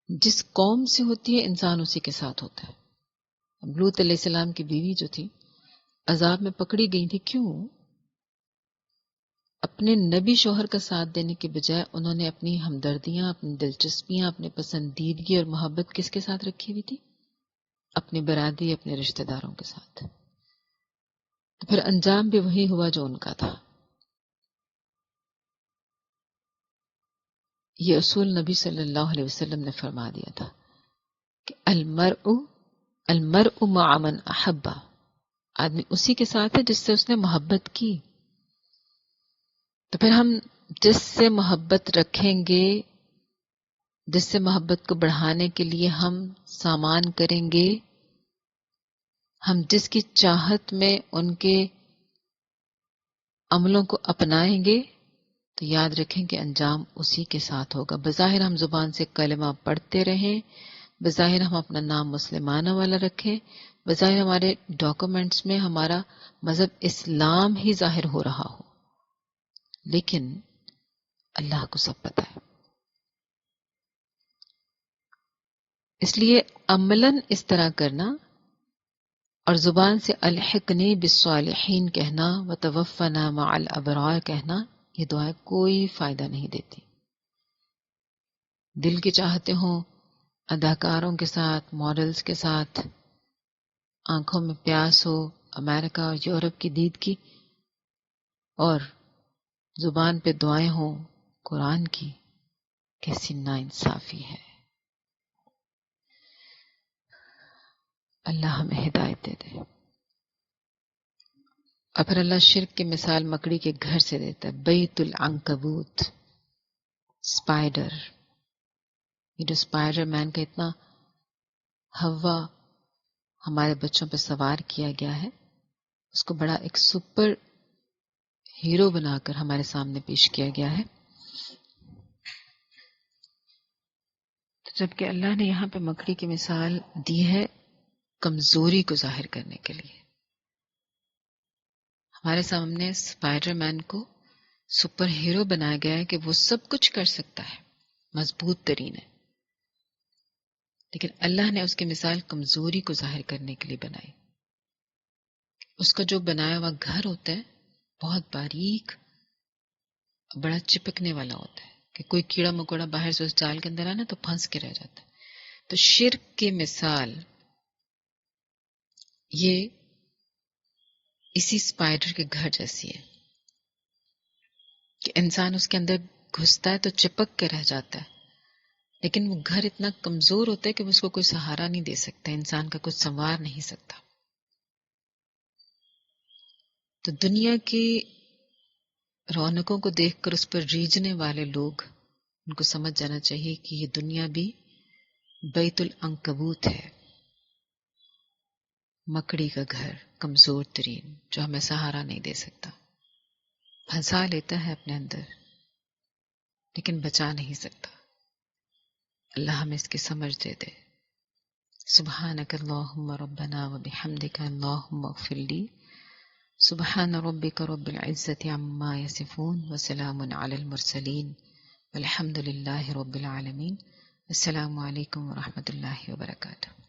جس قوم سے ہوتی ہے انسان اسی کے ساتھ ہوتا ہے۔ اب لوط علیہ السلام کی بیوی جو تھی عذاب میں پکڑی گئی تھی، کیوں؟ اپنے نبی شوہر کا ساتھ دینے کے بجائے انہوں نے اپنی ہمدردیاں، اپنی دلچسپیاں، اپنے پسندیدگی اور محبت کس کے ساتھ رکھی ہوئی تھی؟ اپنی برادری، اپنے رشتہ داروں کے ساتھ۔ تو پھر انجام بھی وہی ہوا جو ان کا تھا۔ یہ اصول نبی صلی اللہ علیہ وسلم نے فرما دیا تھا کہ المرء مع من احب، آدمی اسی کے ساتھ ہے جس سے اس نے محبت کی۔ تو پھر ہم جس سے محبت رکھیں گے، جس سے محبت کو بڑھانے کے لیے ہم سامان کریں گے، ہم جس کی چاہت میں ان کے عملوں کو اپنائیں گے، تو یاد رکھیں کہ انجام اسی کے ساتھ ہوگا۔ بظاہر ہم زبان سے کلمہ پڑھتے رہیں، بظاہر ہم اپنا نام مسلمانہ والا رکھیں، بظاہر ہمارے ڈاکومنٹس میں ہمارا مذہب اسلام ہی ظاہر ہو رہا ہو، لیکن اللہ کو سب پتہ ہے۔ اس لیے عملاً اس طرح کرنا اور زبان سے الحقنی بالصالحین کہنا وتوفنا مع الابرار کہنا، یہ دعائیں کوئی فائدہ نہیں دیتی۔ دل کی چاہتے ہوں، اداکاروں کے ساتھ، ماڈلز کے ساتھ، آنکھوں میں پیاس ہو امریکہ اور یورپ کی دید کی، اور زبان پہ دعائیں ہوں قرآن کی، کیسی ناانصافی ہے۔ اللہ ہمیں ہدایت دے دے۔ اور پھر اللہ شرک کی مثال مکڑی کے گھر سے دیتا ہے، بیت العنکبوت، اسپائڈر۔ یہ جو اسپائڈر مین کا اتنا ہوا ہمارے بچوں پہ سوار کیا گیا ہے، اس کو بڑا ایک سپر ہیرو بنا کر ہمارے سامنے پیش کیا گیا ہے، جبکہ اللہ نے یہاں پہ مکڑی کی مثال دی ہے کمزوری کو ظاہر کرنے کے لیے۔ ہمارے سامنے اسپائڈر مین کو سپر ہیرو بنایا گیا ہے کہ وہ سب کچھ کر سکتا ہے، مضبوط ترین ہے، لیکن اللہ نے اس کی مثال کمزوری کو ظاہر کرنے کے لیے بنائی۔ اس کا جو بنایا ہوا گھر ہوتا ہے بہت باریک، بڑا چپکنے والا ہوتا ہے کہ کوئی کیڑا مکوڑا باہر سے اس جال کے اندر آنا تو پھنس کے رہ جاتا ہے۔ تو شرک کی مثال یہ اسی اسپائڈر کے گھر جیسی ہے کہ انسان اس کے اندر گھستا ہے تو چپک کے رہ جاتا ہے، لیکن وہ گھر اتنا کمزور ہوتا ہے کہ اس کو کوئی سہارا نہیں دے سکتا، انسان کا کچھ سنوار نہیں سکتا۔ تو دنیا کی رونقوں کو دیکھ کر اس پر ریجھنے والے لوگ، ان کو سمجھ جانا چاہیے کہ یہ دنیا بھی بیت العنکبوت ہے، مکڑی کا گھر، کمزور ترین، جو ہمیں سہارا نہیں دے سکتا، پھنسا لیتا ہے اپنے اندر لیکن بچا نہیں سکتا۔ اللہ ہمیں اس کی سمجھ دے دے۔ سبحانک اللہم ربنا وبحمدک اللہم اغفر لی۔ سبحان ربک رب العزة عما یصفون وسلام علی المرسلین والحمد للہ رب العالمین۔ السلام علیکم ورحمۃ اللہ وبرکاتہ۔